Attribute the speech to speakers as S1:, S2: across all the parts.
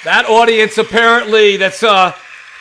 S1: That audience apparently that's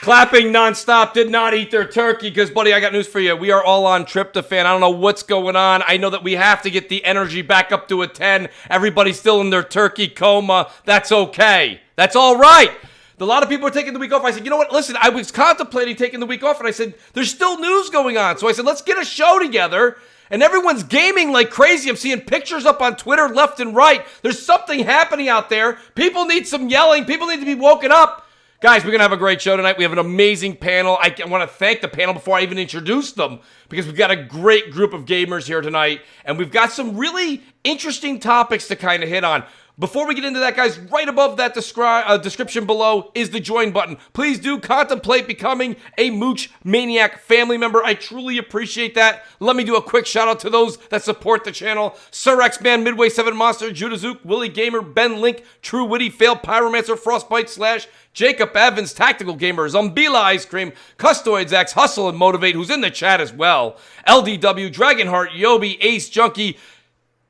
S1: clapping nonstop did not eat their turkey because, buddy, I got news for you. We are all on tryptophan. I don't know what's going on. I know that we have to get the energy back up to a 10. Everybody's still in their turkey coma. That's okay. That's all right. A lot of people are taking the week off. I said, you know what? Listen, I was contemplating taking the week off, and I said, there's still news going on. So I said, let's get a show together. And everyone's gaming like crazy. I'm seeing pictures up on Twitter left and right. There's something happening out there. People need some yelling. People need to be woken up. Guys, we're going to have a great show tonight. We have an amazing panel. I want to thank the panel before I even introduce them because we've got a great group of gamers here tonight. And we've got some really interesting topics to kind of hit on. Before we get into that, guys, right above that description below is the join button. Please do contemplate becoming a Mooch Maniac family member. I truly appreciate that. Let me do a quick shout out to those that support the channel. Sir X-Man, Midway 7 Monster, JudaZuk, WoolleyGamer, Ben Link, TrueWiddy, Fail, Pyromancer, Frostbite Slash, Jacob Evans, Tactical Gamer, Zombilla Ice Cream, CustodsX, Hustle and Motivate, who's in the chat as well, L.D.W, DragonHeartYoby, AceJunky,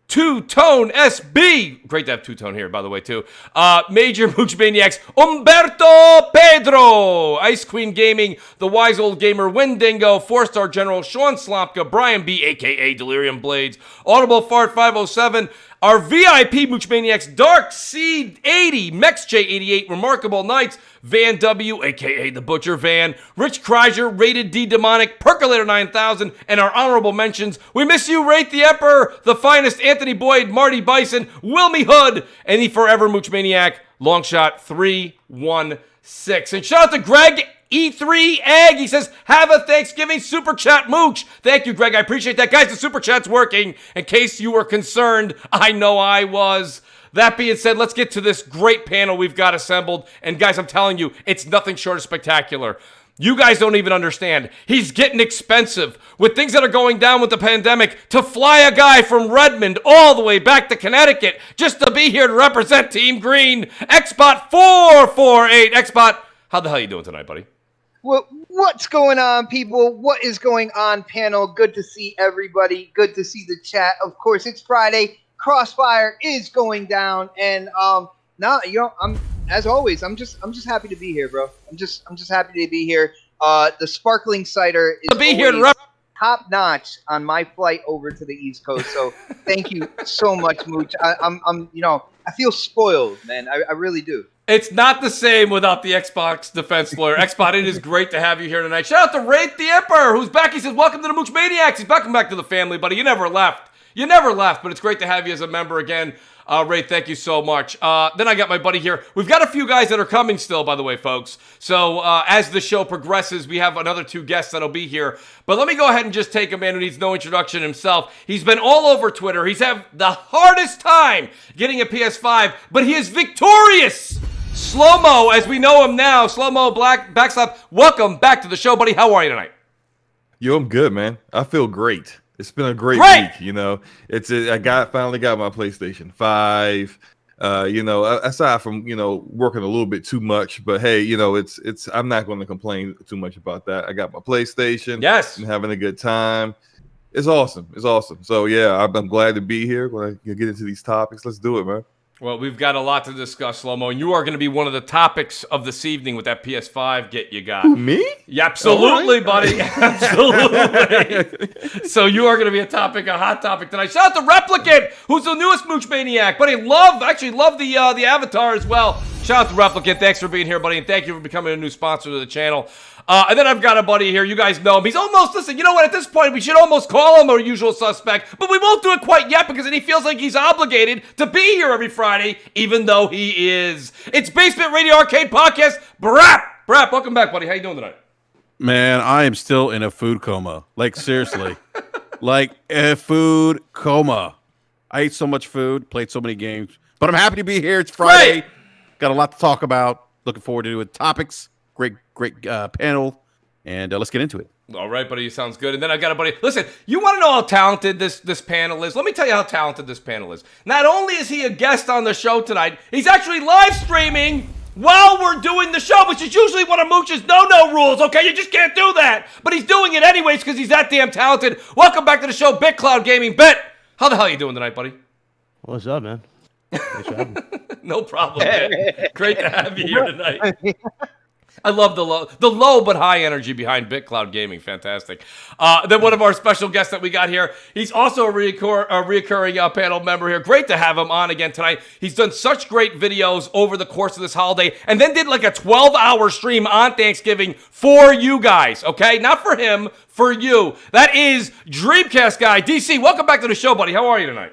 S1: Two-Tone SB. Great to have Two-Tone here, by the way, too. Major Mooch Maniacs, Humberto Pedro. Ice Queen Gaming, The Wise Old Gamer, Windingo, 4-Star General, Sean Slomka, Brian B, a.k.a. Delirium Blades, Audible Fart 507, our VIP Mooch Maniacs, Dark Seed 80, Mex J88, Remarkable Knights, Van W, a.k.a. The Butcher Van, Rich Kreiser, Rated D Demonic, Percolator 9000, and our honorable mentions. We miss you, Rate the Emperor, The Finest, Anthony Boyd, Marty Bison, Wilmy Hood, and the Forever Mooch Maniac, Longshot 316. And shout out to Greg E3 Egg. He says, have a Thanksgiving Super Chat Mooch. Thank you, Greg. I appreciate that. Guys, the Super Chat's working. In case you were concerned, I know I was. That being said, let's get to this great panel we've got assembled. And guys, I'm telling you, it's nothing short of spectacular. You guys don't even understand. He's getting expensive. With things that are going down with the pandemic, to fly a guy from Redmond all the way back to Connecticut just to be here to represent Team Green, Xbot 448. Xbot, how the hell you doing tonight, buddy?
S2: Well, what's going on, people? What is going on, panel? Good to see everybody. Good to see the chat. Of course, it's Friday. CrossFire is going down, and now I'm as always. I'm just happy to be here, bro. I'm just happy to be here. The sparkling cider is top notch on my flight over to the East Coast. So thank you so much, Mooch. I feel spoiled, man. I really do.
S1: It's not the same without the Xbox defense lawyer. Xbox, it is great to have you here tonight. Shout out to Rate the Emperor, who's back. He says, welcome to the Mooch Maniacs. He's welcome back to the family, buddy. You never left. You never left, but it's great to have you as a member again. Ray, thank you so much. Then I got my buddy here. We've got a few guys that are coming still, by the way, folks. So as the show progresses, we have another 2 guests that'll be here. But let me go ahead and just take a man who needs no introduction himself. He's been all over Twitter. He's had the hardest time getting a PS5, but he is victorious. Slow-Mo, as we know him now, Slow-Mo Backslap, welcome back to the show, buddy. How are you tonight?
S3: Yo, I'm good, man. I feel great. It's been a great week, you know. I finally got my PlayStation 5. Aside from working a little bit too much, but hey, it's I'm not going to complain too much about that. I got my PlayStation.
S1: Yes,
S3: I'm having a good time. It's awesome. It's awesome. So yeah, I'm glad to be here. When I get into these topics, let's do it, man.
S1: Well, we've got a lot to discuss, Slow-Mo, and you are going to be one of the topics of this evening with that PS5 get you got.
S3: Me?
S1: Yeah, absolutely, buddy. Absolutely. So you are going to be a hot topic tonight. Shout out to Replicant, who's the newest Mooch Maniac. Buddy, love the avatar as well. Shout out to Replicant. Thanks for being here, buddy, and thank you for becoming a new sponsor to the channel. And then I've got a buddy here. You guys know him. He's almost, listen, you know what? At this point, we should almost call him our usual suspect, but we won't do it quite yet because then he feels like he's obligated to be here every Friday, even though he is. It's Basement Radio Arcade Podcast. Brap, welcome back, buddy. How you doing tonight?
S4: Man, I am still in a food coma. Like, seriously. Like, a food coma. I ate so much food, played so many games, but I'm happy to be here. It's Friday.
S1: Great.
S4: Got a lot to talk about. Looking forward to it. Topics. Great panel, and let's get into it.
S1: All right, buddy, sounds good. And then I got a buddy. Listen, you want to know how talented this panel is? Let me tell you how talented this panel is. Not only is he a guest on the show tonight, he's actually live streaming while we're doing the show, which is usually one of Mooch's no-no rules, okay? You just can't do that. But he's doing it anyways because he's that damn talented. Welcome back to the show, BitCloud Gaming. How the hell you doing tonight, buddy?
S5: What's up, man? Thanks for having me.
S1: No problem, man. Great to have you here tonight. I love the low but high energy behind BitCloud Gaming. Fantastic. Then one of our special guests that we got here, he's also a reoccurring panel member here. Great to have him on again tonight. He's done such great videos over the course of this holiday and then did like a 12-hour stream on Thanksgiving for you guys, okay? Not for him, for you. That is Dreamcast Guy. DC, welcome back to the show, buddy. How are you tonight?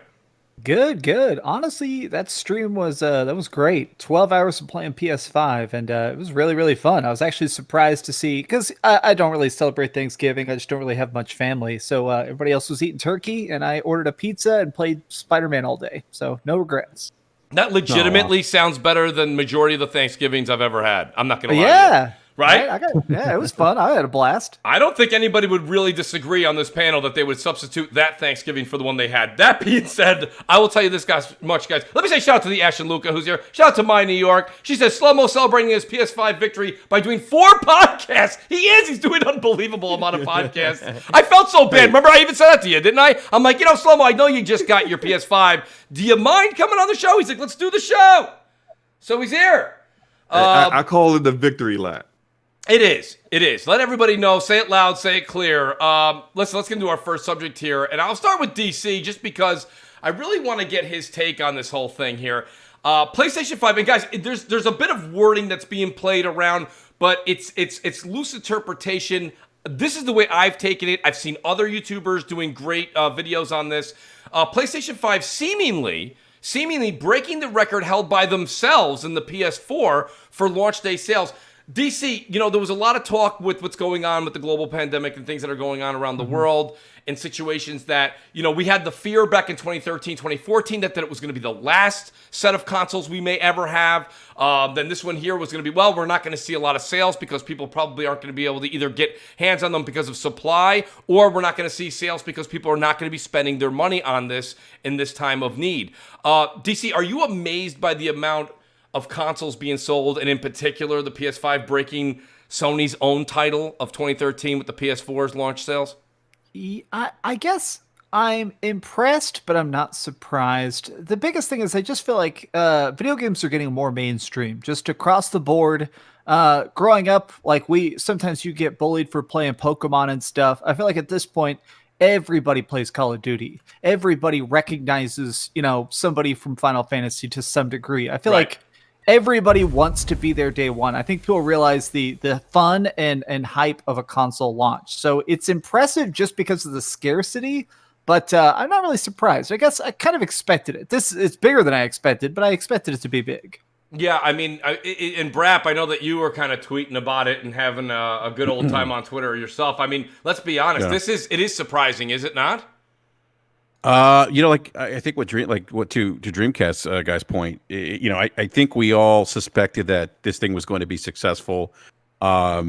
S5: Good. Honestly, that stream was that was great. 12 hours of playing PS5, and it was really, really fun. I was actually surprised to see, because I don't really celebrate Thanksgiving. I just don't really have much family. So everybody else was eating turkey, and I ordered a pizza and played Spider-Man all day. So no regrets.
S1: That legitimately sounds better than majority of the Thanksgivings I've ever had. I'm not going to lie to you. Right?
S5: It was fun. I had a blast.
S1: I don't think anybody would really disagree on this panel that they would substitute that Thanksgiving for the one they had. That being said, I will tell you this much, guys. Let me say shout out to the Ash and Luca who's here. Shout out to My New York. She says, Slow-Mo celebrating his PS5 victory by doing 4 podcasts. He's doing an unbelievable amount of podcasts. I felt so bad. Remember, I even said that to you, didn't I? I'm like, Slow-Mo, I know you just got your PS5. Do you mind coming on the show? He's like, let's do the show. So he's here.
S3: I call it the victory lap.
S1: It is. Let everybody know. Say it loud. Say it clear. Let's get into our first subject here. And I'll start with DC just because I really want to get his take on this whole thing here. PlayStation 5. And guys, there's a bit of wording that's being played around, but it's loose interpretation. This is the way I've taken it. I've seen other YouTubers doing great videos on this. PlayStation 5 seemingly breaking the record held by themselves in the PS4 for launch day sales. DC, there was a lot of talk with what's going on with the global pandemic and things that are going on around the world in situations that, we had the fear back in 2013, 2014 that it was going to be the last set of consoles we may ever have. Then this one here was going to be, we're not going to see a lot of sales because people probably aren't going to be able to either get hands on them because of supply, or we're not going to see sales because people are not going to be spending their money on this in this time of need. DC, are you amazed by the amount of consoles being sold, and in particular the PS5 breaking Sony's own title of 2013 with the PS4's launch sales?
S5: I guess I'm impressed, but I'm not surprised. The biggest thing is I just feel like video games are getting more mainstream, just across the board. Growing up, sometimes you get bullied for playing Pokemon and stuff. I feel like at this point, everybody plays Call of Duty. Everybody recognizes, somebody from Final Fantasy to some degree. I feel like everybody wants to be there day one. I think people realize the fun and hype of a console launch. So it's impressive just because of the scarcity, but I'm not really surprised. I guess I kind of expected it. It's bigger than I expected, but I expected it to be big.
S1: Yeah, I mean, in Brap, I know that you were kind of tweeting about it and having a good old time on Twitter yourself. I mean, let's be honest. Yeah. It is surprising, is it not?
S4: I think to Dreamcast guy's point, I think we all suspected that this thing was going to be successful, but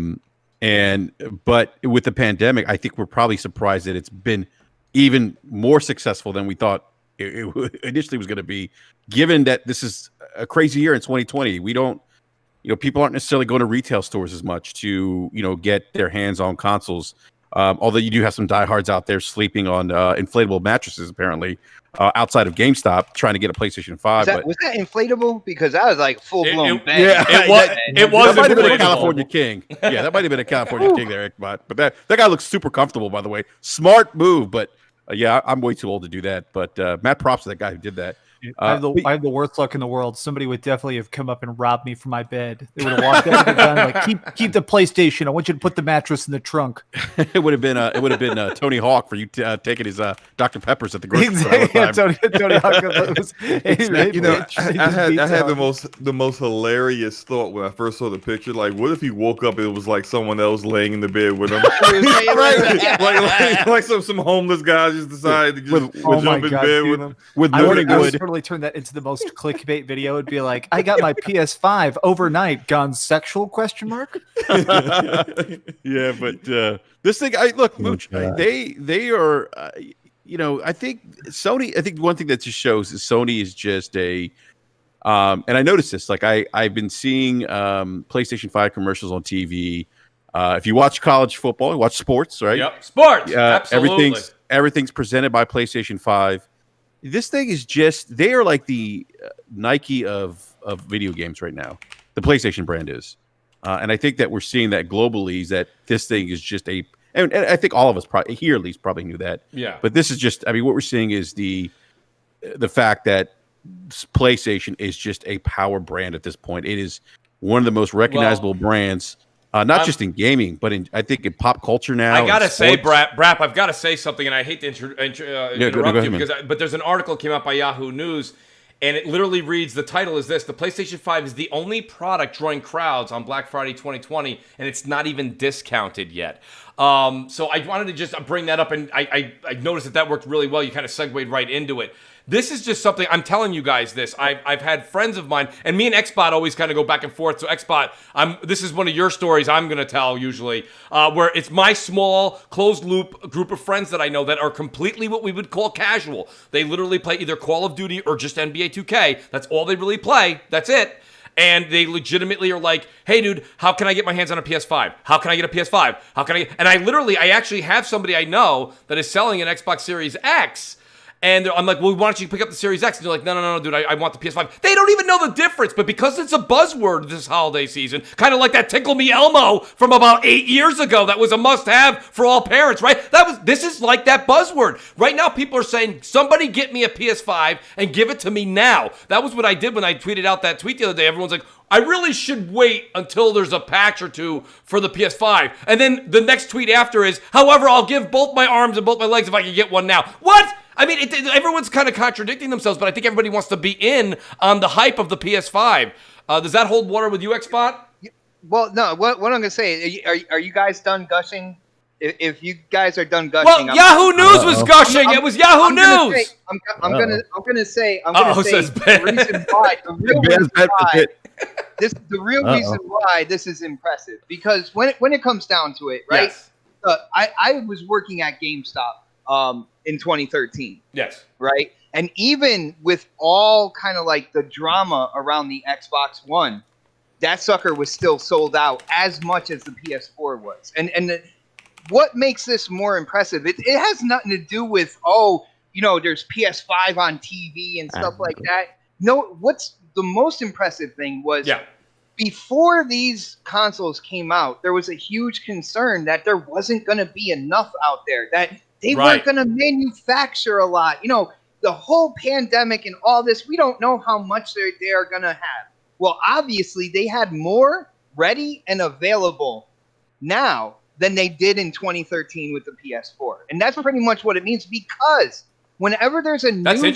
S4: with the pandemic, I think we're probably surprised that it's been even more successful than we thought it initially was going to be. Given that this is a crazy year in 2020, we don't, people aren't necessarily going to retail stores as much to get their hands on consoles. Although you do have some diehards out there sleeping on inflatable mattresses, apparently, outside of GameStop, trying to get a PlayStation 5.
S2: Was that inflatable? Because that was like full-blown bang.
S1: Yeah, it was.
S4: That might have been a California King. Yeah, that might have been a California King there, but that guy looks super comfortable, by the way. Smart move, but I'm way too old to do that. But mad props to that guy who did that.
S5: I have the worst luck in the world. Somebody would definitely have come up and robbed me from my bed. They would have walked up and done like, keep the PlayStation. I want you to put the mattress in the trunk.
S4: It would have been Tony Hawk for you taking his Dr. Peppers at the grocery store.
S5: Exactly. Tony Hawk.
S3: I had the most hilarious thought when I first saw the picture. Like, what if he woke up and it was like someone else laying in the bed with him? like some homeless guy just decided to just jump in bed with him
S5: with morning wood. Turn that into the most clickbait video. It'd be like, I got my PS5 overnight, gone sexual ?
S4: Yeah, but this thing, Mooch, they are, I think Sony. I think one thing that just shows is Sony is just and I noticed this. Like I've been seeing PlayStation 5 commercials on TV. If you watch college football, you watch sports, right?
S1: Yep, sports. Absolutely.
S4: Everything's presented by PlayStation 5. This thing is they are like the Nike of of video games right now. The PlayStation brand is. And I think that we're seeing that globally, is that this thing is just and I think all of us probably here at least probably knew that.
S1: Yeah.
S4: But this is just, I mean, what we're seeing is the fact that PlayStation is just a power brand at this point. It is one of the most recognizable brands, not just in gaming, but I think in pop culture now.
S1: I gotta say, Brap, I've got to say something, and I hate to interrupt you, but there's an article came out by Yahoo News. And it literally reads, the title is this: the PlayStation 5 is the only product drawing crowds on Black Friday 2020, and it's not even discounted yet. So I wanted to just bring that up, and I noticed that worked really well. You kind of segued right into it. This is just something, I'm telling you guys this. I've had friends of mine, and me and Xbot always kind of go back and forth. So Xbot, this is one of your stories I'm going to tell usually, where it's my small, closed loop group of friends that I know that are completely what we would call casual. They literally play either Call of Duty or just NBA 2K. That's all they really play. That's it. And they legitimately are like, hey, dude, how can I get my hands on a PS5? How can I get a PS5? How can I? And I actually have somebody I know that is selling an Xbox Series X. And I'm like, well, why don't you pick up the Series X? And they're like, no, dude, I want the PS5. They don't even know the difference, but because it's a buzzword this holiday season, kind of like that Tickle Me Elmo from about 8 years ago, that was a must-have for all parents, right? This is like that buzzword. Right now, people are saying, somebody get me a PS5 and give it to me now. That was what I did when I tweeted out that tweet the other day. Everyone's like, I really should wait until there's a patch or two for the PS5. And then the next tweet after is, however, I'll give both my arms and both my legs if I can get one now. What? I mean, everyone's kind of contradicting themselves, but I think everybody wants to be in on the hype of the PS5. Does that hold water with you, Xbot?
S2: Well, no. What I'm going to say, are you guys done gushing? If you guys are done gushing,
S1: well, Yahoo News was gushing. It was Yahoo News.
S2: I'm gonna say the reason why, the real reason why this is impressive, because when it comes down to it, right?
S1: Yes.
S2: I was working at GameStop in 2013.
S1: Yes.
S2: Right? And even with all kind of like the drama around the Xbox One, that sucker was still sold out as much as the PS4 was. And what makes this more impressive, it has nothing to do with, there's PS5 on TV and stuff like that. No, what's the most impressive thing was before these consoles came out, there was a huge concern that there wasn't going to be enough out there, that they weren't going to manufacture a lot. The whole pandemic and all this, we don't know how much they are going to have. Well, obviously, they had more ready and available now than they did in 2013 with the PS4. And that's pretty much what it means, because whenever there's a new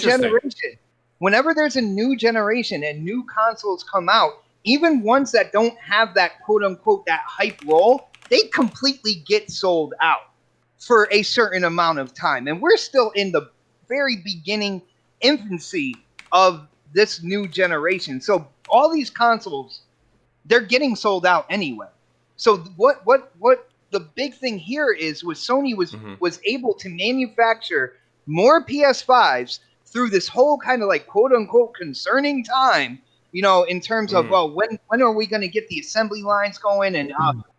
S2: generation and new consoles come out, even ones that don't have that quote-unquote that hype roll, they completely get sold out for a certain amount of time. And we're still in the very beginning infancy of this new generation. So all these consoles, they're getting sold out anyway. So what the big thing here was Sony was able to manufacture more PS5s through this whole kind of like quote unquote concerning time, in terms of, when are we going to get the assembly lines going? And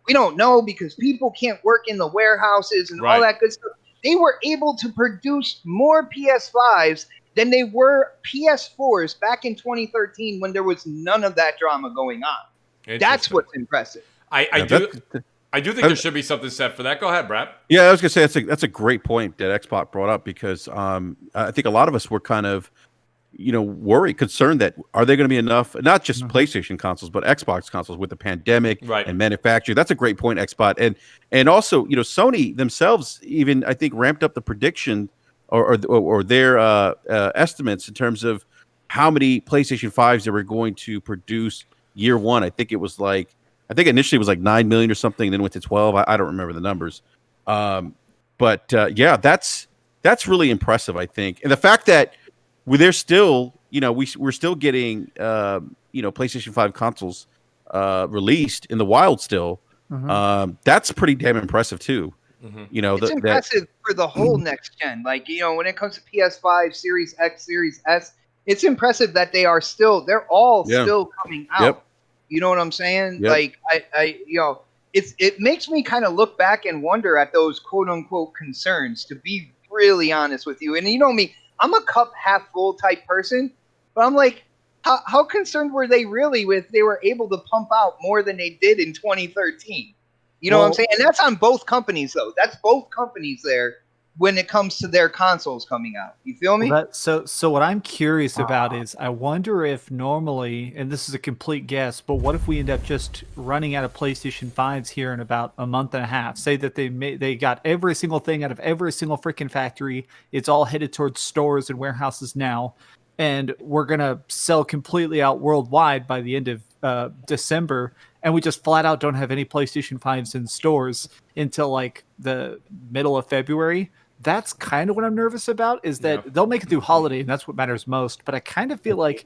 S2: we don't know, because people can't work in the warehouses and all that good stuff. They were able to produce more PS5s than they were PS4s back in 2013, when there was none of that drama going on. That's what's impressive.
S1: I do think there should be something set for that. Go ahead, Brad.
S4: Yeah, I was going to say that's a great point that Xbox brought up, because I think a lot of us were kind of, worried, concerned that are there going to be enough, not just PlayStation consoles, but Xbox consoles with the pandemic and manufacturing. That's a great point, Xbox. And also, Sony themselves even, I think, ramped up the prediction or their estimates in terms of how many PlayStation 5s they were going to produce year one. I think initially it was like 9 million or something, then went to 12. I don't remember the numbers. But that's really impressive, I think. And the fact that they're still, we're still getting, PlayStation 5 consoles released in the wild still. That's pretty damn impressive too.
S2: It's impressive for the whole next gen. Like, when it comes to PS5, Series X, Series S, it's impressive that they're all still coming out.
S4: Yep.
S2: You know what I'm saying?
S4: Yep.
S2: Like, it makes me kind of look back and wonder at those quote unquote concerns, to be really honest with you. And you know me, I'm a cup half full type person, but I'm like, how concerned were they really with they were able to pump out more than they did in 2013? You know what I'm saying? And that's on both companies, though. That's both companies there when it comes to their consoles coming out. You feel me?
S5: So what I'm curious about is I wonder if normally, and this is a complete guess, but what if we end up just running out of PlayStation 5s here in about a month and a half? Say that they got every single thing out of every single freaking factory. It's all headed towards stores and warehouses now, and we're going to sell completely out worldwide by the end of December, and we just flat out don't have any PlayStation 5s in stores until like the middle of February. That's kind of what I'm nervous about, is that they'll make it through holiday, and that's what matters most. But I kind of feel like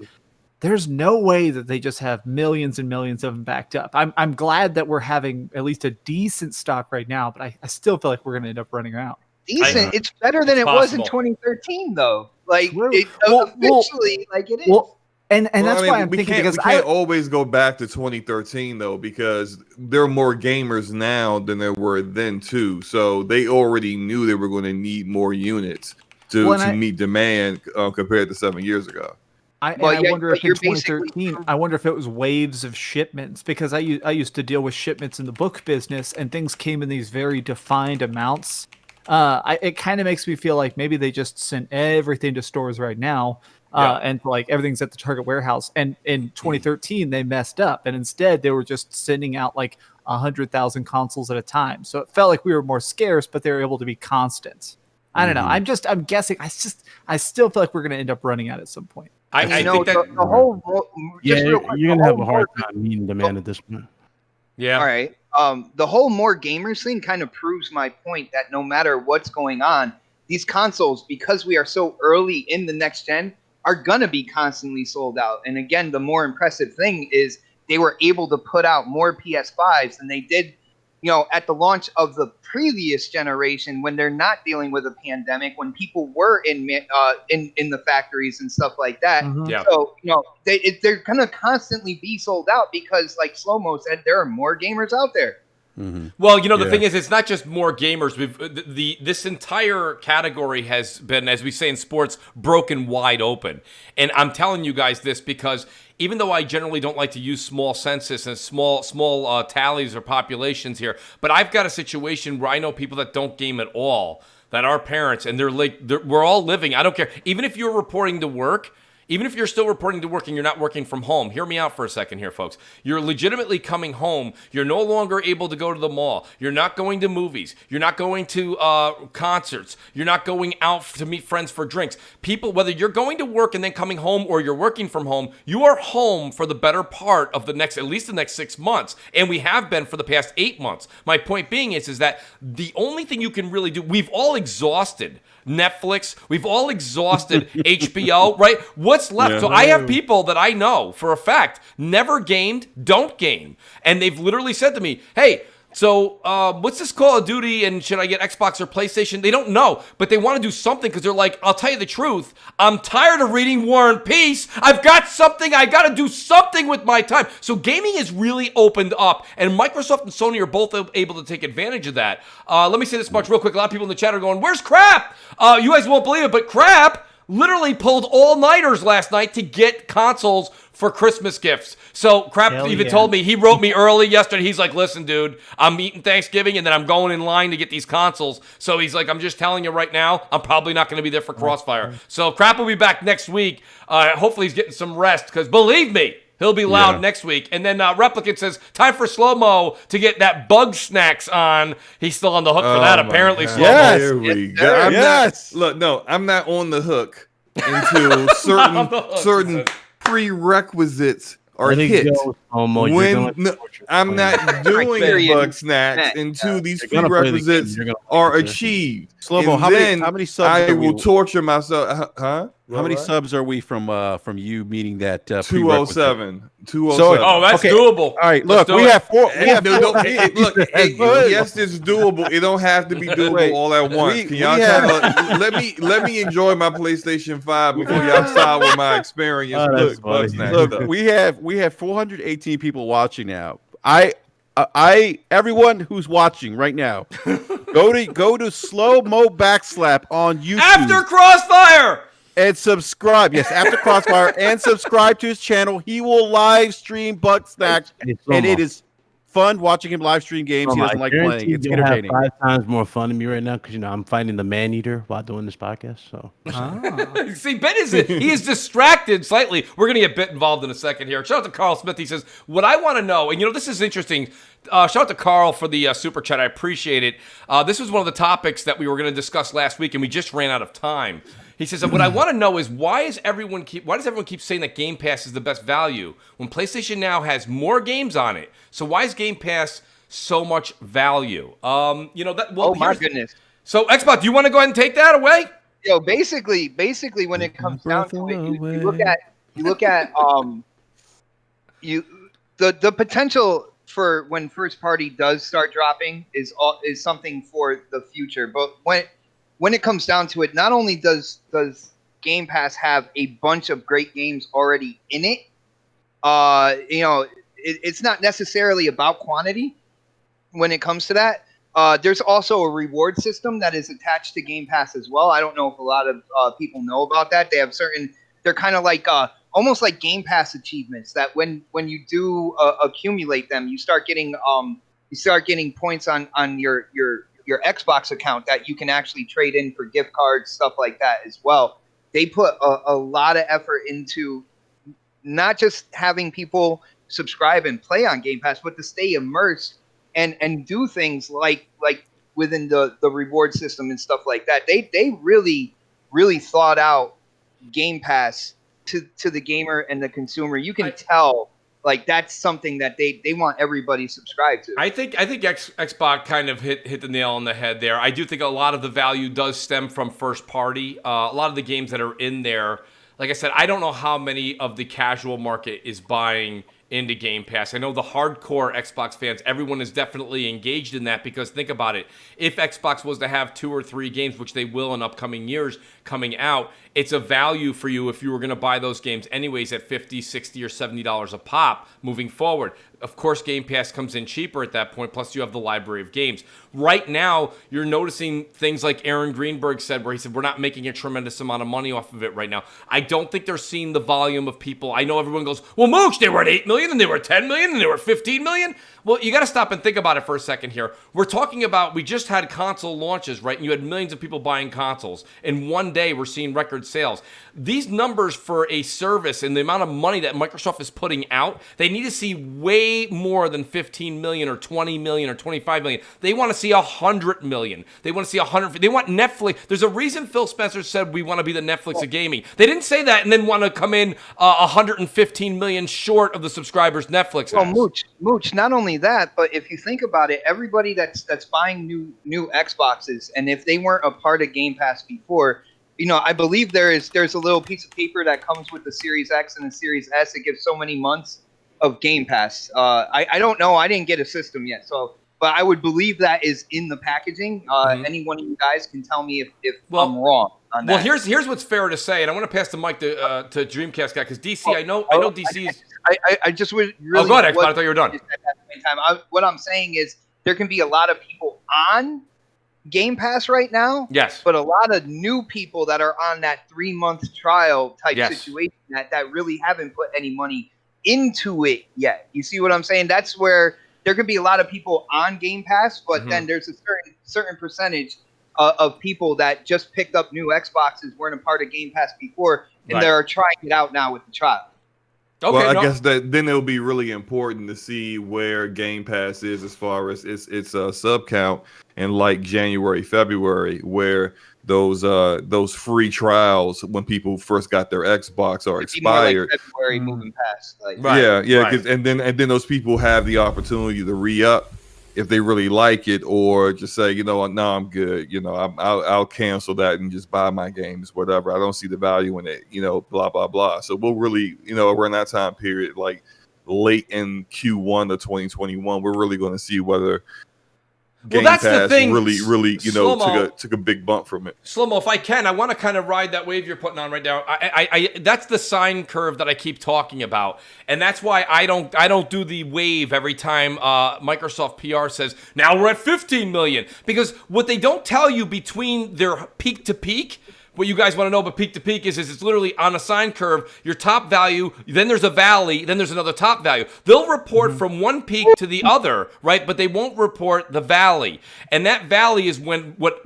S5: there's no way that they just have millions and millions of them backed up. I'm glad that we're having at least a decent stock right now, but I still feel like we're going to end up running out.
S2: Decent. It's better than it was in 2013, though. Like, officially, like it is.
S5: Well, and that's why I'm thinking, because
S3: we can't always go back to 2013 though, because there are more gamers now than there were then too. So they already knew they were going to need more units to meet demand compared to 7 years ago.
S5: I wonder if in 2013, I wonder if it was waves of shipments, because I used to deal with shipments in the book business, and things came in these very defined amounts. It kind of makes me feel like maybe they just sent everything to stores right now. And like everything's at the Target warehouse. And in 2013, they messed up, and instead they were just sending out like 100,000 consoles at a time. So it felt like we were more scarce, but they were able to be constant. I don't know. I'm guessing. I still feel like we're going to end up running out at some point.
S2: I think that the whole
S6: you're going to have a hard time meeting demand at this point.
S1: Yeah.
S2: All right. The whole more gamers thing kind of proves my point that no matter what's going on, these consoles, because we are so early in the next gen, are going to be constantly sold out. And again, the more impressive thing is they were able to put out more PS5s than they did, at the launch of the previous generation, when they're not dealing with a pandemic, when people were in the factories and stuff like that.
S5: Mm-hmm.
S1: Yeah.
S2: So, they're going to constantly be sold out because, like Slow-Mo said, there are more gamers out there.
S4: Mm-hmm.
S1: Well, the thing is, it's not just more gamers. This entire category has been, as we say in sports, broken wide open. And I'm telling you guys this because even though I generally don't like to use small census and small tallies or populations here, but I've got a situation where I know people that don't game at all, that are parents, and we're all living. I don't care. Even if you're reporting to work, even if you're still reporting to work and you're not working from home, hear me out for a second here, folks. You're legitimately coming home. You're no longer able to go to the mall. You're not going to movies. You're not going to concerts. You're not going out to meet friends for drinks. People, whether you're going to work and then coming home or you're working from home, you are home for the better part of at least the next 6 months. And we have been for the past 8 months. My point being is that the only thing you can really do, we've all exhausted Netflix. We've all exhausted HBO, right? What's left? Yeah. So I have people that I know for a fact never gamed, don't game. And they've literally said to me, hey, so what's this Call of Duty, and should I get Xbox or PlayStation? They don't know, but they want to do something because they're like, I'll tell you the truth. I'm tired of reading War and Peace. I've got something. I got to do something with my time. So gaming has really opened up, and Microsoft and Sony are both able to take advantage of that. Let me say this much real quick. A lot of people in the chat are going, where's Crap? You guys won't believe it, but Crap literally pulled all-nighters last night to get consoles for Christmas gifts. So Crap told me, he wrote me early yesterday. He's like, listen, dude, I'm eating Thanksgiving and then I'm going in line to get these consoles. So he's like, I'm just telling you right now, I'm probably not going to be there for Crossfire. So Crap will be back next week. Hopefully he's getting some rest because believe me, he'll be loud next week. And then Replicant says, time for Slow-Mo to get that bug snacks on. He's still on the hook for that, apparently, Slow-Mo.
S3: Yes. Here we go. I'm not on the hook until certain prerequisites are hit. I'm not doing bug snacks until these prerequisites are achieved.
S4: Slow-Mo, how many subs
S3: I will torture myself. Huh?
S4: How many subs are we from you meeting that
S3: 207? 207.
S1: So, that's doable.
S4: All right, look, we have four.
S3: Yes, it's doable. It don't have to be doable all at once. Can y'all let me enjoy my PlayStation 5 before y'all start with my experience.
S4: Look, we have 418 people watching now. Everyone who's watching right now, go to Slow-Mo Backslap on YouTube.
S1: After Crossfire.
S4: and subscribe. Yes, after Crossfire and subscribe to his channel. He will live stream Butt Snacks,
S6: Hey,
S4: and it
S6: Slomo.
S4: is fun watching him live stream games. He
S6: Slomo,
S4: doesn't
S6: I
S4: like
S6: guarantee
S4: playing. It's
S6: you'll have
S4: entertaining.
S6: 5 times more fun than me right now because I'm fighting the man eater while doing this podcast. So
S1: See, Ben he is distracted slightly. We're going to get bit involved in a second here. Shout out to Carl Smith. He says, what I want to know, and this is interesting. Shout out to Carl for the super chat. I appreciate it. This was one of the topics that we were going to discuss last week, and we just ran out of time. He says, what I want to know is why does everyone keep saying that Game Pass is the best value when PlayStation Now has more games on it? So why is Game Pass so much value?
S2: Oh my goodness.
S1: So Xbox, do you want to go ahead and take that away?
S2: Yo, basically, when it comes down to it, you look at the potential for when first party does start dropping is something for the future. But when it comes down to it, not only does Game Pass have a bunch of great games already in it, it's not necessarily about quantity when it comes to that. There's also a reward system that is attached to Game Pass as well. I don't know if a lot of people know about that. They have they're kind of like almost like Game Pass achievements that when you do accumulate them, you start getting points on your Xbox account that you can actually trade in for gift cards, stuff like that as well. They put a lot of effort into not just having people subscribe and play on Game Pass, but to stay immersed and do things like within the reward system and stuff like that. They really, really thought out Game Pass to the gamer and the consumer. You can tell like that's something that they want everybody subscribed to.
S1: I think Xbox kind of hit the nail on the head there. I do think a lot of the value does stem from first party. A lot of the games that are in there, like I said, I don't know how many of the casual market is buying into Game Pass. I know the hardcore Xbox fans, everyone is definitely engaged in that because think about it. If Xbox was to have 2 or 3 games, which they will in upcoming years coming out, it's a value for you if you were going to buy those games anyways at $50, $60, or $70 a pop moving forward. Of course, Game Pass comes in cheaper at that point, plus you have the library of games. Right now, you're noticing things like Aaron Greenberg said, where he said, we're not making a tremendous amount of money off of it right now. I don't think they're seeing the volume of people. I know everyone goes, well, Mooch, they were at 8 million, and they were at 10 million, and they were at 15 million. Well, you got to stop and think about it for a second here. We're talking about, we just had console launches, right? And you had millions of people buying consoles. In one day, we're seeing record sales. These numbers for a service and the amount of money that Microsoft is putting out, they need to see way more than 15 million or 20 million or 25 million. They want to see 100 million. They want to see 100. They want Netflix. There's a reason Phil Spencer said we want to be the Netflix of gaming. They didn't say that and then want to come in 115 million short of the subscribers Netflix has.
S2: Well, Mooch, not only that, but if you think about it, everybody that's buying new Xboxes, and if they weren't a part of Game Pass before, I believe there's a little piece of paper that comes with the Series X and the Series S. It gives so many months of Game Pass. I don't know. I didn't get a system yet, but I would believe that is in the packaging. Any one of you guys can tell me if I'm wrong on that.
S1: Well, here's what's fair to say, and I want to pass the mic to Dreamcast guy because DC. I know DC's.
S2: I just would really.
S1: Oh, go ahead, Xbox. I thought you were done.
S2: At the same time, what I'm saying is there can be a lot of people on Game Pass right now.
S1: Yes.
S2: But a lot of new people that are on that 3-month trial type situation that really haven't put any money into it yet. You see what I'm saying? That's where there could be a lot of people on Game Pass, but then there's a certain percentage of people that just picked up new Xboxes, weren't a part of Game Pass before, and they're trying it out now with the trial.
S3: Okay, well, I guess that then it'll be really important to see where Game Pass is as far as its sub count in like January, February, where those free trials when people first got their Xbox are expired.
S2: Like February moving past,
S3: and then those people have the opportunity to re-up if they really like it, or just say, no, I'm good. I'll cancel that and just buy my games, whatever. I don't see the value in it, blah, blah, blah. So we'll really, around that time period, like late in Q1 of 2021, we're really going to see whether Game
S1: that's
S3: Pass
S1: the thing.
S3: really, took a big bump from it.
S1: Slow-mo, if I can, I want to kind of ride that wave you're putting on right now. I that's the sine curve that I keep talking about, and that's why I don't do the wave every time Microsoft PR says now we're at 15 million, because what they don't tell you between their peak to peak what you guys want to know about peak to peak is it's literally on a sine curve, your top value, then there's a valley, then there's another top value. They'll report from one peak to the other, right? But they won't report the valley. And that valley is when what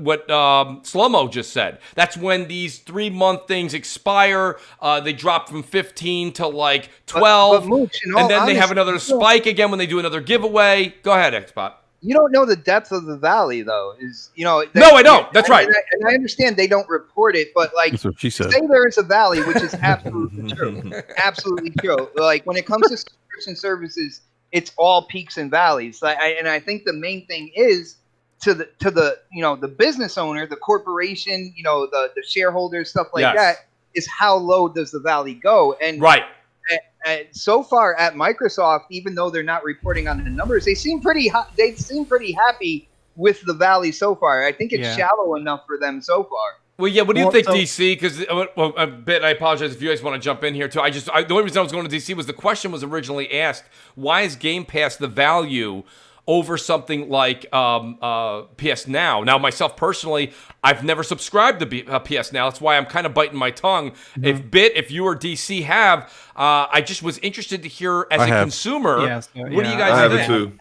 S1: Slow-Mo just said. That's when these 3-month things expire. They drop from 15 to like 12.
S2: But Mooch,
S1: and then they have another spike again when they do another giveaway. Go ahead, Xbot.
S2: You don't know the depth of the valley, though. No,
S1: I don't. That's right.
S2: And I understand they don't report it, but like,
S4: That's what she said.
S2: say there is a valley, which is absolutely true. Absolutely true. Like when it comes to subscription services, it's all peaks and valleys. And I think the main thing is to the the business owner, the corporation, the shareholders, stuff like that, is how low does the valley go? And
S1: right.
S2: So far at Microsoft, even though they're not reporting on the numbers, they seem pretty happy with the valley so far. I think it's shallow enough for them so far.
S1: Well, yeah. What do you think, DC? Because a bit. I apologize if you guys want to jump in here too. The only reason I was going to DC was the question was originally asked: why is Game Pass the value over something like PS Now? Now, myself personally, I've never subscribed to PS Now. That's why I'm kind of biting my tongue. If you or DC have, I just was interested to hear as a consumer. What do you guys think?
S3: I have it too.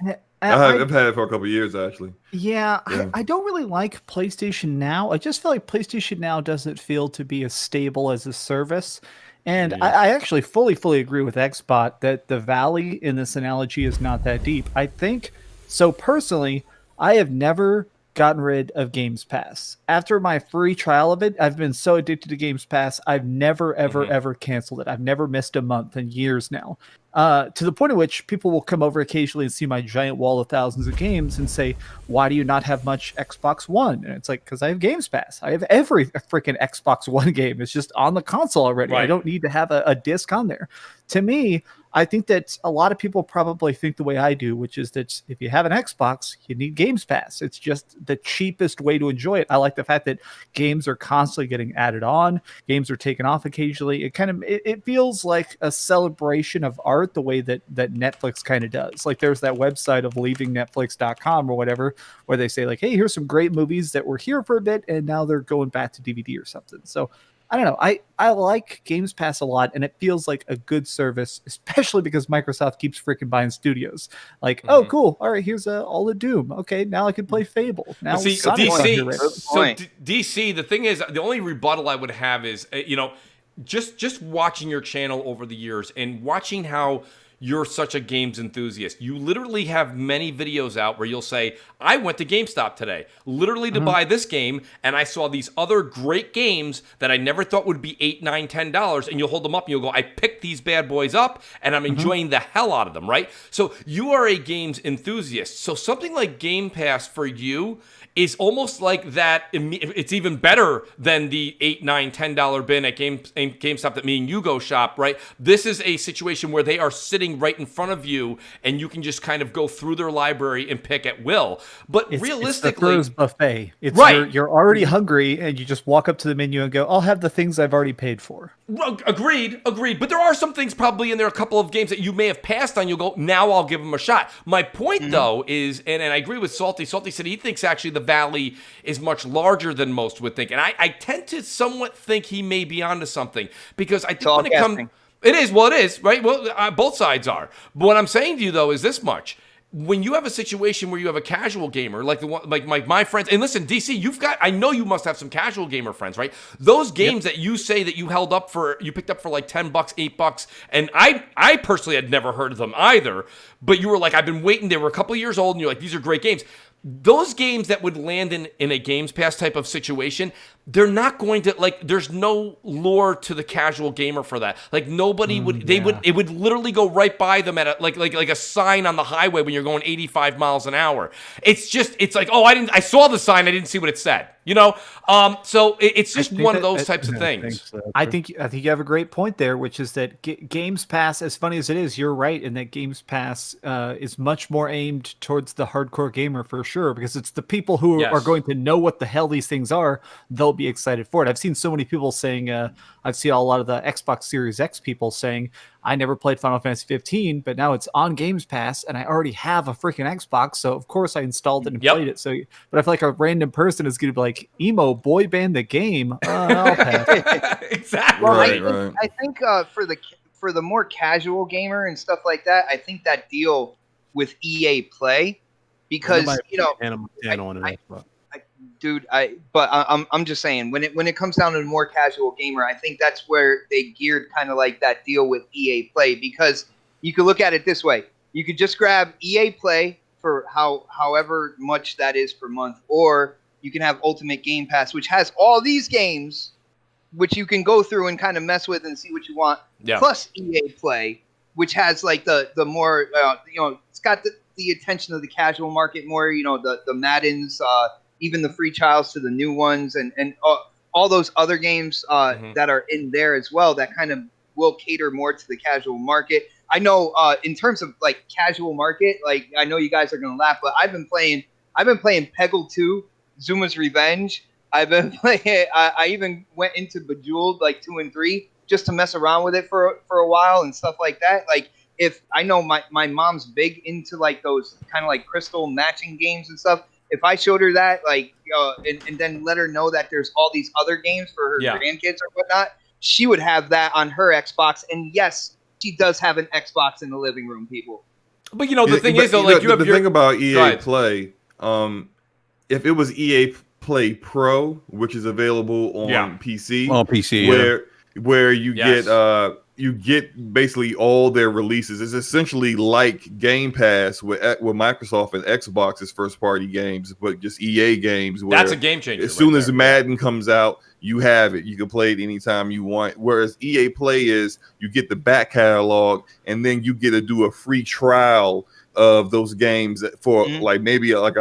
S3: I've had it for a couple of years, actually.
S5: Yeah, I don't really like PlayStation Now. I just feel like PlayStation Now doesn't feel to be as stable as a service. And I actually fully agree with Xbot that the valley in this analogy is not that deep. I think, so personally, I have never gotten rid of Games Pass. After my free trial of it, I've been so addicted to Games Pass, I've never, ever canceled it. I've never missed a month in years now. To the point at which people will come over occasionally and see my giant wall of thousands of games and say, why do you not have much Xbox One? And it's like, because I have Games Pass. I have every freaking Xbox One game. It's just on the console already. Right. I don't need to have a disc on there. To me, I think that a lot of people probably think the way I do, which is that if you have an Xbox, you need Games Pass. It's just the cheapest way to enjoy it. I like the fact that games are constantly getting added on. Games are taken off occasionally. It feels like a celebration of art the way that Netflix kind of does. Like there's that website of leavingnetflix.com or whatever, where they say like, hey, here's some great movies that were here for a bit and now they're going back to DVD or something. So I don't know. I like Games Pass a lot, and it feels like a good service, especially because Microsoft keeps freaking buying studios. Like, oh, cool. All right, here's all of Doom. Okay, now I can play Fable. Now
S1: see, DC, the thing is, the only rebuttal I would have is, just watching your channel over the years and watching how you're such a games enthusiast. You literally have many videos out where you'll say, I went to GameStop today, literally to buy this game, and I saw these other great games that I never thought would be $8, $9, $10, and you'll hold them up and you'll go, I picked these bad boys up, and I'm enjoying the hell out of them, right? So you are a games enthusiast. So something like Game Pass for you is almost like that. It's even better than the $8, $9, $10 bin at GameStop that me and you go shop, right? This is a situation where they are sitting right in front of you and you can just kind of go through their library and pick at will. But realistically,
S5: it's the buffet. It's
S1: right.
S5: You're already hungry and you just walk up to the menu and go, I'll have the things I've already paid for.
S1: Agreed. But there are some things probably in there, a couple of games that you may have passed on. You'll go, now I'll give them a shot. My point, though, is, and I agree with Salty. Salty said he thinks actually the valley is much larger than most would think. And I tend to somewhat think he may be onto something. Because I think when it comes... It is, right? Well, both sides are. But what I'm saying to you, though, is this much. When you have a situation where you have a casual gamer, like the one, like my friends, and listen, DC, I know you must have some casual gamer friends, right? Those games that you say that you picked up for like $10, $8, and I personally had never heard of them either, but you were like, I've been waiting, they were a couple of years old, and you're like, these are great games. Those games that would land in a Games Pass type of situation, they're not going to, like, there's no lure to the casual gamer for that. Like, nobody it would literally go right by them at like a sign on the highway when you're going 85 miles an hour. It's like, oh, I saw the sign, I didn't see what it said. So it's just one of those types of things.
S5: I think you have a great point there, which is that Games Pass, as funny as it is, you're right in that Games Pass is much more aimed towards the hardcore gamer for sure, because it's the people who
S1: Yes.
S5: are going to know what the hell these things are. They'll be excited for it. I've seen so many people saying, I've seen a lot of the Xbox Series X people saying, I never played Final Fantasy 15, but now it's on Games Pass, and I already have a freaking Xbox, so of course I installed it and played it. So, but I feel like a random person is going to be like, emo boy band the game. I'll pass.
S1: Exactly.
S2: Well,
S3: Right.
S2: I think for the more casual gamer and stuff like that, I think that deal with EA Play, because I'm just saying, when it comes down to the more casual gamer, I think that's where they geared kind of like that deal with EA Play, because you could look at it this way: you could just grab EA Play for however much that is per month, or you can have Ultimate Game Pass, which has all these games, which you can go through and kind of mess with and see what you want.
S1: Yeah.
S2: Plus EA Play, which has like the more it's got the attention of the casual market more. The Maddens, even the free trials to the new ones, and all those other games that are in there as well, that kind of will cater more to the casual market. I know in terms of like casual market, like I know you guys are gonna laugh, but I've been playing Peggle 2, Zuma's Revenge. I've been playing. I even went into Bejeweled like 2 and 3 just to mess around with it for a while and stuff like that. Like, if I know my mom's big into like those kind of like crystal matching games and stuff. If I showed her that, like, and then let her know that there's all these other games for her grandkids or whatnot, she would have that on her Xbox. And yes, she does have an Xbox in the living room, people.
S1: But the thing is, though, like you have
S3: the thing about EA Play, if it was EA Play Pro, which is available on PC, where you get basically all their releases. It's essentially like Game Pass with Microsoft and Xbox's first party games, but just EA games. Where
S1: that's a game changer.
S3: As soon as Madden comes out, you have it. You can play it anytime you want. Whereas EA Play is, you get the back catalog, and then you get to do a free trial of those games for like maybe a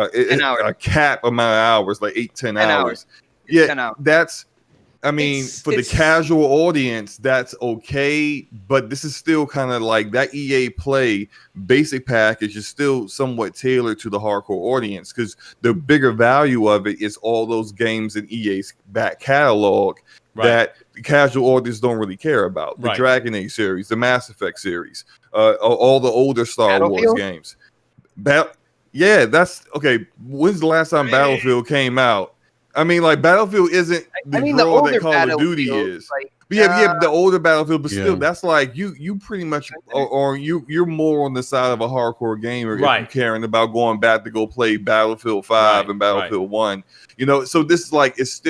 S3: cap amount of hours, like 8-10 hours. Yeah, 10 hours. That's, I mean, for the casual audience, that's okay, but this is still kind of like that EA Play basic package is still somewhat tailored to the hardcore audience, because the bigger value of it is all those games in EA's back catalog that the casual audience don't really care about. The Dragon Age series, the Mass Effect series, all the older Star Wars games. That's okay. When's the last time Battlefield came out? I mean, like, Battlefield isn't the draw that Call of Duty is. Like, the older Battlefield, but still, that's like you pretty much, or you're more on the side of a hardcore gamer if you're caring about going back to go play Battlefield 5 and Battlefield 1. So this is like, it's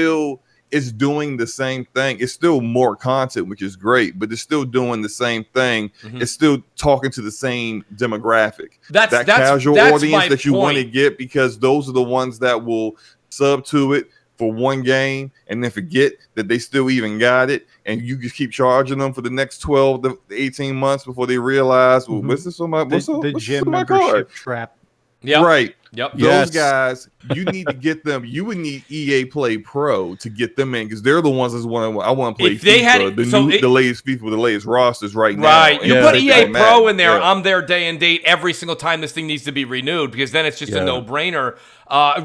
S3: doing the same thing. It's still more content, which is great, but it's still doing the same thing. It's still talking to the same demographic. That's casual audience that you want to get, because those are the ones that will sub to it for one game and then forget that they still even got it, and you just keep charging them for the next 12 to 18 months before they realize, well, what's this on my
S5: the gym membership trap.
S1: Yeah,
S3: right.
S1: Yep.
S3: Those guys, you need to get them. You would need EA Play Pro to get them in, because they're the ones that I want to play FIFA, the latest FIFA with the latest rosters right now.
S1: Right. You put EA Pro in there, I'm there day and date every single time this thing needs to be renewed, because then it's just a no-brainer.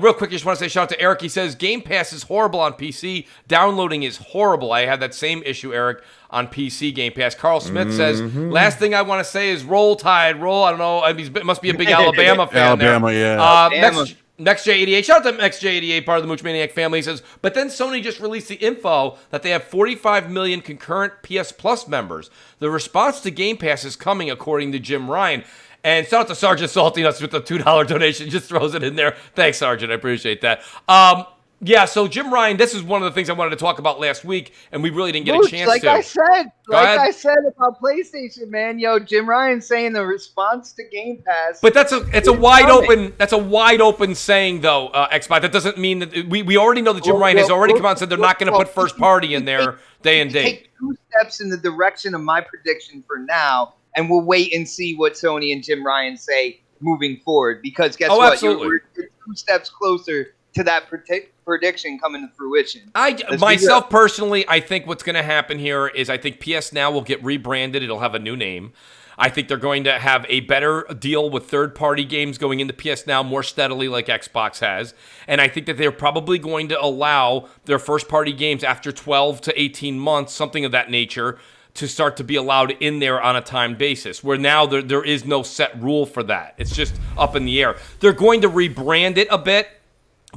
S1: Real quick, I just want to say shout out to Eric. He says, Game Pass is horrible on PC. Downloading is horrible. I had that same issue, Eric, on PC Game Pass. Carl Smith says, last thing I want to say is roll Tide, roll. I don't know. I mean, he must be a big Alabama fan NextJ88. Shout out to NextJ88, part of the Mooch Maniac family. He says, but then Sony just released the info that they have 45 million concurrent PS Plus members. The response to Game Pass is coming, according to Jim Ryan. And shout out to Sergeant Salty Nuts with the $2 donation. Just throws it in there. Thanks, Sergeant. I appreciate that. So Jim Ryan, this is one of the things I wanted to talk about last week, and we really didn't get a chance to.
S2: I said about PlayStation, man. Jim Ryan saying the response to Game Pass.
S1: But that's a wide open saying, though, Xbox. That doesn't mean that we already know that Jim Ryan has already come out and said they're not going to put first party in there day and date.
S2: Take 2 steps in the direction of my prediction for now, and we'll wait and see what Sony and Jim Ryan say moving forward. Because guess what?
S1: Absolutely.
S2: We're 2 steps closer to that prediction coming to fruition.
S1: Myself personally, I think what's going to happen here is I think PS Now will get rebranded. It'll have a new name. I think they're going to have a better deal with third-party games going into PS Now more steadily like Xbox has. And I think that they're probably going to allow their first-party games after 12 to 18 months, something of that nature, to start to be allowed in there on a timed basis, where now there is no set rule for that. It's just up in the air. They're going to rebrand it a bit,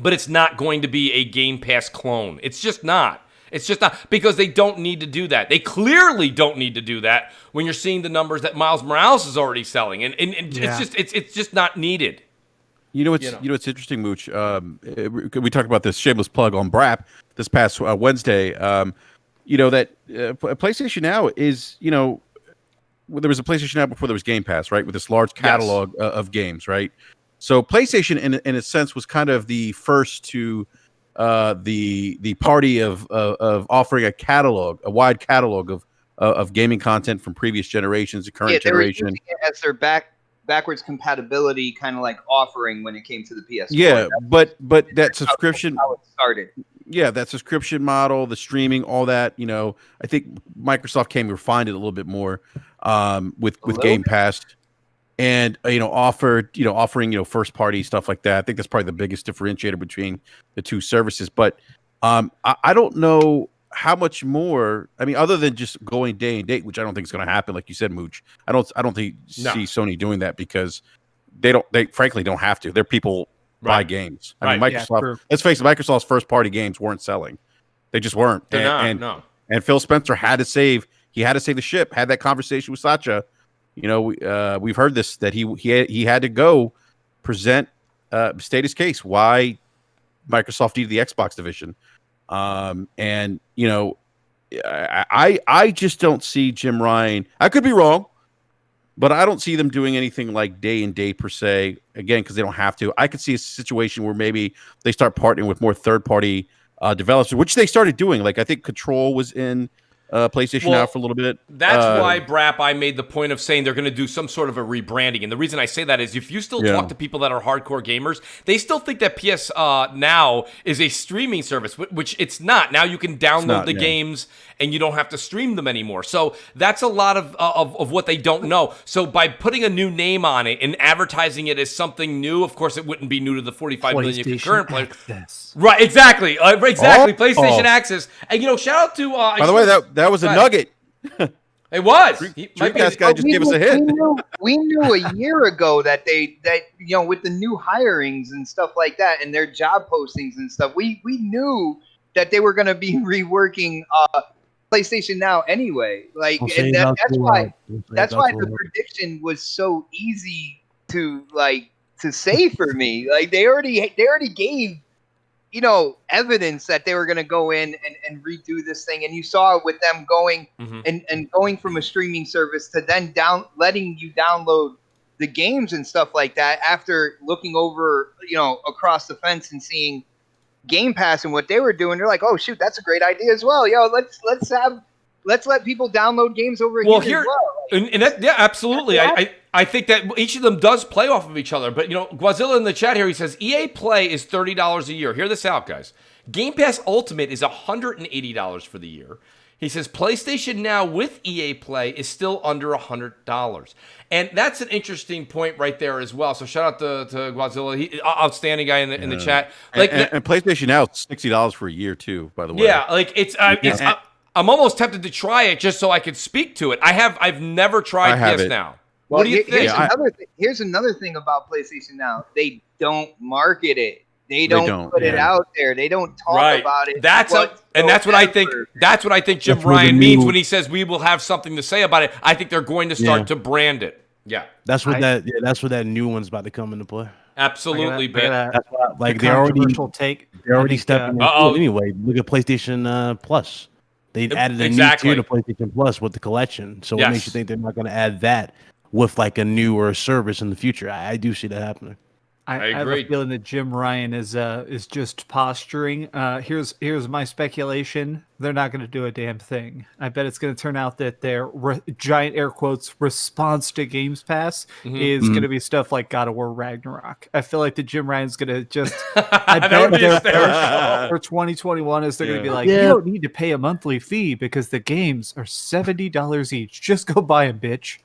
S1: but it's not going to be a Game Pass clone. It's just not. It's just not, because they don't need to do that. They clearly don't need to do that when you're seeing the numbers that Miles Morales is already selling, and it's just not needed.
S4: You know what's interesting, Mooch. We talked about this shameless plug on BRAP this past Wednesday. That PlayStation Now is, there was a PlayStation Now before there was Game Pass, right? With this large catalog of games, right? So PlayStation, in a sense, was kind of the first to the party of offering a wide catalog of gaming content from previous generations to current generation.
S2: Were using it as their backwards compatibility kind of like offering when it came to the PS4.
S4: Yeah, but that subscription,
S2: how it started.
S4: Yeah, that subscription model, the streaming, all that. I think Microsoft came and refined it a little bit more with Game Pass, and offering first party stuff like that. I think that's probably the biggest differentiator between the two services. But I don't know how much more. I mean, other than just going day and date, which I don't think is going to happen, like you said, Mooch. I don't see Sony doing that because they frankly don't have to. They're people buy games. I mean, Microsoft. Let's face it, Microsoft's first party games weren't selling. They just weren't. And Phil Spencer had to save. He had to save the ship. Had that conversation with Satya. We've heard this, that he had to go present state his case why Microsoft needed the Xbox division. I just don't see Jim Ryan. I could be wrong, but I don't see them doing anything like day and date per se. Again, because they don't have to. I could see a situation where maybe they start partnering with more third-party developers, which they started doing. Like I think Control was in PlayStation Now for a little bit.
S1: That's why, Brap, I made the point of saying they're going to do some sort of a rebranding. And the reason I say that is if you still talk to people that are hardcore gamers, they still think that PS Now is a streaming service, which it's not. Now you can download the games and you don't have to stream them anymore. So that's a lot of what they don't know. So by putting a new name on it and advertising it as something new, of course it wouldn't be new to the 45 million concurrent players. Right, exactly. PlayStation Access. And, shout out to...
S4: By the way, that was a nugget.
S1: It was.
S4: Dreamcast guy just gave us a hit.
S2: We knew a year ago that with the new hirings and stuff like that and their job postings and stuff, we knew that they were going to be reworking PlayStation Now anyway. Like, and that's why the prediction was so easy to say for me. Like they already gave evidence that they were going to go in and redo this thing. And you saw it with them going and going from a streaming service to then letting you download the games and stuff like that after looking over, across the fence and seeing Game Pass and what they were doing. They're like, oh shoot, that's a great idea as well. Let's let people download games over here as well.
S1: And that, absolutely. I think that each of them does play off of each other. But, Guazilla in the chat here, he says, EA Play is $30 a year. Hear this out, guys. Game Pass Ultimate is $180 for the year. He says PlayStation Now with EA Play is still under $100. And that's an interesting point right there as well. So shout out to Guazilla. He outstanding guy in the chat.
S4: And PlayStation Now is $60 for a year too, by the way.
S1: Yeah, I'm almost tempted to try it just so I could speak to it. I've never tried PS Now.
S2: Well,
S1: what do you think?
S2: Here's another thing about PlayStation Now. They don't market it. They don't put it out there. They don't talk about it.
S1: That's what I think. That's what I think Jim Ryan means when he says we will have something to say about it. I think they're going to start to brand it. Yeah,
S6: that's what that new one's about to come into play.
S1: Absolutely, Ben.
S6: That's why, they're already stepping into it anyway. Look at PlayStation Plus. They added a new tier to PlayStation Plus with the collection. So what makes you think they're not going to add that with like a newer service in the future? I do see that happening.
S1: I
S5: have
S1: agree.
S5: a feeling that Jim Ryan is just posturing. Here's my speculation. They're not going to do a damn thing. I bet it's going to turn out that their giant air quotes response to Games Pass is going to be stuff like God of War Ragnarok. I feel like the Jim Ryan's going to just. I bet their push for 2021 is they're going to be like, you don't need to pay a monthly fee because the games are $70 each. Just go buy them, bitch.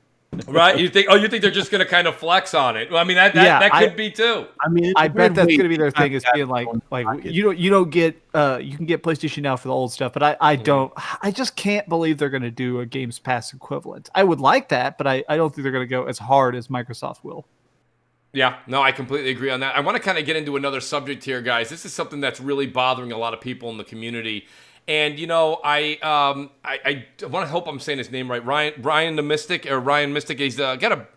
S1: Right? You think they're just going to kind of flex on it? Well, I mean, that could be too.
S6: I mean,
S5: I bet that's going to be their thing, is being like you don't get you can get PlayStation Now for the old stuff, but I just can't believe they're going to do a Games Pass equivalent. I would like that, but I don't think they're going to go as hard as Microsoft will.
S1: Yeah, no, I completely agree on that. I want to kind of get into another subject here, guys. This is something that's really bothering a lot of people in the community. And, you know, I want to hope I'm saying his name right. Ryan Mystic. He's got a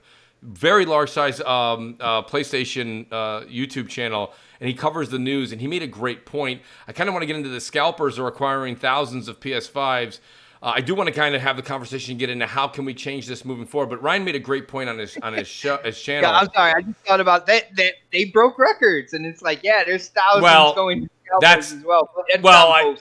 S1: very large size PlayStation YouTube channel, and he covers the news, and he made a great point. I kind of want to get into the scalpers are acquiring thousands of PS5s. I do want to kind of have the conversation and get into how can we change this moving forward. But Ryan made a great point on his channel.
S2: Yeah, I'm sorry. I just thought about that they broke records, and it's like, yeah, there's thousands going to scalpers as well.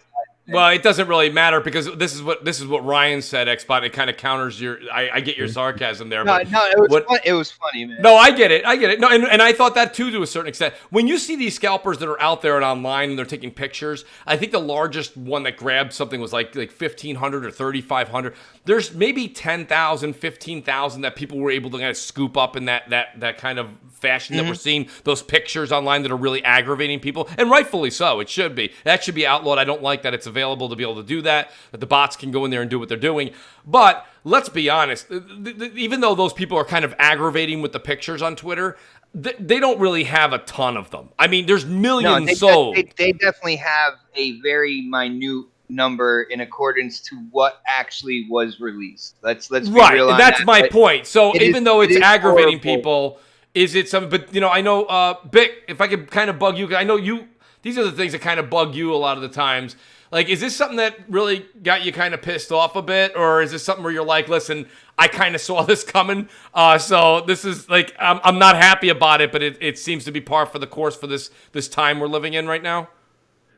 S1: Well, it doesn't really matter because this is what Ryan said, Xbot. It kind of counters your. I get your sarcasm there.
S2: It was funny, man.
S1: No, I get it. No, and I thought that too to a certain extent. When you see these scalpers that are out there and online and they're taking pictures, I think the largest one that grabbed something was like 1,500 or 3,500. There's maybe 10,000, 15,000 that people were able to kind of scoop up in that kind of fashion that we're seeing those pictures online that are really aggravating people, and rightfully so. It should be. That should be outlawed. I don't like that it's available to be able to do that the bots can go in there and do what they're doing. But let's be honest, even though those people are kind of aggravating with the pictures on Twitter, they don't really have a ton of them. I mean, there's millions sold.
S2: They definitely have a very minute number in accordance to what actually was released. Let's be real on
S1: that's
S2: that.
S1: my point. So even though it's aggravating
S2: horrible.
S1: People, is it some? But you know, I know, Bick, if I could kind of bug you, because I know you. These are the things that kind of bug you a lot of the times. Like, is this something that really got you kind of pissed off a bit, or is this something where you're like, listen, I kind of saw this coming, so this is like, I'm not happy about it, but it seems to be par for the course for this time we're living in right now?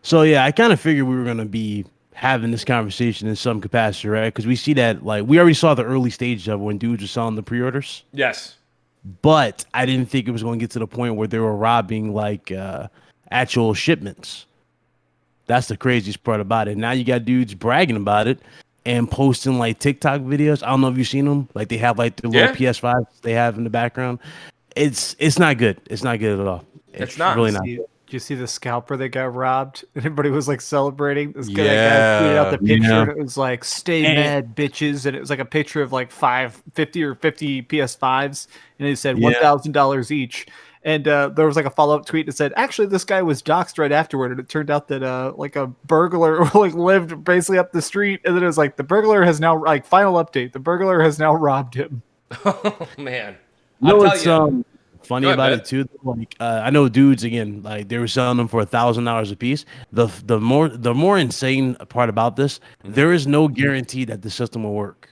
S6: So yeah, I kind of figured we were going to be having this conversation in some capacity, right? Because we see that, like, we already saw the early stages of when dudes were selling the pre-orders.
S1: Yes.
S6: But I didn't think it was going to get to the point where they were robbing, like, actual shipments. That's the craziest part about it. Now you got dudes bragging about it and posting like TikTok videos. I don't know if you've seen them. Like they have like the little PS5 they have in the background. It's not good. It's not good at all.
S1: It's not
S6: really not.
S5: Did you see the scalper that got robbed? And everybody was like celebrating. This guy tweeted out the picture. And it was like, "Stay mad, bitches," and it was like a picture of like 50 or 50 PS5s, and it said $1,000 each. And there was like a follow-up tweet that said, actually, this guy was doxxed right afterward. And it turned out that like a burglar like lived basically up the street. And then it was like, the burglar has now, like, final update, the burglar has now robbed him.
S1: Oh, man.
S6: You know what's funny about it, too? Like, I know dudes, again, like they were selling them for $1,000 a piece. The more insane part about this, there is no guarantee that the system will work.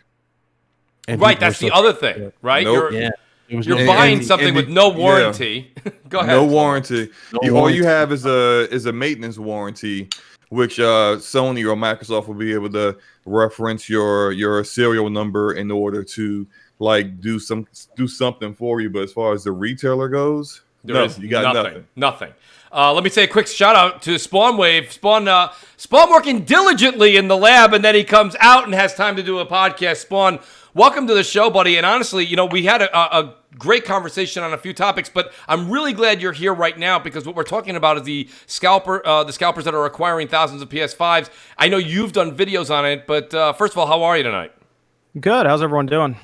S6: And
S1: right, that's the other thing, right?
S3: Nope.
S1: You're buying something with no warranty. Go ahead.
S3: No warranty. All you have is a maintenance warranty, which Sony or Microsoft will be able to reference your serial number in order to like do something for you. But as far as the retailer goes, you got nothing. Let
S1: me say a quick shout out to Spawnwave. Spawn working diligently in the lab, and then he comes out and has time to do a podcast. Spawn, welcome to the show, buddy. And honestly, you know, we had a great conversation on a few topics, but I'm really glad you're here right now because what we're talking about is the scalpers that are acquiring thousands of PS5s. I know you've done videos on it, but first of all, how are you tonight?
S7: Good. How's everyone doing?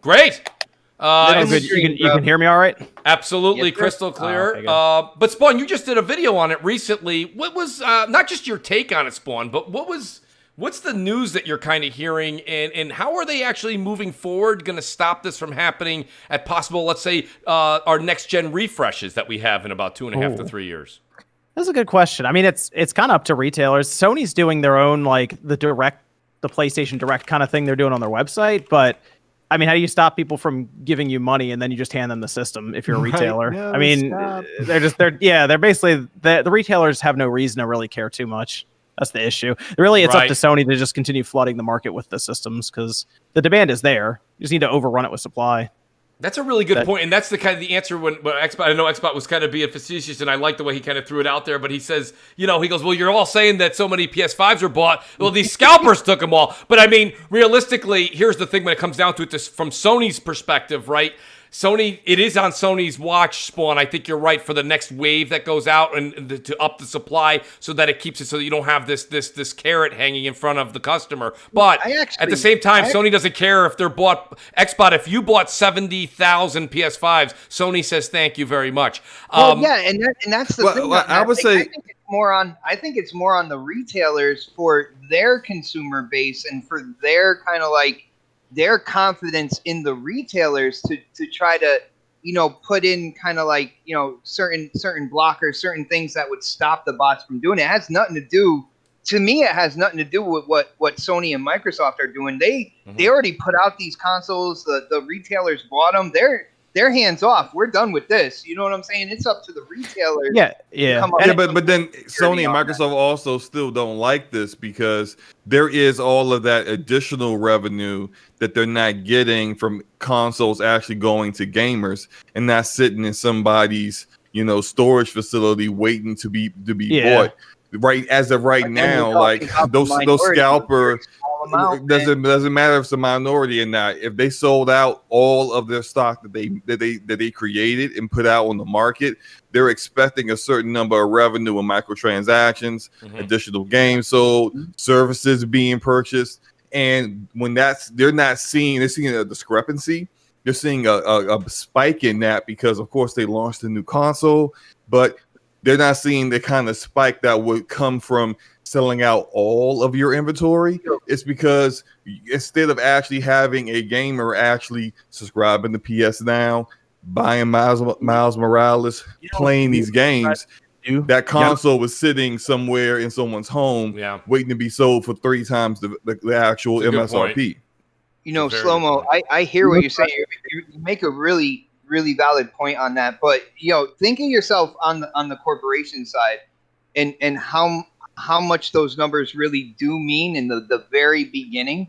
S1: Great.
S7: Good. You can hear me all right?
S1: Absolutely, crystal clear. But Spawn, you just did a video on it recently. What was not just your take on it, Spawn, but what's the news that you're kind of hearing, and how are they actually moving forward, going to stop this from happening at possible, let's say, our next gen refreshes that we have in about 2.5 to 3 years?
S7: That's a good question. I mean, it's kind of up to retailers. Sony's doing their own, like the PlayStation Direct kind of thing they're doing on their website, but I mean, how do you stop people from giving you money and then you just hand them the system if you're a
S5: Right,
S7: retailer?
S5: no,
S7: I mean,
S5: stop.
S7: they're basically the retailers have no reason to really care too much. That's the issue. Really, it's up
S1: Right.
S7: to Sony to just continue flooding the market with the systems because the demand is there. You just need to overrun it with supply.
S1: That's a really good point, and that's the kind of the answer when Xbox. I know Xbox was kind of being facetious, and I like the way he kind of threw it out there. But he says, he goes, "Well, you're all saying that so many PS5s are bought. Well, these scalpers took them all." But I mean, realistically, here's the thing: when it comes down to it, this from Sony's perspective, right? Sony, it is on Sony's watch, Spawn. I think you're right for the next wave that goes out and to up the supply so that it keeps it so that you don't have this carrot hanging in front of the customer. But at the same time, Sony doesn't care if they're bought. Xbox, if you bought 70,000 PS5s, Sony says thank you very much.
S2: And that's the thing.
S3: I would say
S2: I think it's more on the retailers for their consumer base and for their kind of like their confidence in the retailers to try to, put in kind of like, certain blockers, certain things that would stop the bots from doing it. It has nothing to do, to me, it has nothing to do with what Sony and Microsoft are doing. They already put out these consoles. The retailers bought them. They're hands off. We're done with this. You know what I'm saying? It's up to the retailers.
S7: Yeah.
S3: But then Sony and Microsoft also still don't like this because there is all of that additional revenue that they're not getting from consoles actually going to gamers and not sitting in somebody's storage facility waiting to be bought. Right as of right now, like those scalper doesn't matter if it's a minority or not. If they sold out all of their stock that they created and put out on the market, they're expecting a certain number of revenue and microtransactions, additional games sold, services being purchased, and when they're seeing a discrepancy. They're seeing a spike in that because, of course, they launched a new console, but they're not seeing the kind of spike that would come from selling out all of your inventory. It's because instead of actually having a gamer actually subscribing to PS Now, buying Miles Morales, playing these games, that console was sitting somewhere in someone's home waiting to be sold for 3 times the actual MSRP.
S2: Slow-mo, I hear what you're saying. You make a really valid point on that, but think of yourself on the corporation side and how much those numbers really do mean in the very beginning,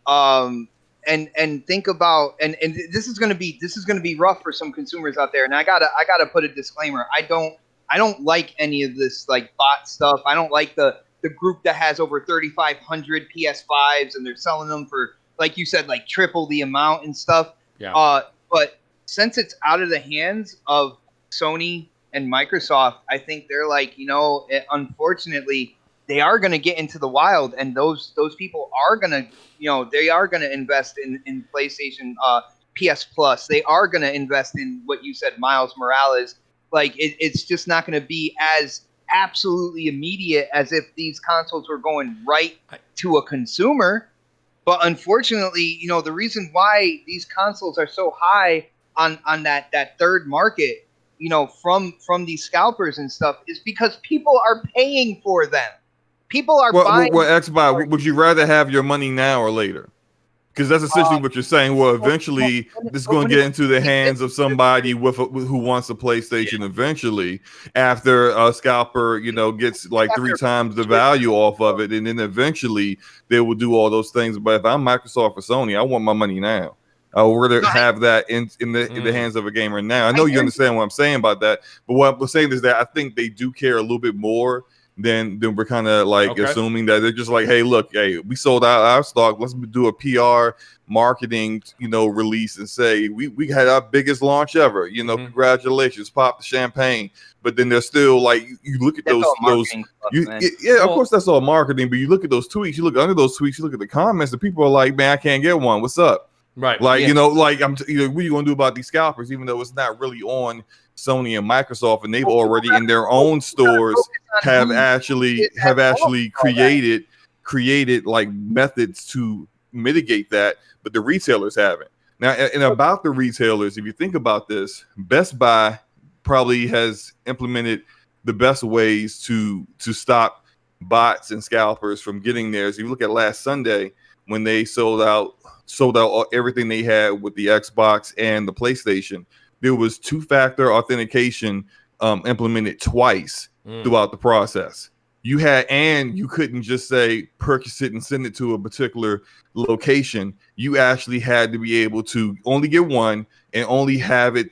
S2: and think about and this is going to be rough for some consumers out there, and I gotta put a disclaimer. I don't like any of this like bot stuff. I don't like the group that has over 3,500 PS5s and they're selling them for, like you said, like triple the amount and stuff. But since it's out of the hands of Sony and Microsoft, I think they're like, unfortunately, they are going to get into the wild, and those people are going to, they are going to invest in PlayStation PS Plus. They are going to invest in what you said, Miles Morales. Like it's just not going to be as absolutely immediate as if these consoles were going right to a consumer. But unfortunately, the reason why these consoles are so high on that third market, from these scalpers and stuff, is because people are paying for them. People are buying.
S3: Well, Xbox, would you rather have your money now or later? Because that's essentially what you're saying. Well, eventually, this is going to get into the hands of somebody who wants a PlayStation. Eventually, after a scalper, gets like 3 times the value off of it, and then eventually they will do all those things. But if I'm Microsoft or Sony, I want my money now. I would rather have that in the hands of a gamer now. I know you understand what I'm saying about that, but what I'm saying is that I think they do care a little bit more than we're kind of like assuming that they're just like, hey, look, we sold out our stock. Let's do a PR marketing, release and say we had our biggest launch ever. Congratulations, pop the champagne. But then they're still like, you look at those. Of course that's all marketing. But you look at those tweets, you look under those tweets, you look at the comments. The people are like, man, I can't get one. What's up?
S1: Right.
S3: Like what are you gonna do about these scalpers? Even though it's not really on Sony and Microsoft, and they've already in their own stores have actually created like methods to mitigate that, but the retailers haven't. Now, and about the retailers, if you think about this, Best Buy probably has implemented the best ways to stop bots and scalpers from getting there. So if you look at last Sunday when they sold out sold out everything they had with the Xbox and the PlayStation. There was two-factor authentication implemented twice throughout the process. You couldn't just say purchase it and send it to a particular location. You actually had to be able to only get one and only have it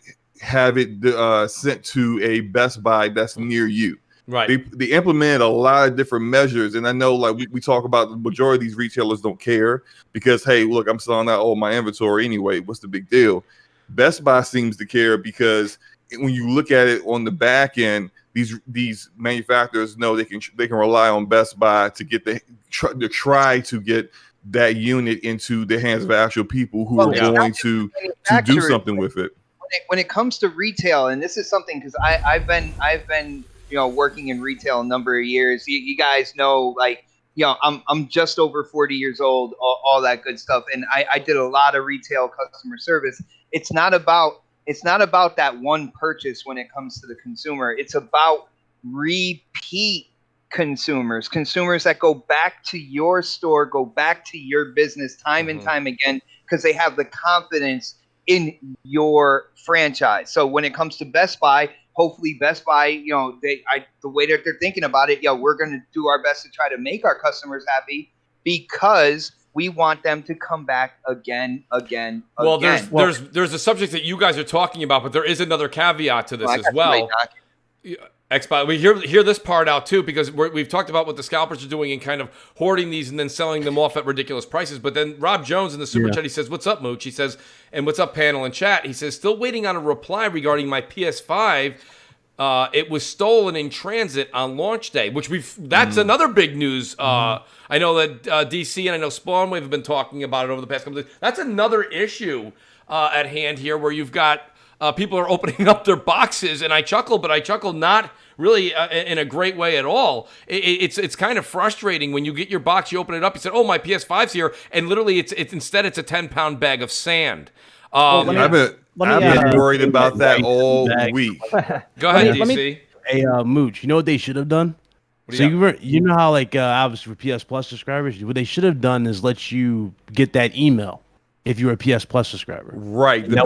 S3: sent to a Best Buy that's near you.
S1: Right.
S3: They implemented a lot of different measures, and I know like we talk about the majority of these retailers don't care because, hey, look, I'm selling out all my inventory anyway. What's the big deal? Best Buy seems to care because when you look at it on the back end, these manufacturers know they can rely on Best Buy to get try to get that unit into the hands of actual people who are going to do something with it.
S2: When it comes to retail, and this is something because I've been working in retail a number of years. You guys know, like, I'm just over 40 years old, all that good stuff, and I did a lot of retail customer service. It's not about that one purchase when it comes to the consumer. It's about repeat consumers that go back to your store, go back to your business time and time again because they have the confidence in your franchise. So when it comes to Best Buy, hopefully Best Buy, the way that they're thinking about it, we're going to do our best to try to make our customers happy because we want them to come back again.
S1: Well, there's a subject that you guys are talking about, but there is another caveat to this as well. Xbox, we hear this part out too because we've talked about what the scalpers are doing and kind of hoarding these and then selling them off at ridiculous prices. But then Rob Jones in the super chat, he says, "What's up, Mooch?" He says, "And what's up, panel and chat?" He says, "Still waiting on a reply regarding my PS5. It was stolen in transit on launch day," which that's another big news. I know that DC and I know Spawnwave have been talking about it over the past couple of days. That's another issue at hand here where you've got people are opening up their boxes, and I chuckle, but I chuckle not really in a great way at all. It's kind of frustrating when you get your box, you open it up, you say, "Oh, my PS5's here," and literally it's instead it's a 10-pound bag of sand.
S3: I've been worried about that all week.
S1: Go ahead, DC.
S6: Hey, Mooch, you know what they should have done? So you know how obviously for PS Plus subscribers, what they should have done is let you get that email if you're a PS Plus subscriber.
S3: Right, the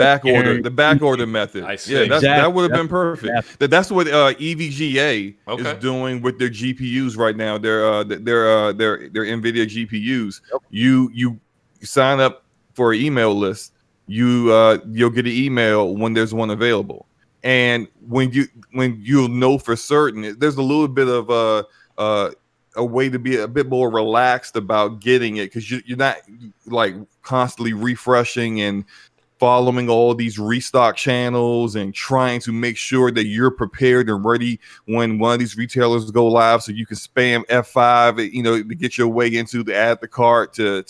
S3: back order method.
S1: I see.
S3: Yeah, that would have been perfect. That's what EVGA is doing with their GPUs right now. Their NVIDIA GPUs. Yep. You sign up for an email list. You'll get an email when there's one available, and when you'll know for certain, there's a little bit of a way to be a bit more relaxed about getting it because you're not like constantly refreshing and following all these restock channels and trying to make sure that you're prepared and ready when one of these retailers go live so you can spam F5 to get your way into the add the cart to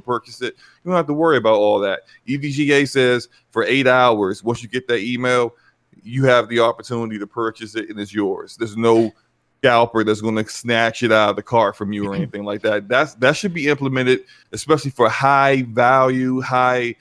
S3: purchase it. You don't have to worry about all that. EVGA says for 8 hours once you get that email you have the opportunity to purchase it and it's yours. There's no scalper that's going to snatch it out of the cart from you or anything like that. That should be implemented, especially for high value, high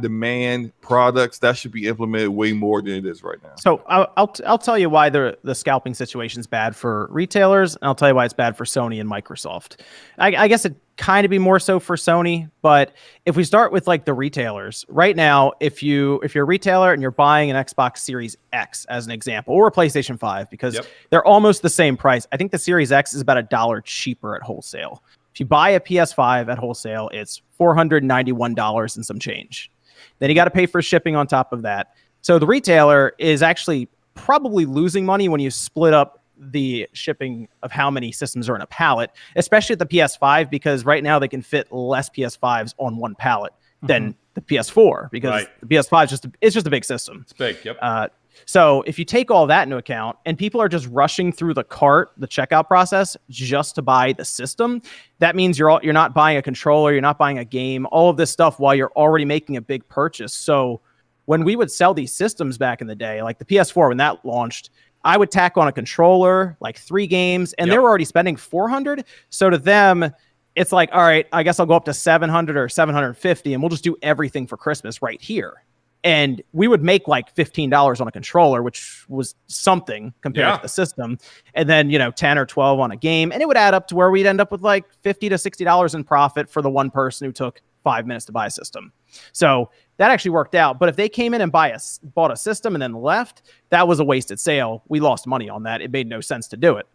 S3: demand products. That should be implemented way more than it is right now.
S7: So I'll tell you why the scalping situation is bad for retailers, and I'll tell you why it's bad for Sony and Microsoft. I guess it kind of be more so for Sony, but if we start with like the retailers right now, if you're a retailer and you're buying an Xbox Series X as an example, or a PlayStation 5, because they're almost the same price. I think the Series X is about $1 cheaper at wholesale. If you buy a PS5 at wholesale, it's $491 and some change. Then you got to pay for shipping on top of that. So the retailer is actually probably losing money when you split up the shipping of how many systems are in a pallet, especially at the PS5, because right now they can fit less PS5s on one pallet than the PS4 because the PS5 is just a big system.
S1: It's big, yep.
S7: So if you take all that into account and people are just rushing through the cart, the checkout process just to buy the system, that means you're not buying a controller, you're not buying a game, all of this stuff while you're already making a big purchase. So when we would sell these systems back in the day, like the PS4 when that launched, I would tack on a controller, like 3 games, and they were already spending $400. So to them, it's like, all right, I guess I'll go up to $700 or $750, and we'll just do everything for Christmas right here. And we would make like $15 on a controller, which was something compared to the system. And then, 10 or 12 on a game. And it would add up to where we'd end up with like $50 to $60 in profit for the one person who took 5 minutes to buy a system. So that actually worked out. But if they came in and bought a system and then left, that was a wasted sale. We lost money on that. It made no sense to do it.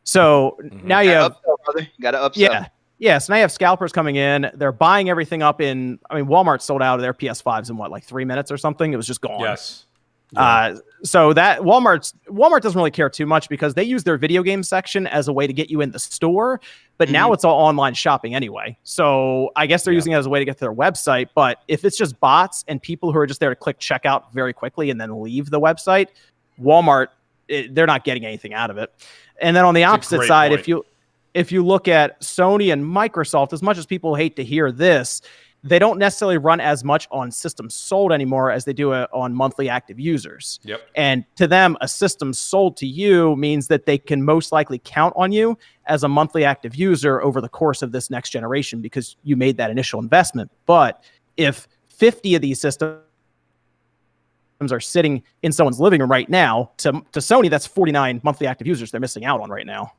S7: So now you have
S2: upsell, brother. You got to upsell.
S7: Yeah. So now you have scalpers coming in. They're buying everything up in. I mean, Walmart sold out of their PS5s in like 3 minutes or something. It was just gone.
S1: Yes.
S7: So that Walmart doesn't really care too much because they use their video game section as a way to get you in the store, but now it's all online shopping anyway. So I guess they're using it as a way to get to their website. But if it's just bots and people who are just there to click checkout very quickly and then leave the website, Walmart, they're not getting anything out of it. And then on the opposite side, if you look at Sony and Microsoft, as much as people hate to hear this, they don't necessarily run as much on systems sold anymore as they do on monthly active users.
S1: Yep.
S7: And to them, a system sold to you means that they can most likely count on you as a monthly active user over the course of this next generation because you made that initial investment. But if 50 of these systems are sitting in someone's living room right now, to Sony, that's 49 monthly active users they're missing out on right now.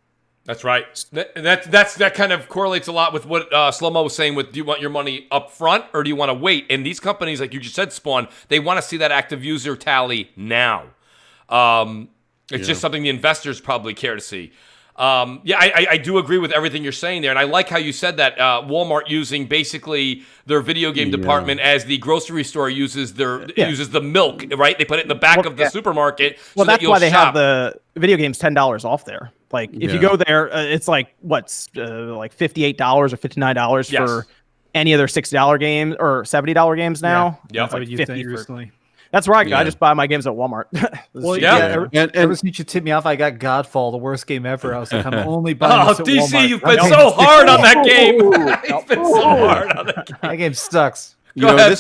S1: That's right. That kind of correlates a lot with what Slow-Mo was saying with, do you want your money up front or do you want to wait? And these companies, like you just said, Spawn, they want to see that active user tally now. It's just something the investors probably care to see. I do agree with everything you're saying there. And I like how you said that Walmart using basically their video game department as the grocery store uses uses the milk, right? They put it in the back of the supermarket.
S7: Well,
S1: so
S7: that's
S1: that
S7: why they
S1: shop.
S7: have the video games $10 off there. Like if you go there, it's like like $58 or $59 for any of their $60 games or $70 games now.
S1: Yeah,
S7: It's like
S5: you
S7: 50
S5: think recently.
S7: That's right. I just buy my games at Walmart.
S5: Ever since you tipped me off, I got Godfall, the worst game ever. I was like, I'm only buying this at
S1: DC,
S5: Walmart.
S1: you've been so hard on that game. You've been so hard on that game.
S5: That game sucks.
S1: Go ahead,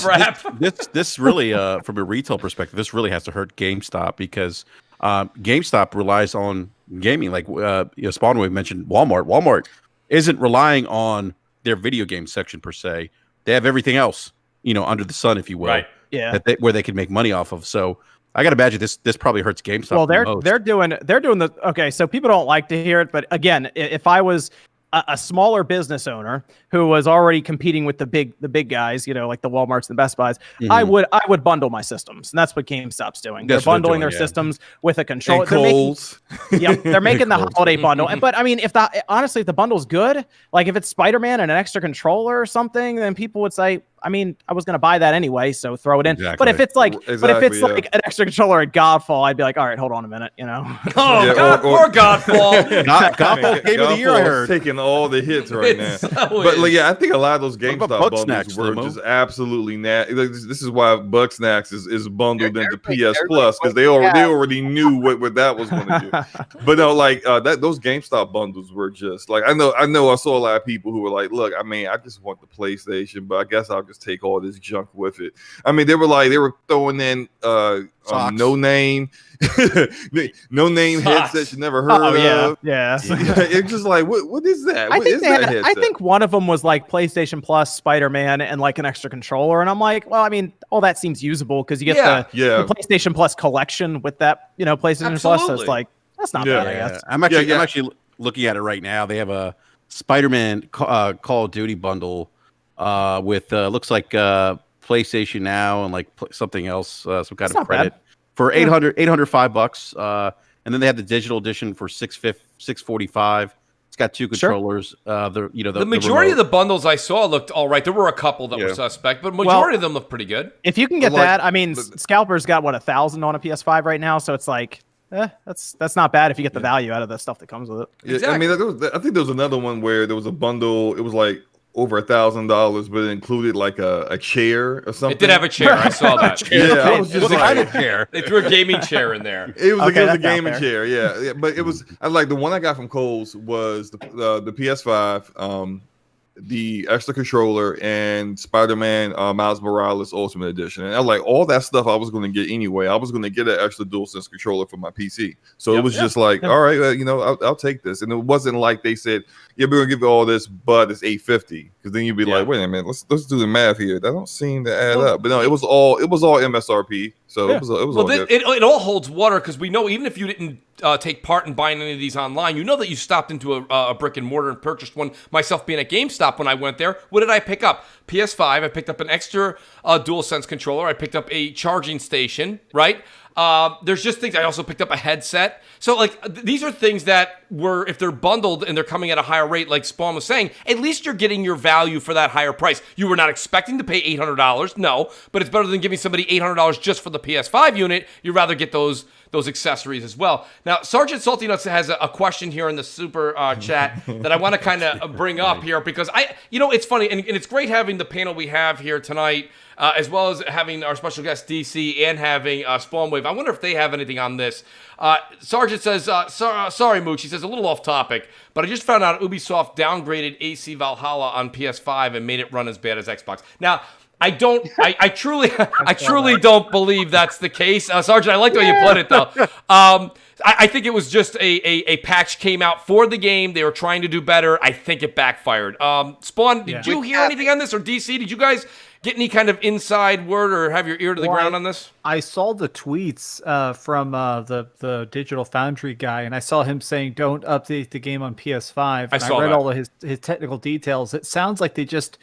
S4: this really, from a retail perspective, this really has to hurt GameStop because GameStop relies on gaming. Like Spawnwave mentioned, Walmart. Walmart isn't relying on their video game section per se. They have everything else, under the sun, if you will.
S1: Right.
S7: Yeah.
S4: Where they can make money off of. So I got to imagine this probably hurts GameStop.
S7: Well, they're
S4: the most.
S7: they're doing the okay. So people don't like to hear it, but again, if I was a smaller business owner who was already competing with the big guys, like the Walmarts and the Best Buys, I would bundle my systems, and that's what GameStop's doing. They're bundling their systems with a controller. They're making the holiday bundle. But I mean, if the bundle's good, like if it's Spider-Man and an extra controller or something, then people would say, I mean, I was going to buy that anyway, so throw it in. Exactly. But if it's like, like an extra controller at Godfall, I'd be like, all right, hold on a minute,
S1: Poor Godfall.
S4: Godfall game of the year, I heard.
S3: Taking all the hits right now. But I think a lot of those GameStop bundles were just absolutely nasty. This is why Bugsnax is bundled into PS Plus because they already knew what that was going to do. But no, those GameStop bundles were just like I know I saw a lot of people who were like, look, I mean, I just want the PlayStation, but I guess I'll just take all this junk with it. I mean, they were throwing in no name headsets you never heard of.
S7: Yeah.
S3: It's just like what is that?
S7: I think one of them was like PlayStation Plus, Spider-Man, and like an extra controller. And I'm like, well, I mean, all that seems usable because you get the PlayStation Plus collection with that, PlayStation Plus. So it's like that's not bad, I guess.
S4: I'm actually looking at it right now. They have a Spider-Man Call of Duty bundle with looks like PlayStation Now and like something else, some kind of credit for $805. And then they have the digital edition for $645. It's got two controllers. The
S1: majority of the bundles I saw looked all right. There were a couple that were suspect, but majority of them look pretty good.
S7: If you can get that, I mean, Scalper's got 1,000 on a PS5 right now, so it's like. That's not bad if you get the value out of the stuff that comes with it.
S3: Yeah, exactly. I mean, I think there was another one where there was a bundle. It was like over $1,000, but it included like a chair or something.
S1: It did have a chair. I saw that.
S3: I was just like
S1: a chair. They threw a gaming chair in there.
S3: It was a gaming chair. Yeah, but it was. I like the one I got from Kohl's was the PS5. The extra controller and Spider-Man Miles Morales Ultimate Edition, and I like all that stuff I was going to get anyway. I was going to get an extra DualSense controller for my PC, so it was just like, all right, I'll take this. And it wasn't like they said, yeah, we're going to give you all this, but it's $850, because then you'd be like, wait a minute, let's do the math here. That don't seem to add up. But no, it was all MSRP. So it was all good.
S1: It all holds water because we know even if you didn't take part in buying any of these online, you know that you stopped into a brick and mortar and purchased one. Myself being at GameStop when I went there, what did I pick up? PS5. I picked up an extra DualSense controller. I picked up a charging station, right? There's just things. I also picked up a headset. So, like, these are things that were, if they're bundled and they're coming at a higher rate, like Spawn was saying, at least you're getting your value for that higher price. You were not expecting to pay $800, no, but it's better than giving somebody $800 just for the PS5 unit. You'd rather get those accessories as well. Now, Sergeant Salty Nuts has a question here in the super chat that I want to kind of bring up here because it's funny and it's great having the panel we have here tonight, as well as having our special guest DC and having Spawn Wave. I wonder if they have anything on this. Sergeant says, sorry, Mooch. He says, a little off topic, but I just found out Ubisoft downgraded AC Valhalla on PS5 and made it run as bad as Xbox. Now, I truly don't believe that's the case. Sergeant, I like the way you put it, though. I think it was just a patch came out for the game. They were trying to do better. I think it backfired. Spawn, did you hear anything on this? Or DC, did you guys get any kind of inside word or have your ear to the ground on this?
S5: I saw the tweets from the Digital Foundry guy, and I saw him saying, don't update the game on PS5. And I read all of his technical details. It sounds like they just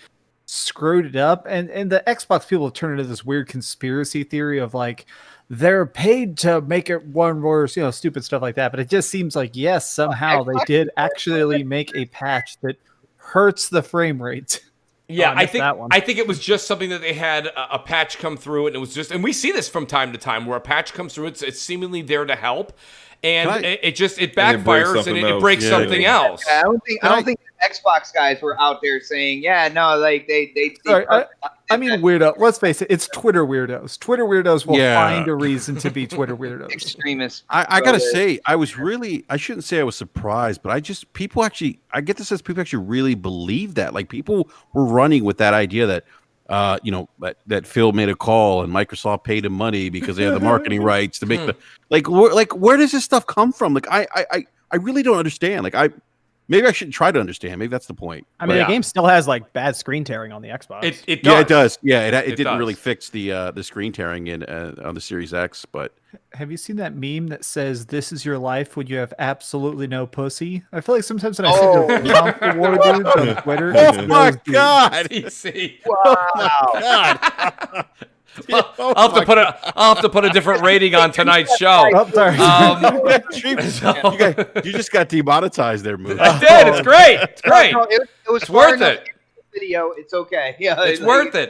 S5: screwed it up, and the Xbox people have turned into this weird conspiracy theory of like they're paid to make it one worse, stupid stuff like that. But it just seems like yes, somehow they did actually make a patch that hurts the frame rate.
S1: Yeah, I think it was just something that they had a patch come through, and it was just, and we see this from time to time where a patch comes through, it's seemingly there to help, and it backfires and it breaks something else.
S2: I don't think the Xbox guys were out there saying, they
S5: Sorry, I mean weirdo. Let's face it, it's Twitter weirdos. Twitter weirdos will find a reason to be Twitter weirdos.
S2: Extremists.
S4: I gotta say, I shouldn't say I was surprised, but I get the sense people actually really believe that. Like people were running with that idea that that Phil made a call and Microsoft paid him money because they had the marketing rights to make where does this stuff come from? Like I really don't understand. Like maybe I shouldn't try to understand. Maybe that's the point.
S7: I mean, the game still has like bad screen tearing on the Xbox.
S1: It does.
S4: Yeah, it does. Yeah, it didn't really fix the screen tearing on the Series X. But
S5: have you seen that meme that says "This is your life when you have absolutely no pussy"? I feel like sometimes when I see the war dudes on Twitter,
S4: oh my god,
S1: DC.
S2: Wow.
S4: God.
S1: I'll have to put a different rating on tonight's show.
S5: Oh, sorry.
S4: You just got demonetized there, Mooch.
S1: I did. It's great. It's great.
S2: No, it was
S1: it's worth it.
S2: Video, it's okay. Yeah,
S1: it's worth it.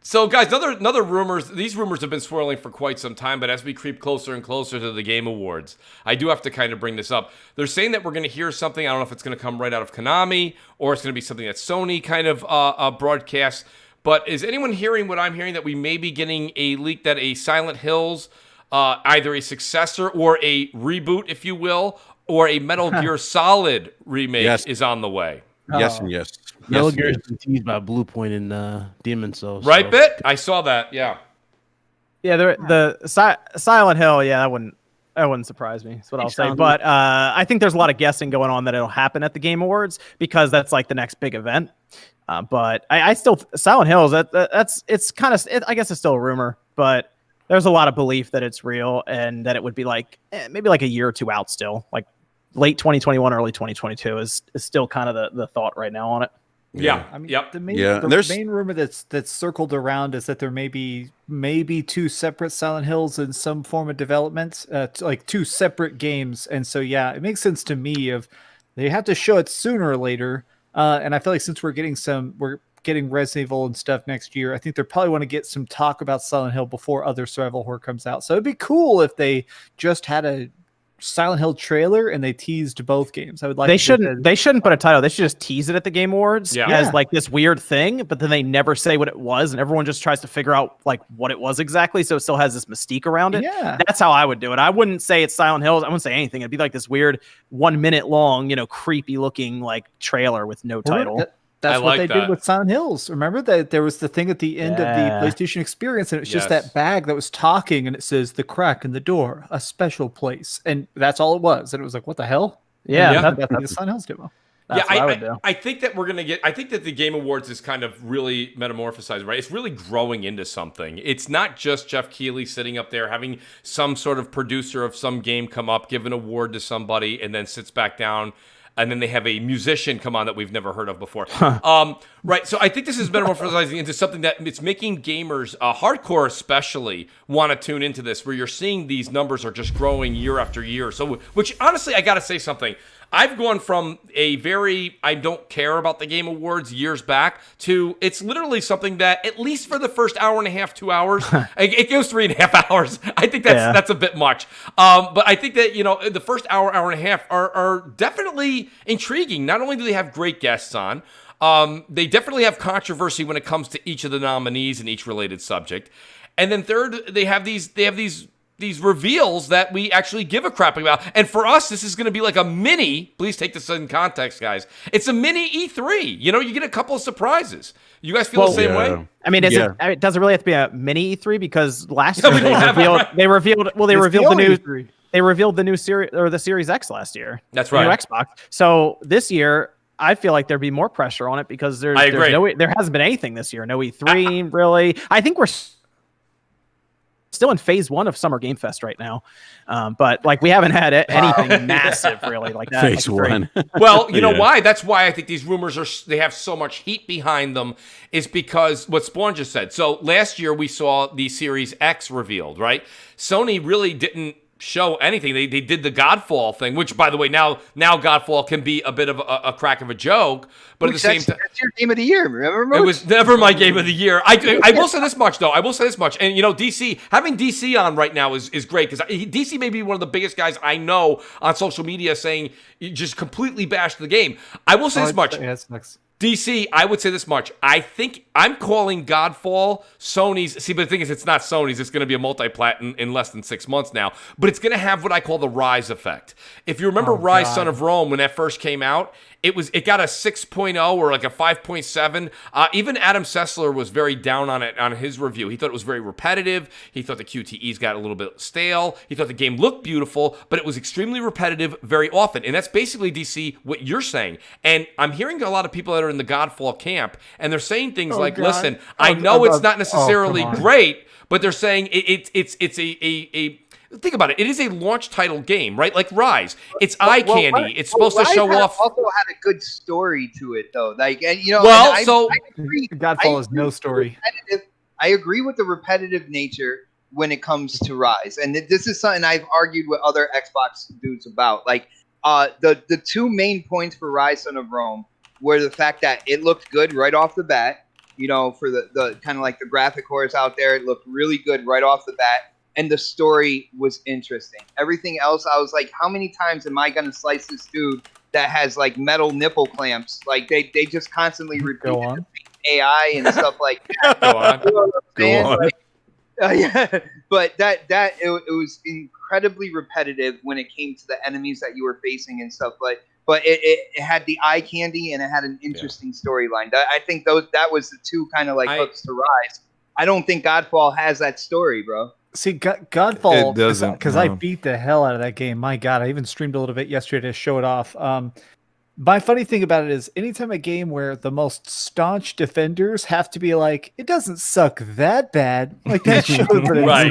S1: So, guys, another rumors. These rumors have been swirling for quite some time, but as we creep closer and closer to the Game Awards, I do have to kind of bring this up. They're saying that we're going to hear something. I don't know if it's going to come right out of Konami or it's going to be something that Sony kind of broadcasts. But is anyone hearing what I'm hearing, that we may be getting a leak that a Silent Hills, either a successor or a reboot, if you will, or a Metal Gear Solid remake is on the way?
S4: Yes and yes.
S6: Metal Gear has been teased by Blue Point and Demon Souls.
S1: Right, Bit? I saw that, yeah.
S7: Yeah, the Silent Hill, that wouldn't surprise me. That's what I'll say. But I think there's a lot of guessing going on that it'll happen at the Game Awards because that's like the next big event. But I still Silent Hills. It's kind of. I guess it's still a rumor, but there's a lot of belief that it's real and that it would be like maybe like a year or two out still, like late 2021, early 2022 is still kind of the thought right now on it.
S1: Yeah.
S5: I mean,
S1: yep.
S5: The main rumor that's circled around is that there may be two separate Silent Hills in some form of development, like two separate games. And so, it makes sense to me of they have to show it sooner or later. And I feel like since we're getting Resident Evil and stuff next year, I think they probably want to get some talk about Silent Hill before other survival horror comes out. So it'd be cool if they just had a Silent Hill trailer and they teased both games. I would like. They
S7: shouldn't put a title. They should just tease it at the Game Awards as like this weird thing, but then they never say what it was, and everyone just tries to figure out like what it was exactly. So it still has this mystique around it. Yeah, that's how I would do it. I wouldn't say it's Silent Hills. I wouldn't say anything. It'd be like this weird 1 minute long, creepy looking like trailer with no title.
S5: That's what they did with Silent Hills. Remember that there was the thing at the end of the PlayStation experience, and it was just that bag that was talking, and it says "The crack in the door, a special place," and that's all it was. And it was like, what the hell?
S7: Yeah,
S5: that's the Silent Hills demo.
S7: That's what I would do.
S1: I think that we're gonna get. I think that the Game Awards is kind of really metamorphosized, right? It's really growing into something. It's not just Jeff Keighley sitting up there having some sort of producer of some game come up, give an award to somebody, and then sits back down. And then they have a musician come on that we've never heard of before. Right. So I think this is metamorphosizing into something that it's making gamers, hardcore especially, want to tune into this, where you're seeing these numbers are just growing year after year. So, which honestly, I got to say something. I've gone from a very I don't care about the Game Awards years back to it's literally something that at least for the first hour and a half, 2 hours, it goes 3.5 hours. I think that's a bit much. But I think that the first hour, hour and a half are definitely intriguing. Not only do they have great guests on, they definitely have controversy when it comes to each of the nominees and each related subject. And then third, they have these reveals that we actually give a crap about. And for us, this is going to be like a mini, please take this in context, guys. It's a mini E3. You get a couple of surprises. You guys feel the same way?
S7: I mean, it doesn't really have to be a mini E3 because last year they revealed the new series or the Series X last year.
S1: That's right.
S7: The new Xbox. So this year, I feel like there'd be more pressure on it because there hasn't been anything this year. No E3 really. I think we're still in phase 1 of Summer Game Fest right now, but like we haven't had anything massive really like that.
S4: Phase 1.
S1: Well, you know why? That's why I think these rumors they have so much heat behind them is because what Spawn just said. So last year we saw the Series X revealed, right? Sony really didn't show anything. They did the Godfall thing, which by the way, now Godfall can be a bit of a crack of a joke, but at the same time,
S2: that's your game of the year. Remember, Mooch?
S1: It was never my game of the year. I will say this much though. I will say this much, and DC having DC on right now is great because DC may be one of the biggest guys I know on social media saying you just completely bashed the game. I will say this much. DC, I would say this much. I think I'm calling Godfall Sony's. See, but the thing is, it's not Sony's. It's going to be a multi-plat in less than 6 months now. But it's going to have what I call the Rise effect. If you remember Rise Son of Rome, when that first came out, it got a 6.0 or like a 5.7. Even Adam Sessler was very down on it on his review. He thought it was very repetitive. He thought the QTEs got a little bit stale. He thought the game looked beautiful, but it was extremely repetitive very often. And that's basically, DC, what you're saying. And I'm hearing a lot of people that are in the Godfall camp, and they're saying things listen, I know it's not necessarily great, but they're saying it's a think about it. It is a launch title game, right? Like Rise. It's eye candy. It's supposed to show off.
S2: Also had a good story to it, though. Like, and
S5: Godfall has no story.
S2: I agree with the repetitive nature when it comes to Rise, and this is something I've argued with other Xbox dudes about. Like, the two main points for Rise Son of Rome were the fact that it looked good right off the bat. For the kind of like the graphic horrors out there, it looked really good right off the bat. And the story was interesting. Everything else, I was like, how many times am I going to slice this dude that has like metal nipple clamps? Like they just constantly repeat AI and stuff like that. Go on. Yeah, but it was incredibly repetitive when it came to the enemies that you were facing and stuff. But it had the eye candy and it had an interesting storyline. I think that was the two kind of like hooks to Rise. I don't think Godfall has that story, bro.
S5: See, Godfall,
S3: It doesn't,
S5: because I beat the hell out of that game. My God, I even streamed a little bit yesterday to show it off. My funny thing about it is anytime a game where the most staunch defenders have to be like, it doesn't suck that bad. Like that shows that it's
S1: right.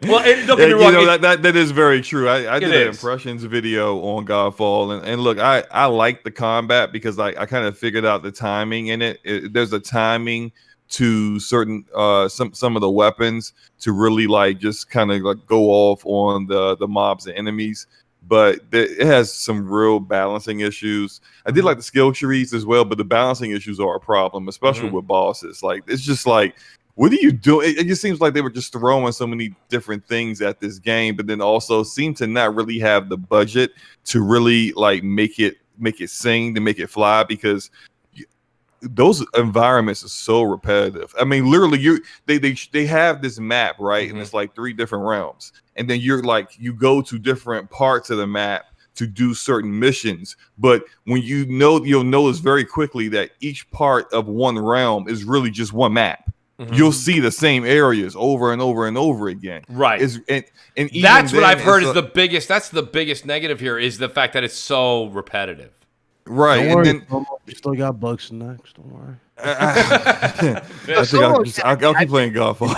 S1: Well, don't get me wrong.
S3: That is very true. I did an impressions video on Godfall, and look, I like the combat because I kind of figured out the timing in it. There's a timing to certain some of the weapons to really like just kind of like go off on the mobs and enemies, but it has some real balancing issues. I did like the skill trees as well, but the balancing issues are a problem, especially with bosses. Like it's just like, what do you do? It just seems like they were just throwing so many different things at this game, but then also seem to not really have the budget to really like make it sing, to make it fly, because those environments are so repetitive. I mean, literally, they have this map, right? And it's like 3 different realms, and then you go to different parts of the map to do certain missions. But when you'll notice very quickly that each part of one realm is really just one map. You'll see the same areas over and over and over again.
S1: Right.
S3: And
S1: that's what I've heard is the biggest. That's the biggest negative here is the fact that it's so repetitive.
S3: Right,
S6: Don't
S3: and
S6: worry,
S3: then
S6: Slomo, you still got bugs next. Don't worry.
S3: I think I'll keep playing Godfall.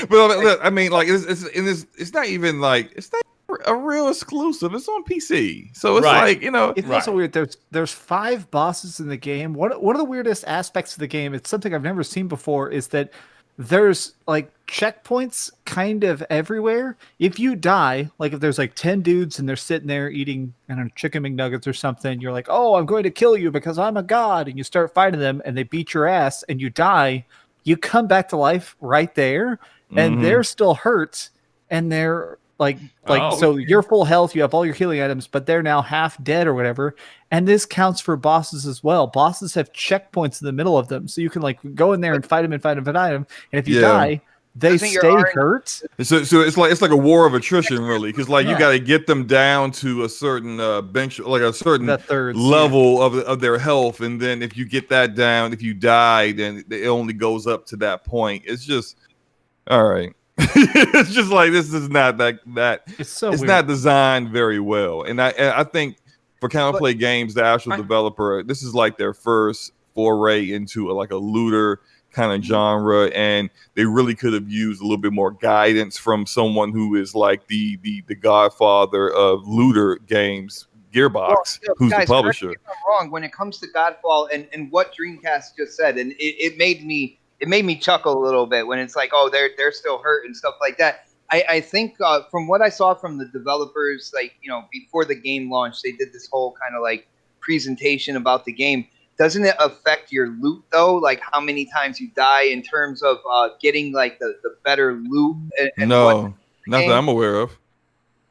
S3: But look, I mean, like it's not even like it's not a real exclusive. It's on PC, so it's
S1: Right.
S3: like, you know,
S5: It's also weird. There's 5 bosses in the game. One of the weirdest aspects of the game, it's something I've never seen before, is that there's like checkpoints kind of everywhere. If you die, like if there's like 10 dudes and they're sitting there eating, I don't know, chicken McNuggets or something, you're like, oh, I'm going to kill you because I'm a god, and you start fighting them and they beat your ass and you die, you come back to life right there, and they're still hurt, and they're like so you're full health, you have all your healing items, but they're now half dead or whatever. And this counts for bosses as well. Bosses have checkpoints in the middle of them, so you can like go in there and fight them and fight them and fight them. And if you die, they stay hurt.
S3: So it's like a war of attrition, really, because like you got to get them down to a certain bench, like a certain level of their health, and then if you get that down, if you die, then it only goes up to that point. It's just all right. It's just like this is not that it's
S5: weird.
S3: Not designed very well, and I think for counterplay games, the actual developer, this is like their first foray into like a looter kind of genre, and they really could have used a little bit more guidance from someone who is like the godfather of looter games, Gearbox, who's
S2: guys,
S3: the publisher.
S2: correct me if I'm wrong when it comes to Godfall and what Dreamcast just said, and it made me chuckle a little bit when it's like, oh, they're still hurt and stuff like that. I think from what I saw from the developers, like, you know, before the game launched, they did this whole kind of like presentation about the game. Doesn't it affect your loot though? Like how many times you die in terms of getting like the better loot?
S3: No, not that I'm aware of.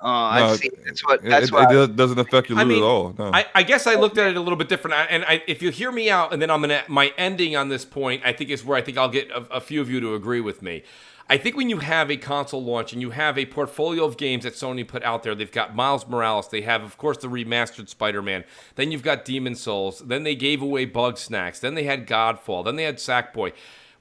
S2: I see. That's
S3: it
S2: what
S3: doesn't affect your loot at all. No.
S1: I guess I looked at it a little bit different. And if you hear me out, and then my ending on this point, I think is where I think I'll get a few of you to agree with me. I think when you have a console launch and you have a portfolio of games that Sony put out there, they've got Miles Morales, they have, of course, the remastered Spider-Man, then you've got Demon Souls, then they gave away Bug Snacks, then they had Godfall, then they had Sackboy.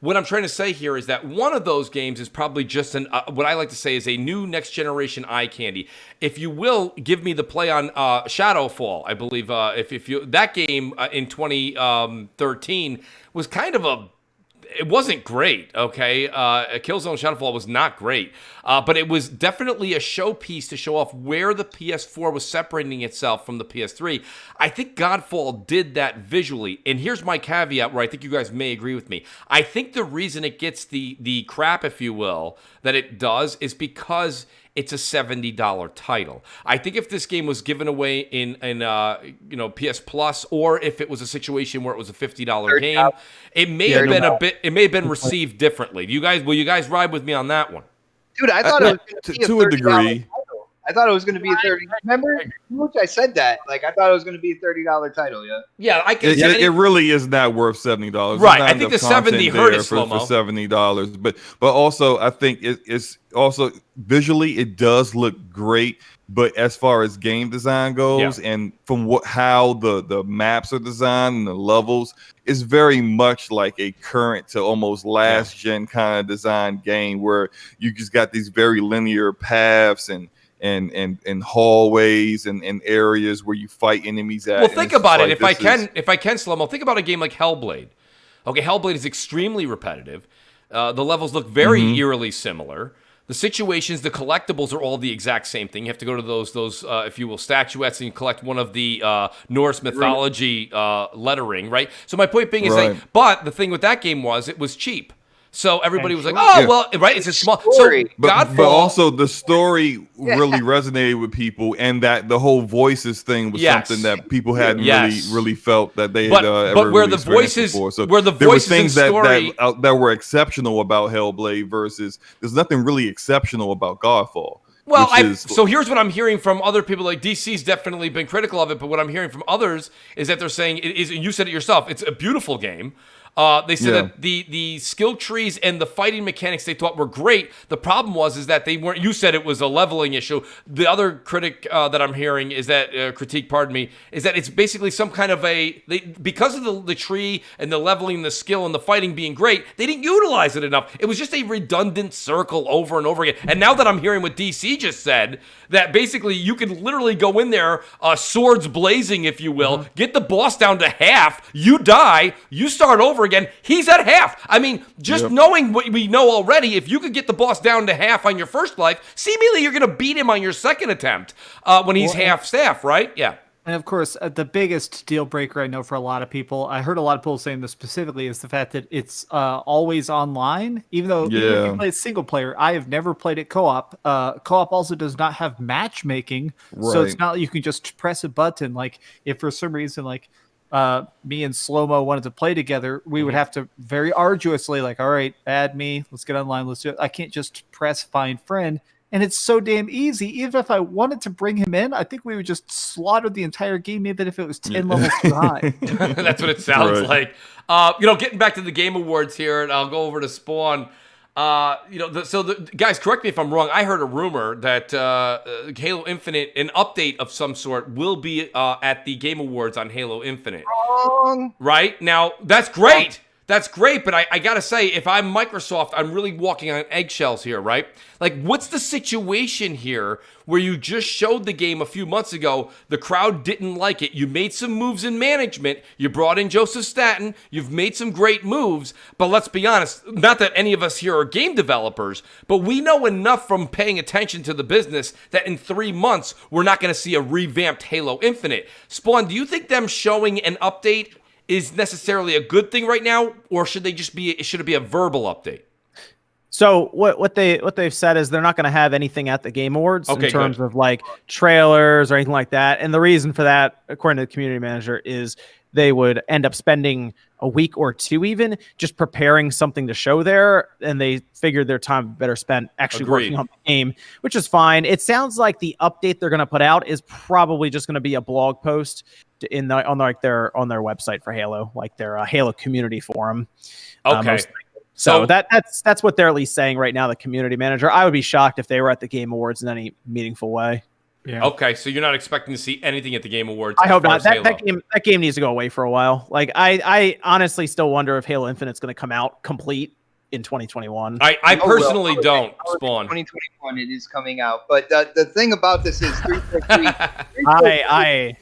S1: What I'm trying to say here is that one of those games is probably just what I like to say is a new next generation eye candy. If you will, give me the play on Shadowfall. I believe if you that game in 2013 was kind of it wasn't great, okay? Killzone Shadowfall was not great, but it was definitely a showpiece to show off where the PS4 was separating itself from the PS3. I think Godfall did that visually, and here's my caveat where I think you guys may agree with me. I think the reason it gets the crap, if you will, that it does is because it's a $70 title. I think if this game was given away in PS Plus, or if it was a situation where it was a $50 game, it may have been it may have been received differently. Will you guys ride with me on that one?
S2: Dude, I thought it was going
S3: to a degree.
S2: Title. I thought it was going to be a $30. Remember, Mooch, I said that. Like, I thought it was going to be a $30 title. Yeah.
S1: Yeah, I can.
S3: It really is not worth $70.
S1: Right. I think the 70 hurt us,
S3: for $70. But also, I think it's also visually it does look great. But as far as game design goes, and from how the maps are designed and the levels, it's very much like a current to almost last gen kind of design game where you just got these very linear paths and hallways and areas where you fight enemies at.
S1: Well, think about it. If I can, Slow-mo, think about a game like Hellblade. Okay, Hellblade is extremely repetitive. The levels look very eerily similar. The situations, the collectibles are all the exact same thing. You have to go to those if you will, statuettes, and you collect one of the Norse mythology lettering, right? So my point being is that, but the thing with that game was it was cheap. So everybody was like, "Oh, well, right? It's a small." So
S3: but also the story really resonated with people, and that the whole voices thing was something that people hadn't really felt that they had ever
S1: where
S3: really
S1: the voices,
S3: before. So
S1: where the
S3: there were
S1: voices
S3: things
S1: and story
S3: that were exceptional about Hellblade versus there's nothing really exceptional about Godfall.
S1: Well, so here's what I'm hearing from other people. Like DC's definitely been critical of it, but what I'm hearing from others is that they're saying it is. You said it yourself. It's a beautiful game. They said that the skill trees and the fighting mechanics they thought were great. The problem is that they weren't. You said it was a leveling issue. The other critic that I'm hearing is that critique, pardon me, is that it's basically some kind of because of the tree and the leveling, the skill and the fighting being great, they didn't utilize it enough. It was just a redundant circle over and over again. And now that I'm hearing what DC just said, that basically you can literally go in there, swords blazing, if you will, get the boss down to half, you die, you start over again, he's at half. I mean, just knowing what we know already, if you could get the boss down to half on your first life, seemingly you're going to beat him on your second attempt when he's half staff, right? Yeah.
S5: And of course, the biggest deal breaker I know for a lot of people, I heard a lot of people saying this specifically, is the fact that it's always online. Even though you can play single player, I have never played it co-op. Co-op also does not have matchmaking, so it's not like you can just press a button. Like if for some reason, like me and Slow-Mo wanted to play together, we would have to very arduously, like, all right, add me, let's get online, let's do it. I can't just press find friend. And it's so damn easy. Even if I wanted to bring him in, I think we would just slaughter the entire game, even if it was 10 levels too high.
S1: That's what it sounds like. Getting back to the Game Awards here, and I'll go over to Spawn. Guys, correct me if I'm wrong. I heard a rumor that Halo Infinite, an update of some sort, will be at the Game Awards on Halo Infinite. Right? Now, that's great. That's great, but I gotta say, if I'm Microsoft, I'm really walking on eggshells here, right? Like, what's the situation here where you just showed the game a few months ago, the crowd didn't like it, you made some moves in management, you brought in Joseph Staten, you've made some great moves, but let's be honest, not that any of us here are game developers, but we know enough from paying attention to the business that in 3 months, we're not gonna see a revamped Halo Infinite. Spawn, do you think them showing an update is necessarily a good thing right now, or should it be a verbal update?
S7: So what they've said is they're not going to have anything at the Game Awards in terms of like trailers or anything like that. And the reason for that, according to the community manager, is they would end up spending a week or two even just preparing something to show there, and they figured their time better spent actually working on the game, which is fine. It sounds like the update they're going to put out is probably just going to be a blog post on their website for Halo, like their Halo community forum.
S1: Okay.
S7: So that's what they're at least saying right now, the community manager. I would be shocked if they were at the Game Awards in any meaningful way.
S5: Yeah.
S1: Okay, so you're not expecting to see anything at the Game Awards?
S7: I hope not. That game needs to go away for a while. Like I honestly still wonder if Halo Infinite's going to come out complete in 2021.
S1: I personally don't, Spawn.
S2: 2021 it is coming out. But the thing about this is 343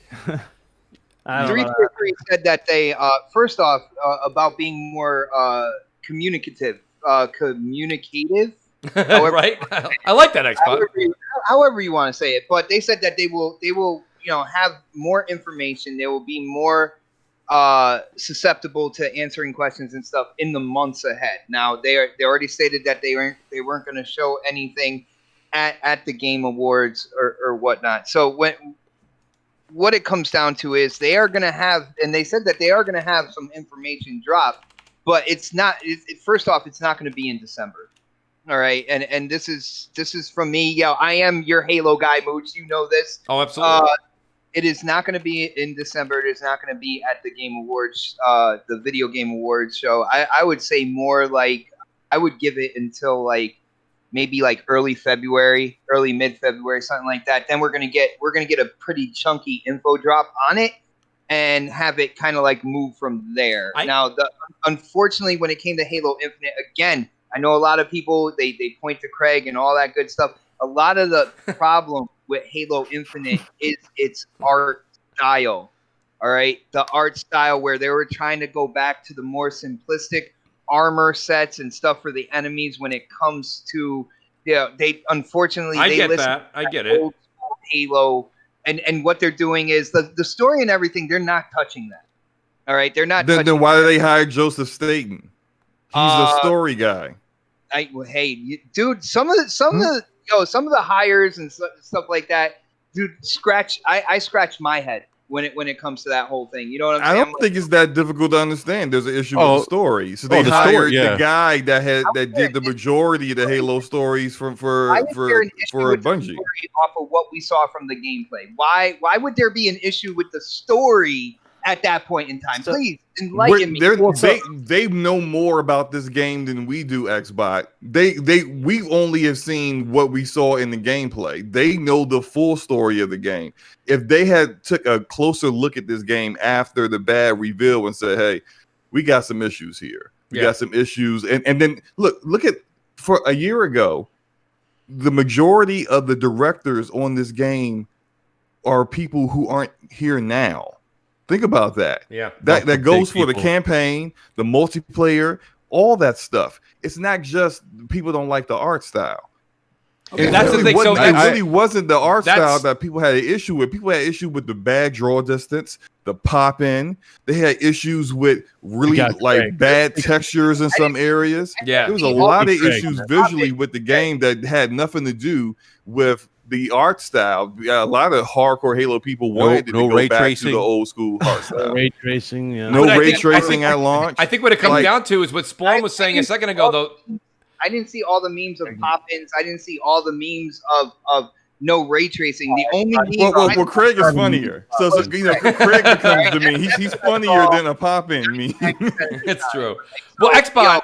S2: 343 said that they first off about being more communicative.
S1: However, right? I like that, Xbox.
S2: However you want to say it, but they said that they will have more information. They will be more susceptible to answering questions and stuff in the months ahead. Now they already stated that they weren't going to show anything at the Game Awards or whatnot. So what it comes down to is they are going to have, and they said that they are going to have some information drop, but it's not. First off, it's not going to be in December. All right, and this is from me. Yeah, I am your Halo guy, Mooch. You know this.
S1: Oh, absolutely.
S2: It is not going to be in December. It is not going to be at the Game Awards, the Video Game Awards show. I would say more like I would give it until like maybe like early February, early mid-February, something like that. Then we're gonna get a pretty chunky info drop on it and have it kind of like move from there. Unfortunately, when it came to Halo Infinite, again, I know a lot of people they point to Craig and all that good stuff. A lot of the problem with Halo Infinite is its art style. All right, the art style where they were trying to go back to the more simplistic armor sets and stuff for the enemies when it comes to they unfortunately
S1: I get it.
S2: Old Halo and what they're doing is the story and everything, they're not touching that. All right, they're not
S3: then why do they hire Joseph Staten? He's a story guy.
S2: Dude, some of the hires and stuff like that, dude, I scratch my head when it comes to that whole thing. You know what I'm saying?
S3: I don't think it's that difficult to understand. There's an issue with the story. So they hired the guy that did the majority of the Halo stories for Bungie.
S2: Off of what we saw from the gameplay. Why would there be an issue with the story at that point in time.
S5: So-
S2: Please enlighten me.
S3: They know more about this game than we do, Xbot. We only have seen what we saw in the gameplay. They know the full story of the game. If they had took a closer look at this game after the bad reveal and said, hey, we got some issues here. We got some issues. And then look at, for a year ago, the majority of the directors on this game are people who aren't here now. Think about that.
S1: Yeah.
S3: That goes for the campaign, the multiplayer, all that stuff. It's not just people don't like the art style.
S1: Okay, that's the thing.
S3: It
S1: So
S3: really wasn't the art
S1: that's-
S3: style that people had an issue with. People had issue with the bad draw distance, the pop in. They had issues with really bad textures in some areas.
S1: Yeah.
S3: There was a lot of issues visually with the game that had nothing to do with the art style. A lot of hardcore Halo people wanted to go back to the old school art style.
S6: Ray tracing, yeah.
S3: No
S1: But
S3: ray tracing at launch.
S1: I think what it comes down to is what Spawn was saying a second ago, though.
S2: I didn't see all the memes of pop-ins. I didn't see all the memes of no ray tracing. The only meme
S3: Well, Craig is funnier. So Craig becomes the meme. He's funnier than a pop-in meme.
S1: It's true. Well, Xbot,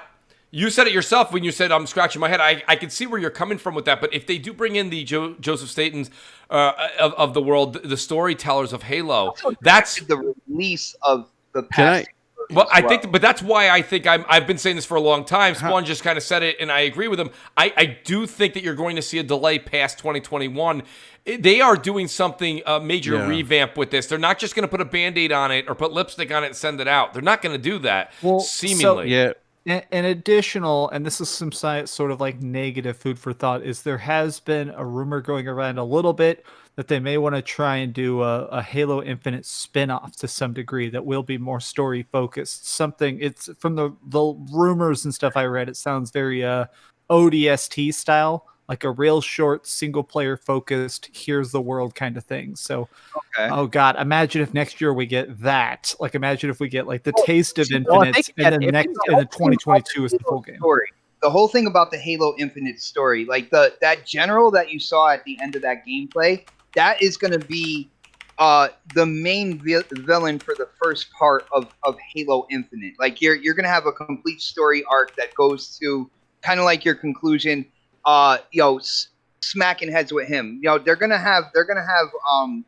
S1: you said it yourself when you said I'm scratching my head. I can see where you're coming from with that. But if they do bring in the Joseph Statons of the world, the storytellers of Halo, that's
S2: the release of the past.
S1: Well, I think, but that's why I think I've been saying this for a long time. Spawn just kind of said it, and I agree with him. I do think that you're going to see a delay past 2021. They are doing something major revamp with this. They're not just going to put a Band-Aid on it or put lipstick on it and send it out. They're not going to do that. Well, seemingly,
S5: An additional, and this is some sort of like negative food for thought, is there has been a rumor going around a little bit that they may want to try and do a Halo Infinite spin-off to some degree that will be more story focused. Something, it's from the rumors and stuff I read, it sounds very ODST style, like a real short single player focused, here's the world kind of thing. So, oh God, imagine if next year we get that. Like, imagine if we get like the taste of Infinite, and then next, and then 2022 is the full game.
S2: Story. The whole thing about the Halo Infinite story, like that general that you saw at the end of that gameplay, that is going to be the main villain for the first part of Halo Infinite. Like you're going to have a complete story arc that goes to kind of like your conclusion. Smacking heads with him. They're gonna have the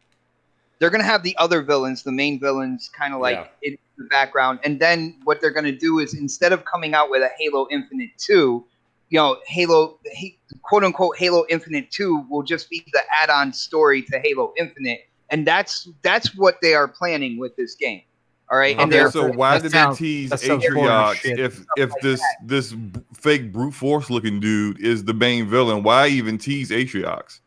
S2: other villains, the main villains, kind of like in the background. And then what they're gonna do is, instead of coming out with a Halo Infinite 2, quote unquote Halo Infinite 2 will just be the add-on story to Halo Infinite, and that's what they are planning with this game. All right.
S3: Okay, and so why did they tease Atriox if this fake brute force looking dude is the main villain? Why even tease Atriox?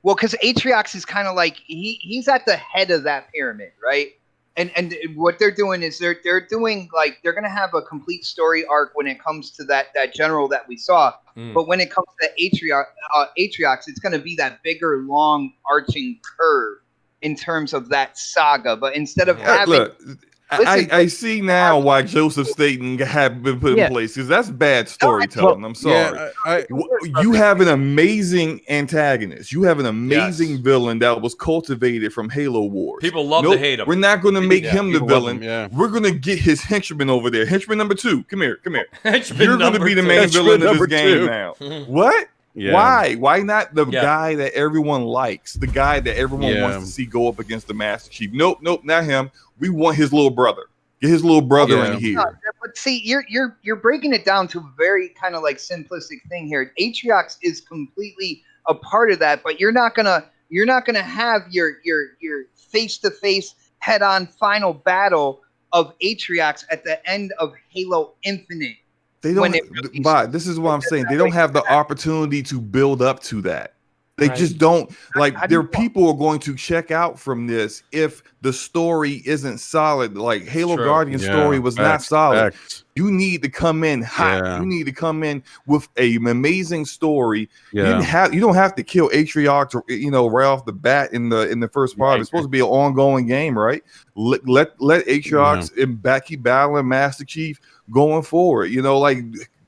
S2: Well, because Atriox is kind of like he's at the head of that pyramid, right? And what they're doing is they're doing like they're gonna have a complete story arc when it comes to that general that we saw. But when it comes to Atriox, it's gonna be that bigger, long arching curve in terms of that saga. But instead of having
S3: I see now why Joseph Staten had been put in place, because that's bad storytelling. I'm sorry. You have an amazing antagonist. You have an amazing villain that was cultivated from Halo Wars.
S1: People love to hate him.
S3: We're not going to make him the villain. We're going to get his henchman over there. Henchman number 2. Come here. You're going to be the main villain of this game now. What? Yeah. Why not the guy that everyone likes? The guy that everyone wants to see go up against the Master Chief? Nope, not him. We want his little brother. Get his little brother in here.
S2: But see, you're breaking it down to a very kind of like simplistic thing here. Atriox is completely a part of that, but you're not gonna have your face-to-face head-on final battle of Atriox at the end of Halo Infinite.
S3: They don't. But this is what I'm saying. They don't have the opportunity to build up to that. They just don't. Like, their people are going to check out from this if the story isn't solid. Like Halo Guardian story was not solid. You need to come in hot. You need to come in with an amazing story. You don't have to kill Atriox, or right off the bat in the first part. It's supposed to be an ongoing game, right? Let Atriox keep battling Master Chief going forward.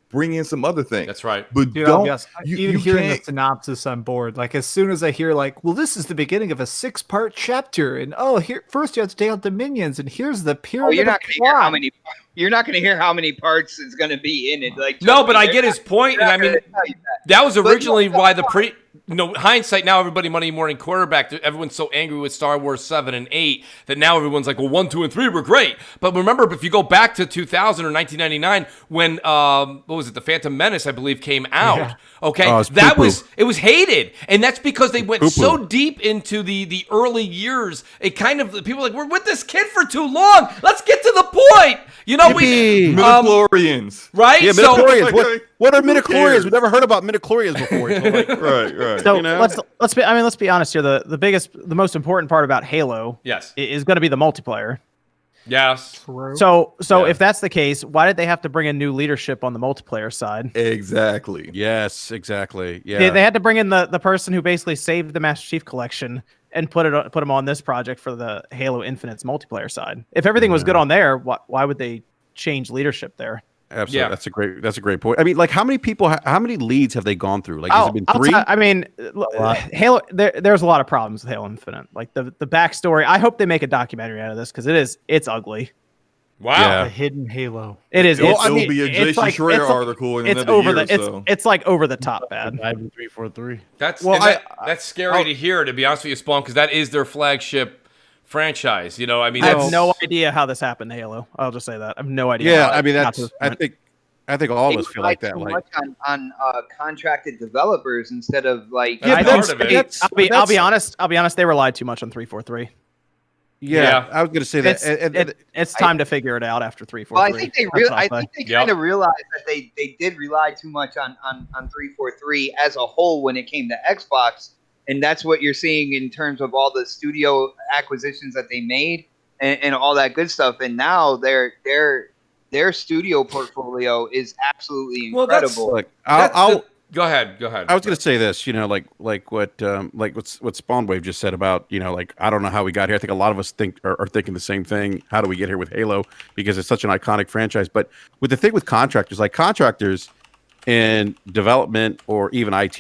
S3: bring in some other things.
S1: That's right.
S3: But
S5: Dude,
S3: don't
S5: even hearing the
S3: can't-
S5: synopsis, I'm bored. Like as soon as I hear like, well, this is the beginning of a 6-part chapter, and here first you have to take out the minions, and here's the pyramid.
S2: you're not
S5: of
S2: going to hear how
S5: plot.
S2: many. You're not going to hear how many parts is going to be in it. Like
S1: No, but I
S2: they're
S1: get
S2: not-
S1: his point,
S2: they're
S1: and I
S2: not
S1: mean,
S2: gonna tell you that.
S1: that was
S2: But
S1: originally
S2: no,
S1: why the hindsight, now everybody Monday morning quarterback, everyone's so angry with Star Wars 7 and 8 that now everyone's like, well, 1, 2, and 3 were great. But remember, if you go back to 2000 or 1999 when, what was it, The Phantom Menace, I believe, came out,
S5: Yeah.
S1: okay,
S4: Oh, it's
S1: that
S4: poo-poo.
S1: it was hated. And that's because they went
S4: Poo-poo.
S1: so deep into the early years, it kind of, people were like, we're with this kid for too long. Let's get to the point. You know,
S4: Yippee.
S3: Midichlorians.
S1: right?
S4: Yeah,
S1: So,
S4: midichlorians. What are
S3: Who
S4: midichlorians?
S3: cares?
S4: We've never heard about midichlorians before. So like,
S3: right.
S7: So
S4: You know?
S7: let's be honest here. The most important part about Halo
S1: yes.
S7: is going to be the multiplayer.
S1: Yes.
S7: So
S1: Yeah.
S7: if that's the case, why did they have to bring in new leadership on the multiplayer side?
S3: Exactly.
S4: yes, exactly. Yeah.
S7: They had to bring in the person who basically saved the Master Chief Collection and put him on this project for the Halo Infinite's multiplayer side. If everything was good on there, why would they change leadership there?
S4: Absolutely.
S1: Yeah.
S4: That's a great point. I mean, like how many leads have they gone through? Like has it been 3?
S7: I mean, Halo. There's a lot of problems with Halo Infinite. Like the backstory. I hope they make a documentary out of this because it's ugly.
S1: Wow.
S4: Yeah.
S5: The hidden Halo.
S7: It is.
S3: It'll,
S7: I mean,
S3: be a
S7: it's
S3: Jason
S7: like-
S3: Schreier
S7: it's-
S3: article in
S7: It's
S3: another
S7: over
S3: year
S7: the.
S3: or so.
S7: It's like over the top bad.
S6: 343.
S1: That's
S4: Well,
S1: and that's scary to hear, to be honest with you, Spawn, because that is their flagship franchise. You know, I mean,
S7: I have
S1: that's,
S7: no idea how this happened to Halo. I'll just say that. I have no idea.
S4: Yeah,
S7: how
S4: I mean
S7: it got to
S4: that's
S7: this point.
S4: I think all of
S2: They
S4: us feel
S2: rely
S4: like that.
S2: too
S4: Like
S2: much on contracted developers instead of like.
S1: Yeah,
S7: I
S1: but
S7: think
S1: part of it.
S4: that's-
S7: I'll be
S4: that's-
S7: honest. I'll be honest. They relied too much on 343.
S4: yeah, I was gonna say that.
S7: It's time to figure it out after 343.
S2: Well, I think they
S7: That's what I'll
S2: I
S7: say.
S2: think they
S1: Yep.
S2: kind of realized that they did rely too much on 343 as a whole when it came to Xbox, and that's what you're seeing in terms of all the studio acquisitions that they made and all that good stuff. And now their studio portfolio is absolutely
S1: Well, that's-
S2: incredible.
S4: Look,
S1: that's
S4: I'll
S1: go ahead. I
S4: I was going to say this, you know, like what Spawnwave just said about, you know, like I don't know how we got here. I think a lot of us are thinking the same thing. How do we get here with Halo? Because it's such an iconic franchise. But with the thing with contractors, like contractors in development or even IT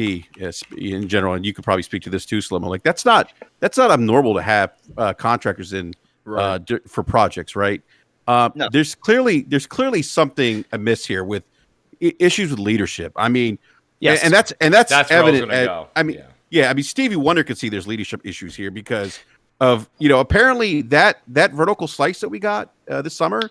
S4: in general, and you could probably speak to this too, Slim. Like that's not abnormal to have contractors in for projects, right?
S2: No.
S4: There's clearly something amiss here with issues with leadership. I mean.
S7: Yes.
S4: And that's
S1: That's where I was
S4: evident.
S1: gonna go.
S4: I mean,
S1: Yeah.
S4: I mean, Stevie Wonder could see there's leadership issues here because of, you know, apparently that vertical slice that we got this summer,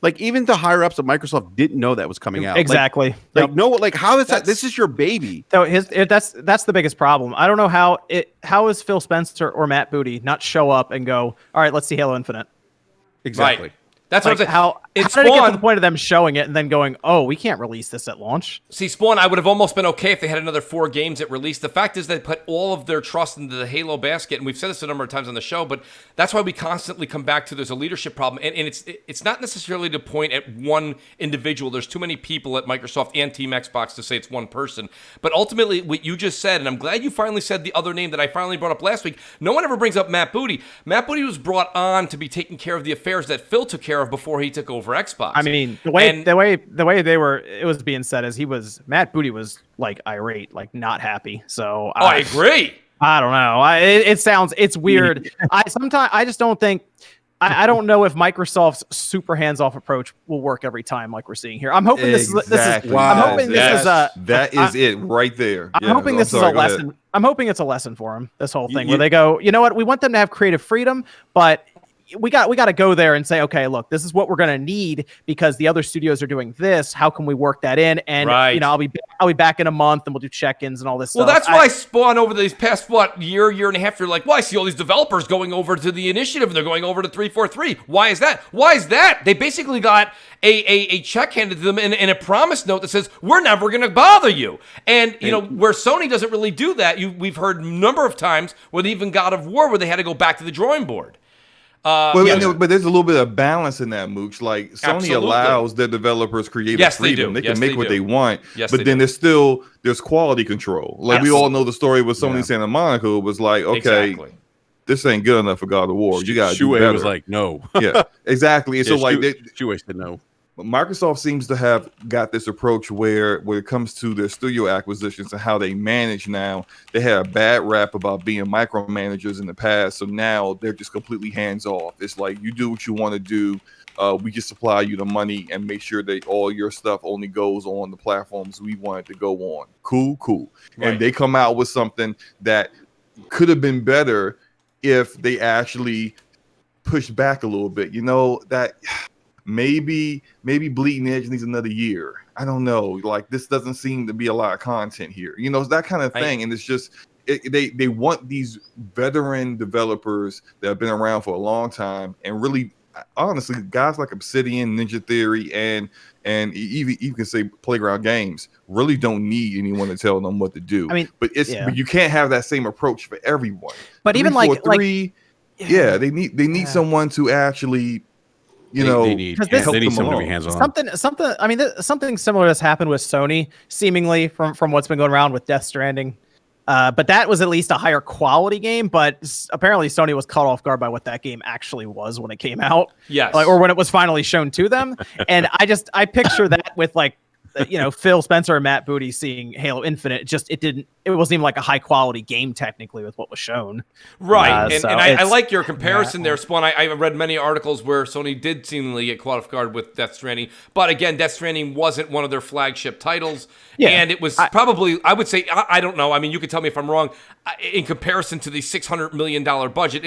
S4: like even the higher ups of Microsoft didn't know that was coming out.
S7: Exactly.
S4: Like no, like how is that?
S1: That's-
S4: This is your baby.
S7: So that's the biggest problem. I don't know how is Phil Spencer or Matt Booty not show up and go, all right, let's see Halo Infinite.
S4: Exactly.
S1: Right. That's
S7: Like
S1: what I'm saying.
S7: how
S1: It's
S7: did it get to
S1: Spawn.
S7: the point of them showing it and then going, oh, we can't release this at launch?
S1: See, Spawn, I would have almost been okay if they had another 4 games at release. The fact is they put all of their trust into the Halo basket, and we've said this a number of times on the show, but that's why we constantly come back to there's a leadership problem. And it's not necessarily to point at one individual. There's too many people at Microsoft and Team Xbox to say it's one person. But ultimately, what you just said, and I'm glad you finally said the other name that I finally brought up last week, no one ever brings up Matt Booty. Matt Booty was brought on to be taking care of the affairs that Phil took care of before he took over Xbox.
S7: I mean, the way it was being said is Matt Booty was like irate, like not happy. So
S1: I agree.
S7: I don't know. It's weird. I just don't think. I don't know if Microsoft's super hands-off approach will work every time, like we're seeing here. I'm hoping this is.
S3: Exactly.
S7: I'm hoping this is a.
S3: That is it right there.
S7: I'm hoping this is a lesson. I'm hoping it's a lesson for them. This whole thing where they go, you know what? We want them to have creative freedom, but we got to go there and say, okay, look, this is what we're going to need because the other studios are doing this. How can we work that in? And
S1: Right.
S7: you know, I'll be back in a month and we'll do check-ins and all this
S1: Well,
S7: stuff.
S1: that's why Spawn over these past, year and a half, you're like, well, I see all these developers going over to the initiative and they're going over to 343. Why is that? They basically got a check handed to them and a promise note that says, we're never going to bother you. And, you know, where Sony doesn't really do that, we've heard a number of times with even God of War where they had to go back to the drawing board.
S3: But there's a little bit of balance in that, Mooch. Like Sony
S1: Absolutely.
S3: allows their developers creative
S1: Yes, they
S3: freedom.
S1: do.
S3: They
S1: Yes,
S3: can make
S1: they
S3: what
S1: do.
S3: they want.
S1: Yes,
S3: but
S1: they
S3: then
S1: do.
S3: there's quality control. Like we all know the story with Sony Santa Monica. It was like, okay,
S1: Exactly.
S3: this ain't good enough for God of War. You got to do
S4: Shuei
S3: better.
S4: was like, no.
S3: yeah, exactly. And so like
S4: Shuei said no.
S3: Microsoft seems to have got this approach where when it comes to their studio acquisitions and how they manage now, they had a bad rap about being micromanagers in the past. So now they're just completely hands off. It's like, you do what you want to do. We just supply you the money and make sure that all your stuff only goes on the platforms we want it to go on. Cool. Right. And they come out with something that could have been better if they actually pushed back a little bit. You know, that maybe Bleeding Edge needs another year. I don't know. Like, this doesn't seem to be a lot of content here. You know, it's that kind of thing. And it's just, they want these veteran developers that have been around for a long time, and really, honestly, guys like Obsidian, Ninja Theory, and even you can say Playground Games really don't need anyone to tell them what to do. I mean, but you can't have that same approach for everyone.
S7: But even
S3: they need someone to actually,
S4: they need someone to be hands on.
S7: Something similar has happened with Sony, seemingly from what's been going around with Death Stranding. But that was at least a higher quality game. But apparently Sony was caught off guard by what that game actually was when it came out.
S1: Yes.
S7: Or when it was finally shown to them. And I picture that with like, Phil Spencer and Matt Booty seeing Halo Infinite. It wasn't even like a high quality game technically with what was shown.
S1: Right. I like your comparison there, Spawn. I read many articles where Sony did seemingly get caught off guard with Death Stranding. But again, Death Stranding wasn't one of their flagship titles. Yeah. And it was probably, I would say, I don't know. I mean, you could tell me if I'm wrong. In comparison to the $600 million budget,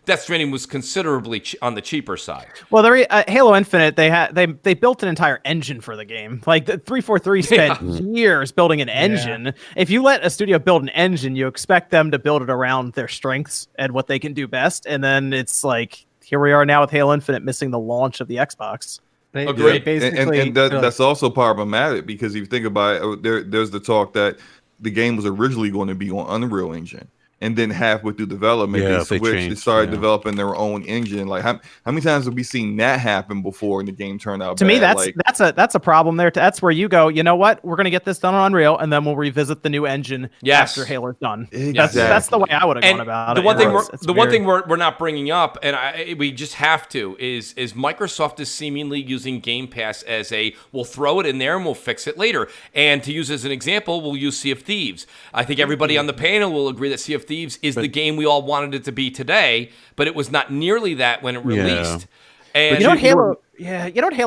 S1: Death Stranding was considerably on the cheaper side. Well,
S7: Halo Infinite, they built an entire engine for the game. Like, the 343 spent years building an engine. Yeah. If you let a studio build an engine, you expect them to build it around their strengths and what they can do best. And then it's like, here we are now with Halo Infinite missing the launch of the Xbox.
S1: Agreed.
S3: And that's also problematic, because if you think about it, there's the talk that the game was originally going to be on Unreal Engine. And then halfway through development, they started developing their own engine. Like, how many times have we seen that happen before and the game turned out
S7: to
S3: bad?
S7: Me, that's a problem there. That's where you go, you know what? We're going to get this done on Unreal, and then we'll revisit the new engine after Halo's done. Exactly. That's the way I would have gone about it.
S1: One thing we're not bringing up, and we just have to, is Microsoft is seemingly using Game Pass as we'll throw it in there and we'll fix it later. And to use as an example, we'll use Sea of Thieves. I think everybody on the panel will agree that Sea of Thieves is the game we all wanted it to be today, but it was not nearly that when it released. And
S7: Halo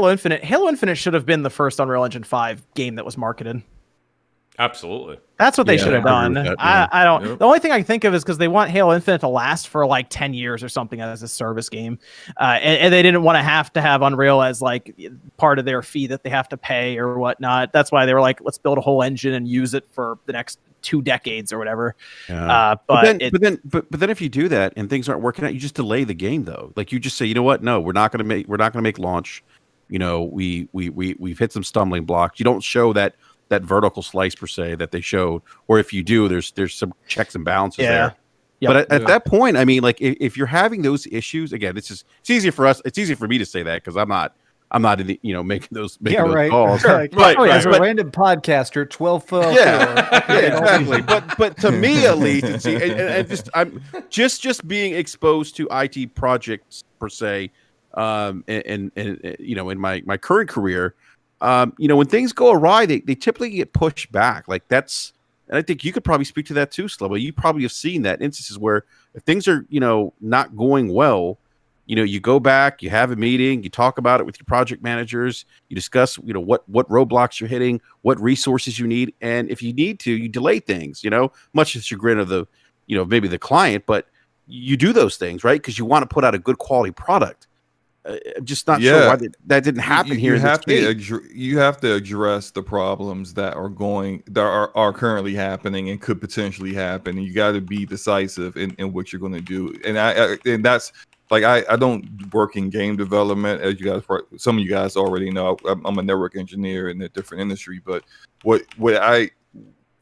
S7: Infinite should have been the first Unreal Engine 5 game that was marketed.
S1: Absolutely.
S7: That's what they should have done. I don't. Yep. The only thing I can think of is because they want Halo Infinite to last for like 10 years or something as a service game, and they didn't want to have Unreal as like part of their fee that they have to pay or whatnot. That's why they were like, let's build a whole engine and use it for the next 2 decades or whatever.
S4: Yeah. But then if you do that and things aren't working out, you just delay the game though. Like, you just say, you know what? No, we're not going to make launch. We've hit some stumbling blocks. You don't show that vertical slice per se that they showed, or if you do, there's some checks and balances there. Yep. But at that point, I mean, like, if you're having those issues, again, it's easier for us. It's easier for me to say that because I'm not in the, making those calls.
S5: Sure. As a random podcaster, 12 foot.
S4: Exactly. But to me, at least, I'm just being exposed to IT projects per se, and in my current career, when things go awry, they typically get pushed back. Like, and I think you could probably speak to that too, Slobo. You probably have seen that instances where if things are, not going well, you go back, you have a meeting, you talk about it with your project managers, you discuss, what roadblocks you're hitting, what resources you need. And if you need to, you delay things, much to the chagrin of the, maybe the client, but you do those things, right? Because you want to put out a good quality product. I'm just not sure why that didn't happen here.
S3: You have to address the problems that are currently happening and could potentially happen, and you got to be decisive in what you're going to do. And that's like, I don't work in game development, as some of you guys already know. I'm a network engineer in a different industry, but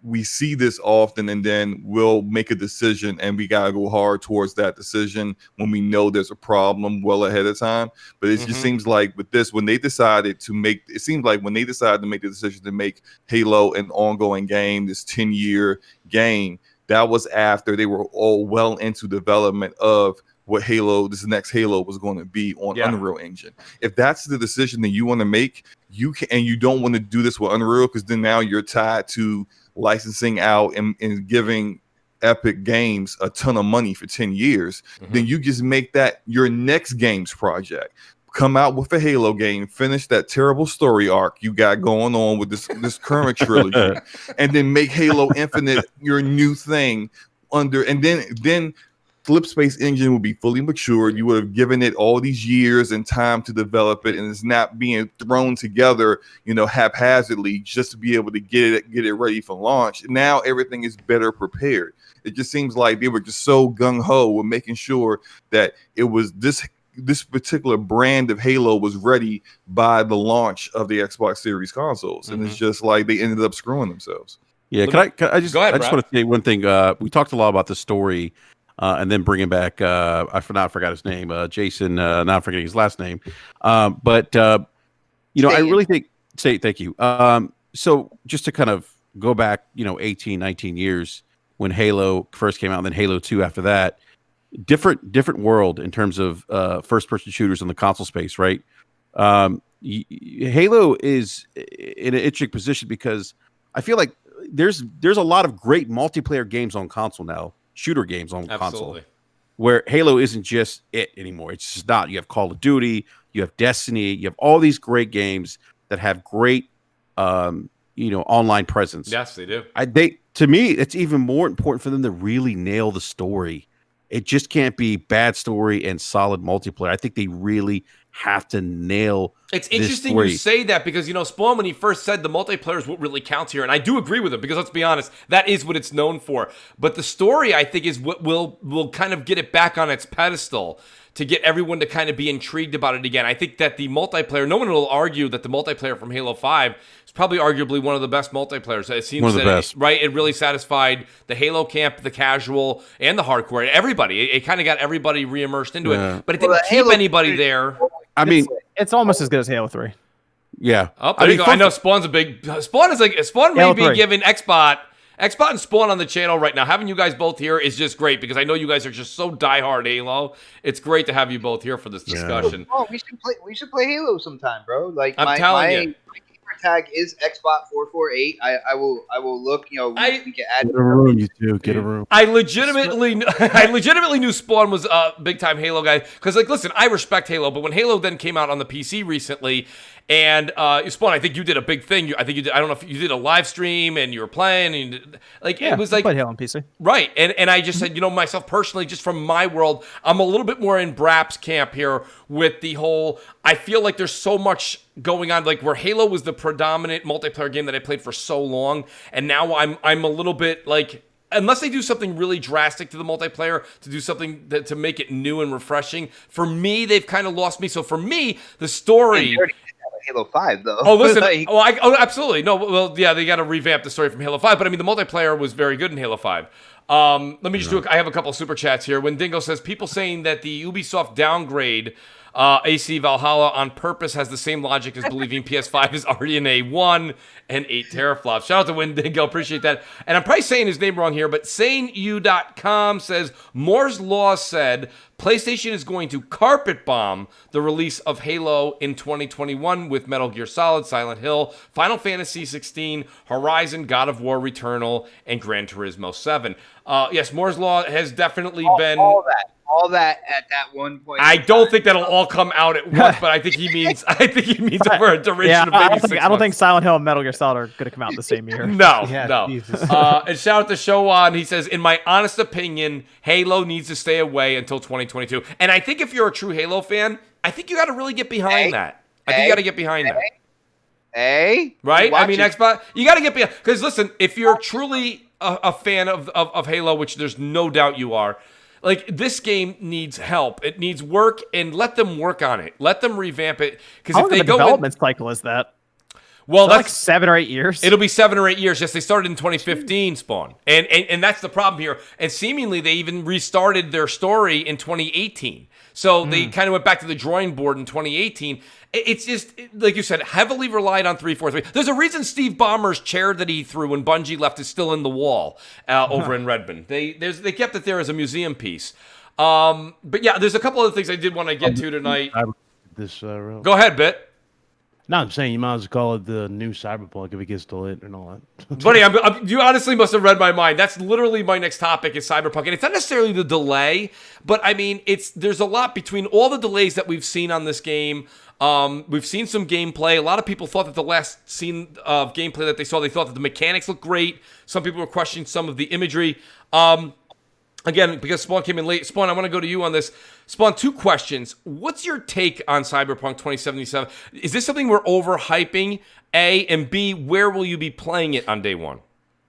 S3: we see this often, and then we'll make a decision and we got to go hard towards that decision when we know there's a problem well ahead of time. But it just seems like with this, when they decided to make the decision to make Halo an ongoing game, this 10-year game, that was after they were all well into development of what this next Halo was going to be on Unreal Engine. If that's the decision that you want to make, you can, and you don't want to do this with Unreal, because then now you're tied to licensing out and giving Epic Games a ton of money for 10 years, then you just make that your next games project. Come out with a Halo game, finish that terrible story arc you got going on with this current trilogy, and then make Halo Infinite your new thing and then Flipspace engine would be fully matured. You would have given it all these years and time to develop it, and it's not being thrown together, haphazardly just to be able to get it ready for launch. Now everything is better prepared. It just seems like they were just so gung-ho with making sure that it was this particular brand of Halo was ready by the launch of the Xbox Series consoles, and it's just like they ended up screwing themselves.
S4: Yeah, I just want to say one thing. We talked a lot about the story, and then bringing back I forgot his name, Jason. Now I'm forgetting his last name, but I really think. Thank you. So just to kind of go back, 18, 19 years when Halo first came out, and then Halo 2 after that. Different world in terms of first-person shooters in the console space, right? Halo is in an interesting position because I feel like there's a lot of great multiplayer games on console now, shooter games on console, where Halo isn't just it anymore. It's just not. You have Call of Duty, you have Destiny, you have all these great games that have great, online presence.
S1: Yes, they do.
S4: To me, it's even more important for them to really nail the story. It just can't be bad story and solid multiplayer. I think they really have to nail.
S1: It's interesting you say that because, Spawn, when he first said the multiplayer is what really counts here, and I do agree with him because let's be honest, that is what it's known for. But the story, I think, is what will kind of get it back on its pedestal to get everyone to kind of be intrigued about it again. I think that the multiplayer, no one will argue that the multiplayer from Halo 5 is probably arguably one of the best multiplayers. It seems
S4: one of the best.
S1: It really satisfied the Halo camp, the casual, and the hardcore. Everybody. It kind of got everybody re-immersed into it. But it didn't keep anybody there.
S7: I mean, it's almost as good as Halo 3.
S4: Yeah.
S1: Oh, there you go. I know Spawn's a big... Spawn may be giving Xbot and Spawn on the channel right now. Having you guys both here is just great because I know you guys are just so diehard Halo. It's great to have you both here for this discussion.
S2: Oh, we should play Halo sometime, bro. Like
S1: I'm telling you.
S2: My gamer tag is Xbot448. I will look. We can add.
S6: Get a room, you two. Get a room.
S1: I legitimately knew Spawn was a big time Halo guy because, listen, I respect Halo, but when Halo then came out on the PC recently. And Spawn, I think you did a big thing. I don't know if you did a live stream and you were playing. And it was like
S7: played Halo on PC,
S1: right? And I just said, myself personally, just from my world, I'm a little bit more in Brap's camp here with the whole. I feel like there's so much going on, like where Halo was the predominant multiplayer game that I played for so long, and now I'm a little bit like. Unless they do something really drastic to the multiplayer, to do something to make it new and refreshing, for me, they've kind of lost me. So for me, the story.
S2: Halo 5 though.
S1: Oh, listen. Absolutely. No, well, yeah, they got to revamp the story from Halo 5, but I mean, the multiplayer was very good in Halo 5. Let me just I have a couple of super chats here. When Dingo says, people saying that the Ubisoft downgrade AC Valhalla on purpose has the same logic as believing PS5 is already in A1 and 8 teraflops. Shout out to Wendigo, appreciate that. And I'm probably saying his name wrong here, but SaneU.com says, Moore's Law said PlayStation is going to carpet bomb the release of Halo in 2021 with Metal Gear Solid, Silent Hill, Final Fantasy 16, Horizon, God of War, Returnal, and Gran Turismo 7. Yes, Moore's Law has definitely been...
S2: All that at that one point.
S1: I don't think that'll all come out at once, but I think he means over a duration of maybe 6 months.
S7: I don't think Silent Hill and Metal Gear Solid are going to come out the same year.
S1: No. And shout out to Showan. He says, in my honest opinion, Halo needs to stay away until 2022. And I think if you're a true Halo fan, I think you got to really get behind that. I think you got to get behind that. Right? I mean, Xbox, you got to get behind. Because listen, if you're truly a fan of Halo, which there's no doubt you are, this game needs help. It needs work, and let them work on it. Let them revamp it.
S7: Because if they go development cycle is that?
S1: Well, that's
S7: like 7 or 8 years.
S1: It'll be 7 or 8 years. Yes, they started in 2015, Spawn, and that's the problem here. And seemingly, they even restarted their story in 2018. So they kind of went back to the drawing board in 2018. It's just, like you said, heavily relied on 343. There's a reason Steve Ballmer's chair that he threw when Bungie left is still in the wall over in Redmond. They kept it there as a museum piece. But yeah, there's a couple other things I did want to get to tonight. Go ahead, Bit.
S6: No, I'm saying you might as well call it the new Cyberpunk if it gets delayed and all that.
S1: Buddy, you honestly must have read my mind. That's literally my next topic is Cyberpunk. And it's not necessarily the delay, but I mean, there's a lot between all the delays that we've seen on this game. We've seen some gameplay. A lot of people thought that the last scene of gameplay that they saw, they thought that the mechanics looked great. Some people were questioning some of the imagery. Again, because Spawn came in late. Spawn, I want to go to you on this. Spawn, 2 questions. What's your take on Cyberpunk 2077? Is this something we're overhyping, A? And B, where will you be playing it on day 1?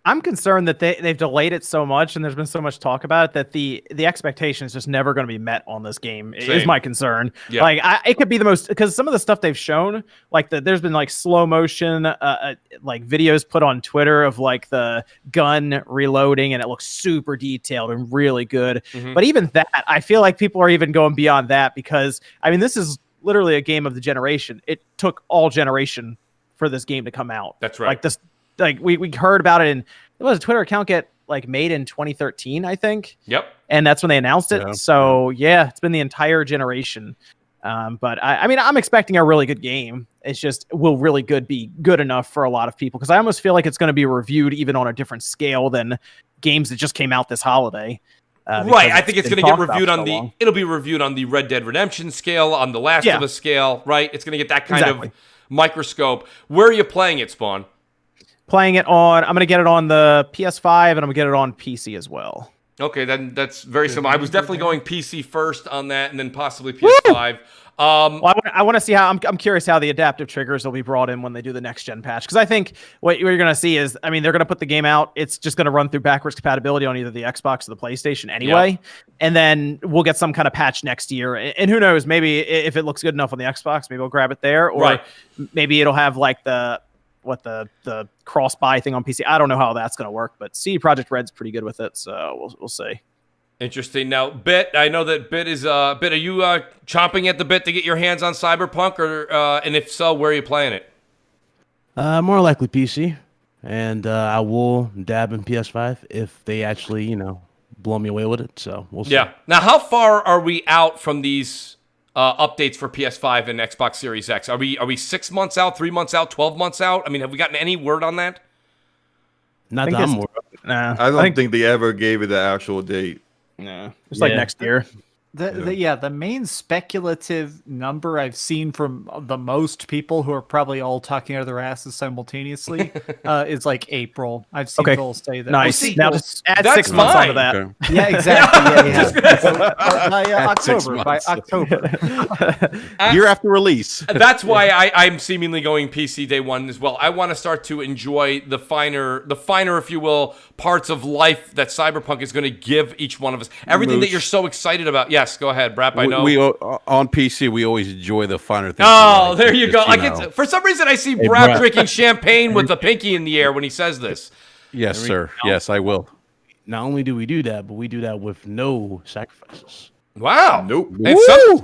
S7: I'm concerned that they've delayed it so much and there's been so much talk about it that the expectation is just never going to be met on this game.
S1: Same.
S7: Is my concern.
S1: Yeah.
S7: Like it could be the most, because some of the stuff they've shown, like there's been like slow motion, like videos put on Twitter of like the gun reloading and it looks super detailed and really good.
S1: Mm-hmm.
S7: But even that, I feel like people are even going beyond that because I mean, this is literally a game of the generation. It took all generation for this game to come out.
S1: That's right.
S7: Like this. Like we heard about it in it was a Twitter account get like made in 2013, I think.
S1: Yep.
S7: And that's when they announced it.
S4: Yeah.
S7: So yeah, it's been the entire generation. But I mean, I'm expecting a really good game. It's just will really be good enough for a lot of people because I almost feel like it's going to be reviewed even on a different scale than games that just came out this holiday.
S1: Right, I think it's going to get reviewed on it'll be reviewed on the Red Dead Redemption scale, on the Last of Us scale, right? It's going to get that kind of microscope. Where are you playing it, Spawn?
S7: Playing it on, I'm going to get it on the PS5 and I'm going to get it on PC as well.
S1: Okay, then that's very similar. I was definitely going PC first on that and then possibly PS5.
S7: Well, I want to see how I'm curious how the adaptive triggers will be brought in when they do the next gen patch because I think what you're going to see is I mean they're going to put the game out, it's just going to run through backwards compatibility on either the Xbox or the PlayStation anyway, and then we'll get some kind of patch next year and who knows, maybe if it looks good enough on the Xbox maybe we'll grab it there or maybe it'll have like the cross buy thing on PC. I don't know how that's going to work, but CD Projekt Red's pretty good with it, so we'll see.
S1: Interesting. Now, Bit, I know that Bit is Bit. Are you chomping at the bit to get your hands on Cyberpunk, or and if so, where are you playing it?
S6: More likely PC, and I will dab in PS5 if they actually blow me away with it. So we'll see.
S1: Yeah. Now, how far are we out from these updates for PS5 and Xbox Series X? Are we 6 months out, 3 months out, 12 months out? I mean, have we gotten any word on that?
S6: Not that I'm aware of.
S7: Nah,
S3: I don't think they ever gave it the actual date.
S7: No, it's like next year.
S5: The main speculative number I've seen from the most people who are probably all talking out of their asses simultaneously is like April. I've seen people say that.
S7: Nice.
S1: Well, see,
S7: now just add
S1: that's
S7: 6 months
S1: fine.
S7: onto that.
S4: Okay.
S5: Yeah, exactly. By October.
S4: Year after release.
S1: That's why I'm seemingly going PC day 1 as well. I want to start to enjoy the finer, if you will, parts of life that Cyberpunk is going to give each one of us. Everything that you're so excited about. Yes, go ahead, Brap. I know.
S4: We on PC, we always enjoy the finer things.
S1: Oh, there you go. For some reason, I see Brap drinking champagne with the pinky in the air when he says this.
S4: Yes, sir. Yes, I will.
S6: Not only do we do that, but we do that with no sacrifices.
S1: Wow.
S3: Nope.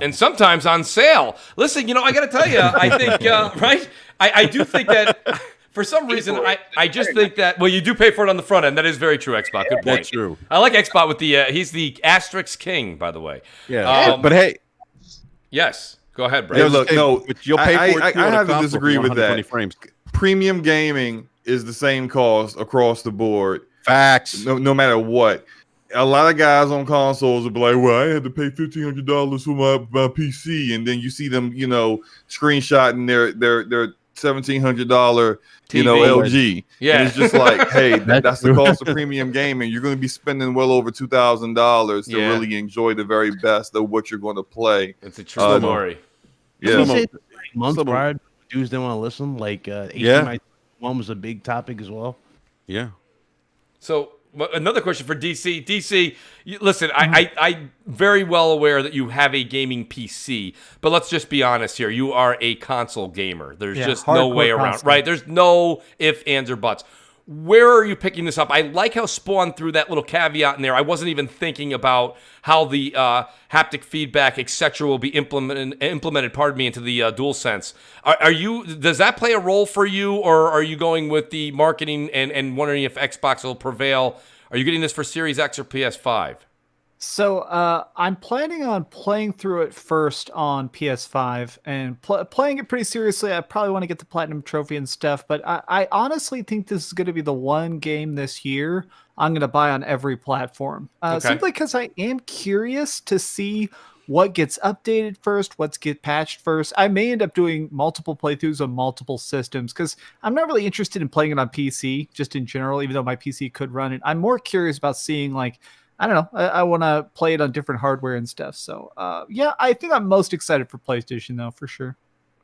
S1: And sometimes on sale. Listen, I got to tell you, I think, right? I do think that for some reason, I just think that, well, you do pay for it on the front end. That is very true, Xbox. Good point.
S4: That's true.
S1: I like Xbox with the, he's the asterisk king, by the way.
S4: Yeah. But hey.
S1: Yes. Go ahead, Brad.
S3: Yeah, look, no,
S4: but you'll pay for it.
S3: I have to disagree with that.
S4: Frames.
S3: Premium gaming is the same cost across the board.
S4: Facts.
S3: No matter what. A lot of guys on consoles will be like, well, I had to pay $1,500 for my PC. And then you see them, screenshotting their $1,700, LG.
S1: Yeah.
S3: And it's just like, hey, that's the cost of premium gaming. You're going to be spending well over $2,000 to really enjoy the very best of what you're going to play.
S1: It's a true story.
S3: Yeah.
S6: Months prior, dudes didn't want to listen. Like, one was a big topic as well.
S4: Yeah.
S1: So another question for DC. DC, listen, I'm very well aware that you have a gaming PC, but let's just be honest here. You are a console gamer. There's just no way around,
S5: console.
S1: right? There's no ifs, ands, or buts. Where are you picking this up? I like how Spawn threw that little caveat in there. I wasn't even thinking about how the haptic feedback, etc., will be implemented. Into the DualSense. Does that play a role for you, or are you going with the marketing and wondering if Xbox will prevail? Are you getting this for Series X or PS5?
S5: So I'm planning on playing through it first on PS5 and playing it pretty seriously. I probably want to get the Platinum Trophy and stuff, but I honestly think this is going to be the one game this year I'm going to buy on every platform. Simply because I am curious to see what gets updated first, what's get patched first. I may end up doing multiple playthroughs on multiple systems because I'm not really interested in playing it on PC, just in general, even though my PC could run it. I'm more curious about seeing, like, I don't know. I want to play it on different hardware and stuff. So, yeah, I think I'm most excited for PlayStation, though, for sure.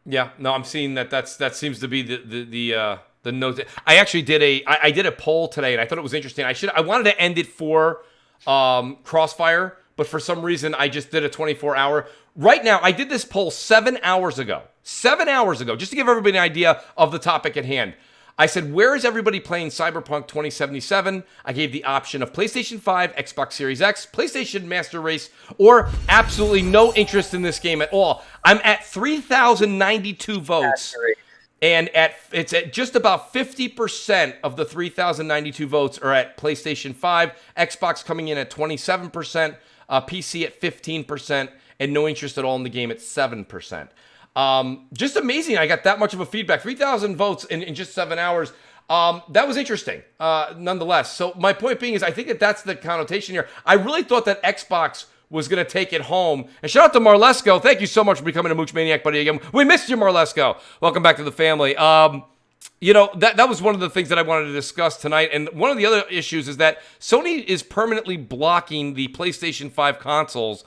S1: Yeah, no, I'm seeing that seems to be the note. I actually did a poll today, and I thought it was interesting. I wanted to end it for Crossfire, but for some reason I just did a 24-hour. Right now, I did this poll 7 hours ago. 7 hours ago, just to give everybody an idea of the topic at hand. I said, where is everybody playing Cyberpunk 2077? I gave the option of PlayStation 5, Xbox Series X, PlayStation Master Race, or absolutely no interest in this game at all. I'm at 3,092 votes. And it's at just about 50% of the 3,092 votes are at PlayStation 5, Xbox coming in at 27%, PC at 15%, and no interest at all in the game at 7%. Just amazing. I got that much of a feedback. 3,000 votes in just 7 hours. That was interesting, nonetheless. So my point being is I think that's the connotation here. I really thought that Xbox was going to take it home. And shout out to Marlesco. Thank you so much for becoming a Mooch Maniac buddy again. We missed you, Marlesco. Welcome back to the family. You know, that was one of the things that I wanted to discuss tonight. And one of the other issues is that Sony is permanently blocking the PlayStation 5 consoles,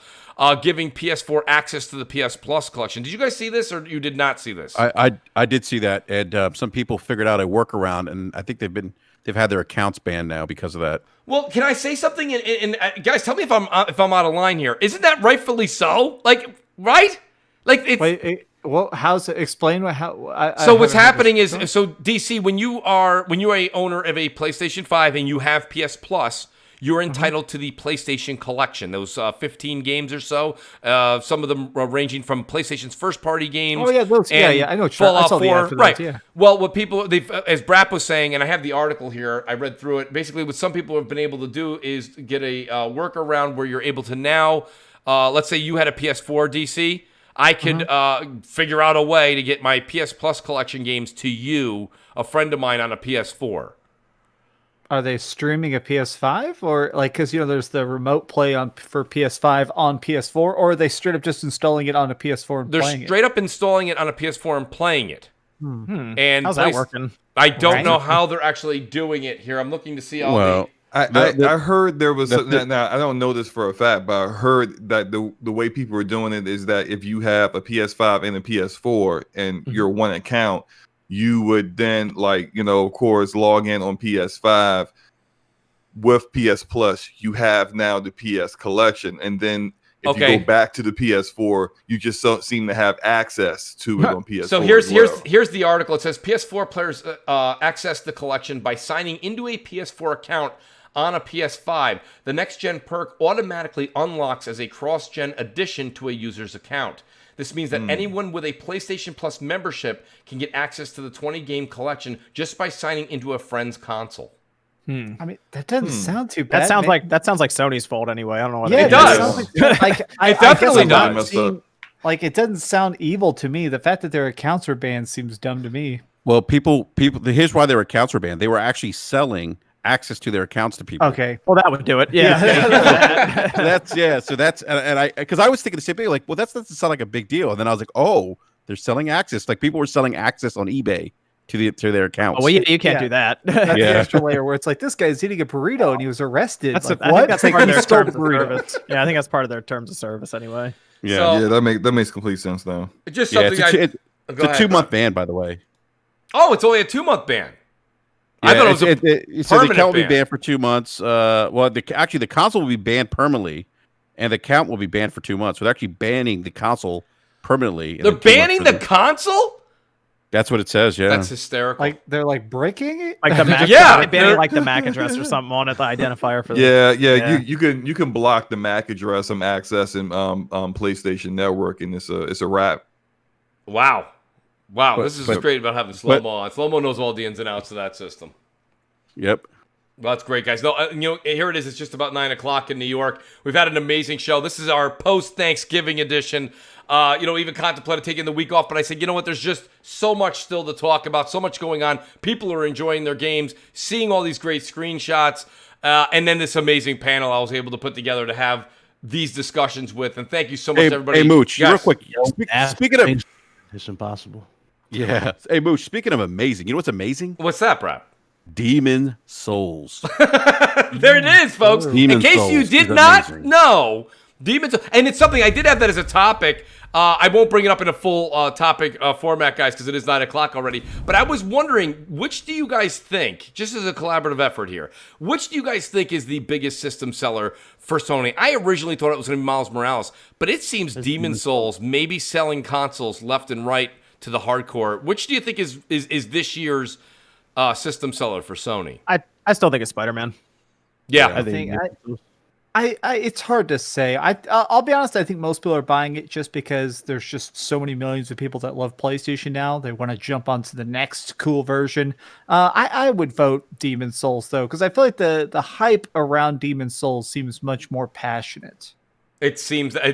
S1: giving PS4 access to the PS Plus collection. Did you guys see this, or you did not see this?
S4: I did see that, and some people figured out a workaround, and I think they've had their accounts banned now because of that.
S1: Well, can I say something? And guys, tell me if I'm out of line here. Isn't that rightfully so? Like, right? Like, it's.
S5: Wait, well, how's it? Explain how.
S1: So what's happening is, so DC, when you are a owner of a PlayStation 5 and you have PS Plus, you're entitled to the PlayStation Collection. Those 15 games or so. Some of them ranging from PlayStation's first-party games.
S5: Oh yeah, those. Yeah, I know.
S1: Fallout 4. Right.
S5: Those, yeah.
S1: Well, what people, as Brap was saying, and I have the article here. I read through it. Basically, what some people have been able to do is get a workaround where you're able to now. Let's say you had a PS4, DC. I could figure out a way to get my PS Plus collection games to you, a friend of mine, on a PS4.
S5: Are they streaming a PS5 or like, because there's the remote play for PS5 on PS4, or are they straight up just installing it on a PS4 and playing it?
S1: They're straight up installing it on a PS4 and playing it. And
S7: how's that working?
S1: I don't know how they're actually doing it here. I'm looking to see how
S3: I heard there was something. Now I don't know this for a fact, but I heard that the way people are doing it is that if you have a PS5 and a PS4 and your one account, you would then, like, of course, log in on PS5 with PS Plus. You have now the PS collection, and then if you go back to the PS4, you just seem to have access to it on PS4.
S1: So here's the article. It says PS4 players access the collection by signing into a PS4 account on a PS5. The next-gen perk automatically unlocks as a cross-gen addition to a user's account. This means that anyone with a PlayStation Plus membership can get access to the 20-game collection just by signing into a friend's console.
S5: I mean, that doesn't sound too bad.
S7: That sounds like Sony's fault anyway. I don't know what
S1: it does.
S5: It
S1: definitely does.
S5: Like, it doesn't sound evil to me. The fact that their accounts were banned seems dumb to me.
S4: Well, people. Here's why their accounts were banned. They were actually selling access to their accounts to people.
S5: Okay,
S7: well, that would do it. Yeah,
S4: So that's and I, because I was thinking the same thing. Like, well, that doesn't sound like a big deal. And then I was like, oh, they're selling access. Like, people were selling access on eBay to their accounts.
S7: Oh, well, you can't do that.
S5: That's the extra layer where it's like, this guy's eating a burrito and he was arrested.
S7: That's
S5: like,
S7: what? That's part of their terms of
S5: burrito.
S7: service. Yeah, I think that's part of their terms of service anyway.
S3: Yeah, that makes complete sense now.
S1: Just something
S4: it's a 2-month ban, by the way.
S1: Oh, it's only a 2-month ban.
S4: Yeah,
S1: I thought it was a
S4: so the
S1: permanent
S4: account will be
S1: ban.
S4: banned for 2 months. Well, actually, the console will be banned permanently, and the account will be banned for 2 months. So they're actually banning the console permanently.
S1: They're banning the console?
S4: That's what it says. Yeah,
S1: that's hysterical.
S5: Like, they're like breaking it.
S7: Like the MAC,
S1: yeah,
S7: banning like the MAC address or something on it, the identifier for.
S3: You can block the MAC address from accessing PlayStation Network, and it's a wrap.
S1: Wow, this is great about having slow-mo on. Slow-mo knows all the ins and outs of that system.
S4: Yep.
S1: Well, that's great, guys. No, here it is. It's just about 9 o'clock in New York. We've had an amazing show. This is our post-Thanksgiving edition. Even contemplated taking the week off, but I said, you know what? There's just so much still to talk about, so much going on. People are enjoying their games, seeing all these great screenshots, and then this amazing panel I was able to put together to have these discussions with. And thank you so much, everybody.
S4: Hey, Mooch,
S1: Yes.
S4: real quick. Speaking of...
S6: It's impossible.
S4: Yeah. Hey, Mooch, speaking of amazing, you know what's amazing?
S1: What's that, Brad?
S4: Demon Souls.
S1: There it is, folks.
S4: Demon
S1: In case
S4: Souls
S1: you
S4: is
S1: did not
S4: amazing.
S1: know, Demon Souls, and it's something I did have that as a topic. I won't bring it up in a full topic format, guys, because it is 9 o'clock already. But I was wondering, which do you guys think, just as a collaborative effort here, which do you guys think is the biggest system seller for Sony? I originally thought it was going to be Miles Morales, but it seems Demon Souls may be selling consoles left and right to the hardcore. Which do you think is this year's system seller for Sony?
S7: I still think it's Spider-Man.
S1: Yeah.
S5: I think it's hard to say. I'll be honest. I think most people are buying it just because there's just so many millions of people that love PlayStation now. They want to jump onto the next cool version. I would vote Demon Souls though, because I feel like the hype around Demon Souls seems much more passionate.
S1: It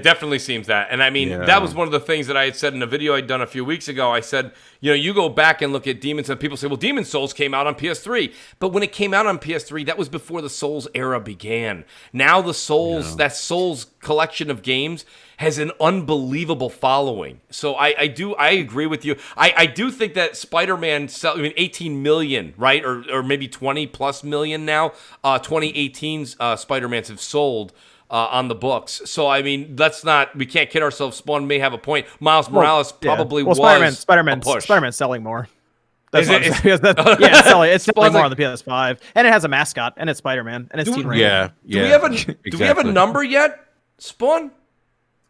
S1: definitely seems that. And I mean, that was one of the things that I had said in a video I'd done a few weeks ago. I said, you go back and look at Demon's, and people say, well, Demon Souls came out on PS3. But when it came out on PS3, that was before the Souls era began. Now the Souls, that Souls collection of games has an unbelievable following. So I agree with you. I do think that Spider-Man, 18 million, right? Or maybe 20 plus million now. 2018's Spider-Mans have sold on the books. So, I mean, we can't kid ourselves. Spawn may have a point. Miles Morales probably was
S7: Spider-Man's selling more. That's
S1: it's
S7: selling more on the PS5. And it has a mascot, and it's Spider-Man, and it's Team Rainbow.
S4: Yeah.
S1: Do we have a number yet, Spawn?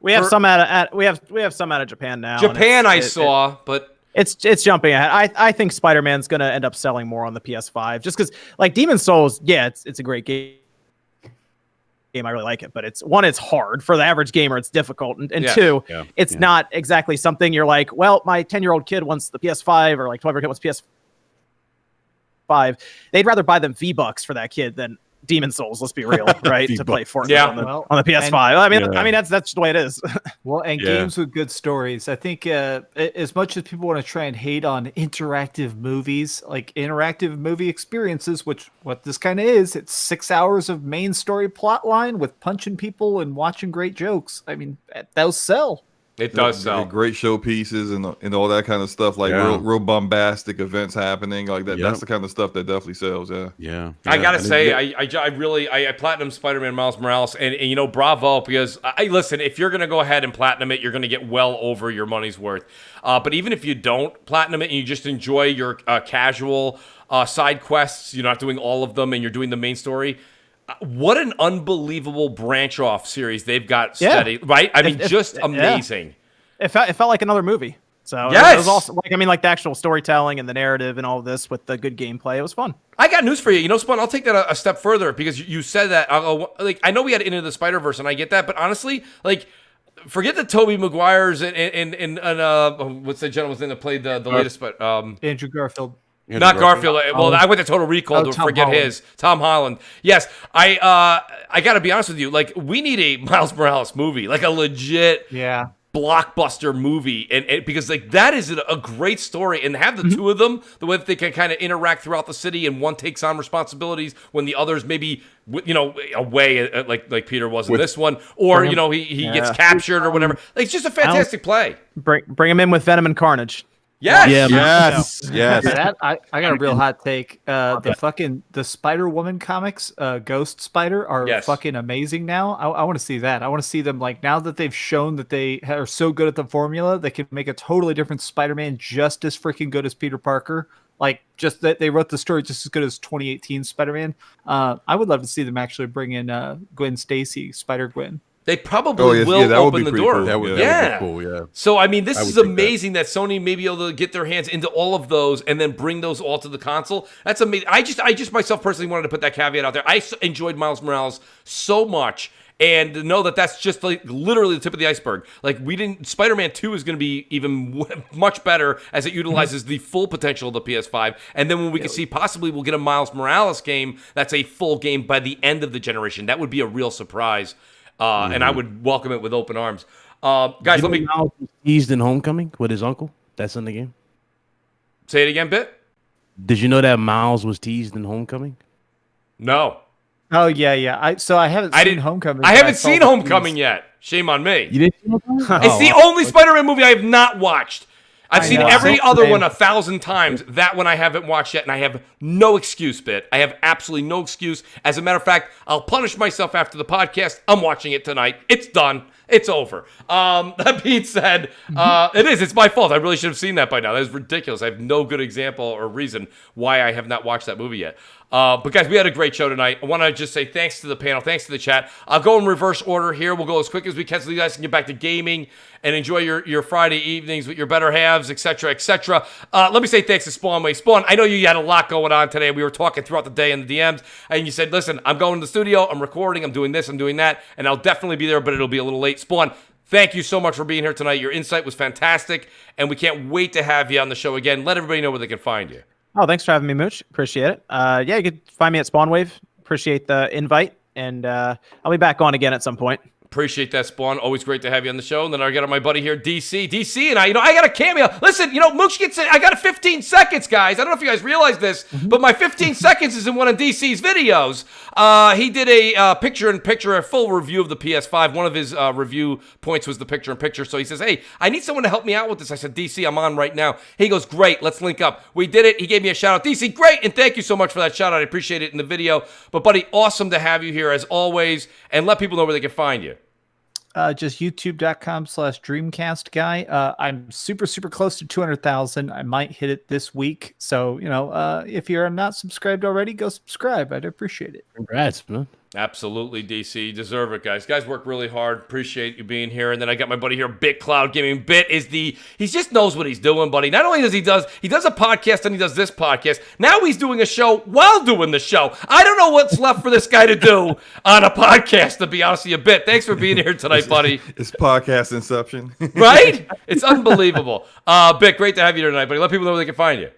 S7: We have some out of Japan now.
S1: Japan I saw, but
S7: it's jumping ahead. I think Spider-Man's gonna end up selling more on the PS5 just because, like, Demon Souls, it's a great game. I really like it, but it's hard for the average gamer. It's difficult, and two, it's not exactly something you're like, well, my 10-year-old kid wants the PS5, or like 12-year-old kid wants PS5. They'd rather buy them V-Bucks for that kid than Demon Souls. Let's be real, right? To play Fortnite on the PS5. I mean, that's just the way it is.
S5: Well, and games with good stories. I think as much as people want to try and hate on interactive movies, like interactive movie experiences, which what this kind of is, it's 6 hours of main story plot line with punching people and watching great jokes. I mean, those sell.
S1: It does sell.
S3: Great showpieces and all that kind of stuff, like real bombastic events happening like that. That's the kind of stuff that definitely sells.
S1: I gotta say, I really platinum Spider-Man Miles Morales, and bravo, because listen, if you're gonna go ahead and platinum it, you're gonna get well over your money's worth. But even if you don't platinum it and you just enjoy your casual side quests, you're not doing all of them, and you're doing the main story. What an unbelievable branch off series they've got steady, right? I mean, just amazing.
S7: It felt like another movie. So it was also like the actual storytelling and the narrative and all of this with the good gameplay. It was fun.
S1: I got news for you. Spawn, I'll take that a step further, because you said that. I know we had Into the Spider-Verse, and I get that, but honestly, forget the Tobey Maguires and what's the gentleman's name that played the latest, but
S5: Andrew Garfield.
S1: Not Garfield. Well, I went to Total Recall to forget his. Tom Holland. Yes, I got to be honest with you. We need a Miles Morales movie, like a legit blockbuster movie, and because that is a great story, and have the two of them, the way that they can kind of interact throughout the city, and one takes on responsibilities when the others maybe away, like Peter was in this one, or he gets captured or whatever. It's just a fantastic play.
S7: Bring him in with Venom and Carnage.
S1: Yes.
S4: Yes.
S5: I got a real hot take. The Spider-Woman comics, Ghost Spider, are fucking amazing now. I want to see that. I want to see them, now that they've shown that they are so good at the formula, they can make a totally different Spider-Man just as freaking good as Peter Parker. Just that they wrote the story just as good as 2018 Spider-Man. I would love to see them actually bring in Gwen Stacy, Spider-Gwen.
S1: They probably will
S3: that would
S1: open
S3: be
S1: the
S3: pretty
S1: door.
S3: cool.
S4: That would
S1: Yeah.
S4: be cool. Yeah.
S1: So, I mean, this
S4: I would
S1: is
S4: think that.
S1: amazing that Sony may be able to get their hands into all of those and then bring those all to the console. That's amazing. I just myself personally wanted to put that caveat out there. I enjoyed Miles Morales so much. And to know that that's just like literally the tip of the iceberg. Like Spider-Man 2 is going to be even much better as it utilizes the full potential of the PS5. And then when we can see possibly we'll get a Miles Morales game that's a full game by the end of the generation. That would be a real surprise. And I would welcome it with open arms. Guys, let me
S6: Miles was teased in Homecoming with his uncle. That's in the game.
S1: say it again, Bit.
S6: Did you know that Miles was teased in Homecoming?
S1: No.
S5: Oh yeah. I haven't seen Homecoming.
S1: I
S5: but
S1: haven't
S5: saw
S1: seen
S5: the
S1: Homecoming
S5: tease.
S1: yet. Shame on me.
S6: You didn't see Homecoming?
S1: It's the only Spider-Man movie I have not watched. I've seen
S5: know.
S1: every
S5: Same.
S1: other one 1,000 times. That one I haven't watched yet, and I have no excuse, Bit. I have absolutely no excuse. As a matter of fact, I'll punish myself after the podcast. I'm watching it tonight. It's done. It's over. That being said, it is. It's my fault. I really should have seen that by now. That is ridiculous. I have no good example or reason why I have not watched that movie yet. But guys, we had a great show tonight. I want to just say thanks to the panel, thanks to the chat. I'll go in reverse order here. We'll go as quick as we can so you guys can get back to gaming and enjoy your Friday evenings with your better halves, etc., etc. Let me say thanks to Spawnway. Spawn, I know you had a lot going on today. We were talking throughout the day in the DMs, and you said, listen, I'm going to the studio, I'm recording, I'm doing this, I'm doing that, and I'll definitely be there, but it'll be a little late. Spawn, thank you so much for being here tonight. Your insight was fantastic, and we can't wait to have you on the show again. Let everybody know where they can find you.
S7: Oh, thanks for having me, Mooch. Appreciate it. Yeah, you can find me at Spawnwave. Appreciate the invite, and I'll be back on again at some point.
S1: Appreciate that, Spawn. Always great to have you on the show. And then I got my buddy here, DC. DC and I got a cameo. Listen, Mooch gets it. I got a 15 seconds, guys. I don't know if you guys realize this, but my 15 seconds is in one of DC's videos. He did a picture-in-picture, a full review of the PS5. One of his review points was the picture-in-picture. So he says, hey, I need someone to help me out with this. I said, DC, I'm on right now. He goes, great, let's link up. We did it. He gave me a shout-out. DC, great, and thank you so much for that shout-out. I appreciate it in the video. But, buddy, awesome to have you here as always. And let people know where they can find you.
S5: Just youtube.com/Dreamcast guy. I'm super close to 200,000. I might hit it this week. So, if you're not subscribed already, go subscribe. I'd appreciate it.
S6: Congrats, man.
S1: Absolutely, DC. You deserve it, guys. Guys work really hard. Appreciate you being here. And then I got my buddy here, Bit Cloud Gaming. Bit is he just knows what he's doing, buddy. Not only does he does a podcast and he does this podcast. Now he's doing a show while doing the show. I don't know what's left for this guy to do on a podcast, to be honest with you. Bit, thanks for being here tonight, buddy.
S3: It's podcast inception.
S1: Right? It's unbelievable. Bit, great to have you here tonight, buddy. Let people know where they can find you.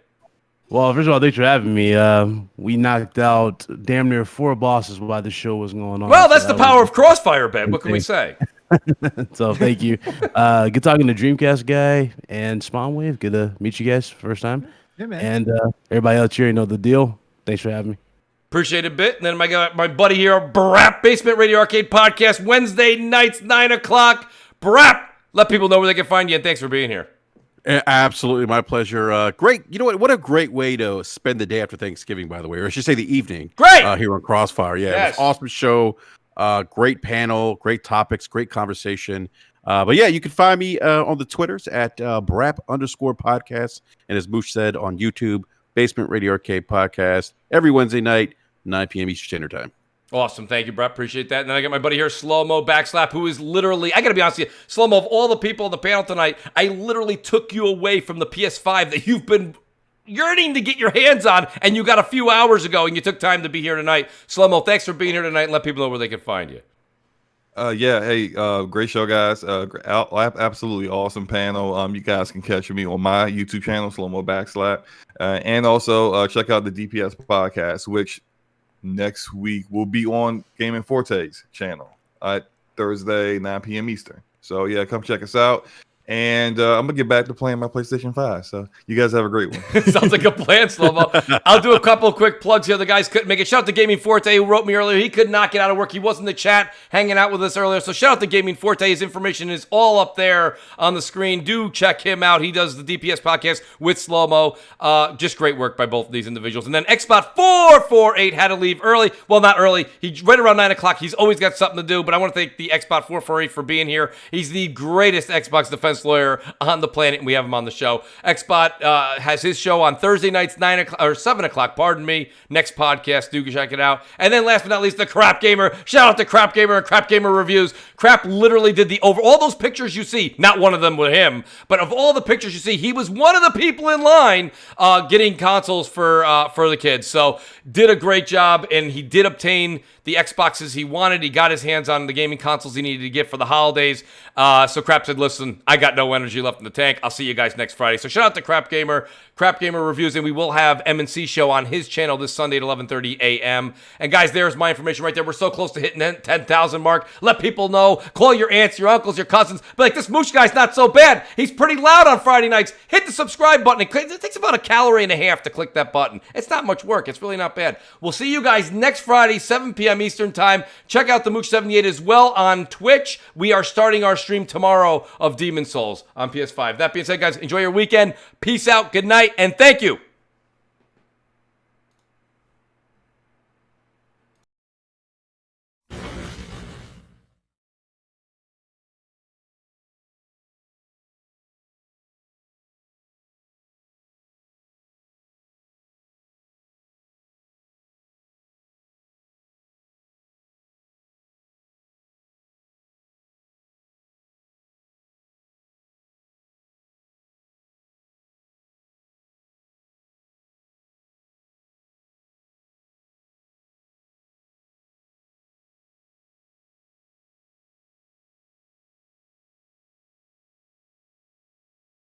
S6: Well, first of all, thanks for having me. We knocked out damn near 4 bosses while the show was going on.
S1: Well, that's the power of CrossFire, Ben. What can we say?
S6: So thank you. Good talking to Dreamcast guy and Spawnwave. Good to meet you guys first time.
S5: Yeah, man.
S6: And everybody else here, you know the deal. Thanks for having me.
S1: Appreciate it, Bit. And then I got my buddy here, Brap, Basement Radio Arcade Podcast, Wednesday nights, 9 o'clock. Brap, let people know where they can find you, and thanks for being here.
S4: Absolutely, my pleasure. Great. You know what a great way to spend the day after Thanksgiving, by the way, or I should say the evening.
S1: Great.
S4: Here on Crossfire. Yeah,
S1: Yes.
S4: It was an awesome show. Great panel, great topics, great conversation. But yeah, you can find me on the Twitters at Brap_podcast. And as Mooch said, on YouTube, Basement Radio Arcade Podcast, every Wednesday night, 9 p.m. Eastern Standard Time.
S1: Awesome. Thank you, Brett. Appreciate that. And then I got my buddy here, Slow-Mo Backslap, who is literally, I got to be honest with you, Slow-Mo, of all the people on the panel tonight, I literally took you away from the PS5 that you've been yearning to get your hands on, and you got a few hours ago, and you took time to be here tonight. Slow-Mo, thanks for being here tonight, and let people know where they can find you.
S3: Great show, guys. Absolutely awesome panel. You guys can catch me on my YouTube channel, Slow-Mo Backslap, and also check out the DPS podcast, which next week will be on Gaming Forte's channel at Thursday, 9 p.m. Eastern. So yeah, come check us out. And I'm gonna get back to playing my PlayStation 5. So you guys have a great one.
S1: Sounds like a plan, Slow-Mo. I'll do a couple of quick plugs here. The guys couldn't make it. Shout out to Gaming Forte, who wrote me earlier. He could not get out of work. He was in the chat hanging out with us earlier. So shout out to Gaming Forte. His information is all up there on the screen. Do check him out. He does the DPS podcast with Slow-Mo. Just great work by both of these individuals. And then Xbot448 had to leave early. Well, not early. Right around 9 o'clock. He's always got something to do. But I want to thank the Xbot448 for being here. He's the greatest Xbox defense defense lawyer on the planet, and we have him on the show. Xbot has his show on Thursday nights, 9 o'clock or 7 o'clock. Pardon me. Next podcast, do check it out. And then last but not least, the Crap Gamer. Shout out to Crap Gamer and Crap Gamer Reviews. Crap literally did all those pictures you see. Not one of them with him, but of all the pictures you see, he was one of the people in line getting consoles for the kids. So did a great job, and he did obtain the Xboxes he wanted. He got his hands on the gaming consoles he needed to get for the holidays. So Crap said, listen, I got no energy left in the tank. I'll see you guys next Friday. So shout out to Crap Gamer Reviews, and we will have M&C show on his channel this Sunday at 11:30 a.m. And guys, there's my information right there. We're so close to hitting the 10,000 mark. Let people know. Call your aunts, your uncles, your cousins. Be like, this Mooch guy's not so bad. He's pretty loud on Friday nights. Hit the subscribe button. It takes about 1.5 calories to click that button. It's not much work. It's really not bad. We'll see you guys next Friday, 7 p.m. Eastern Time. Check out the Mooch78 as well on Twitch. We are starting our stream tomorrow of Demon Souls on PS5. That being said, guys, enjoy your weekend. Peace out. Good night. And thank you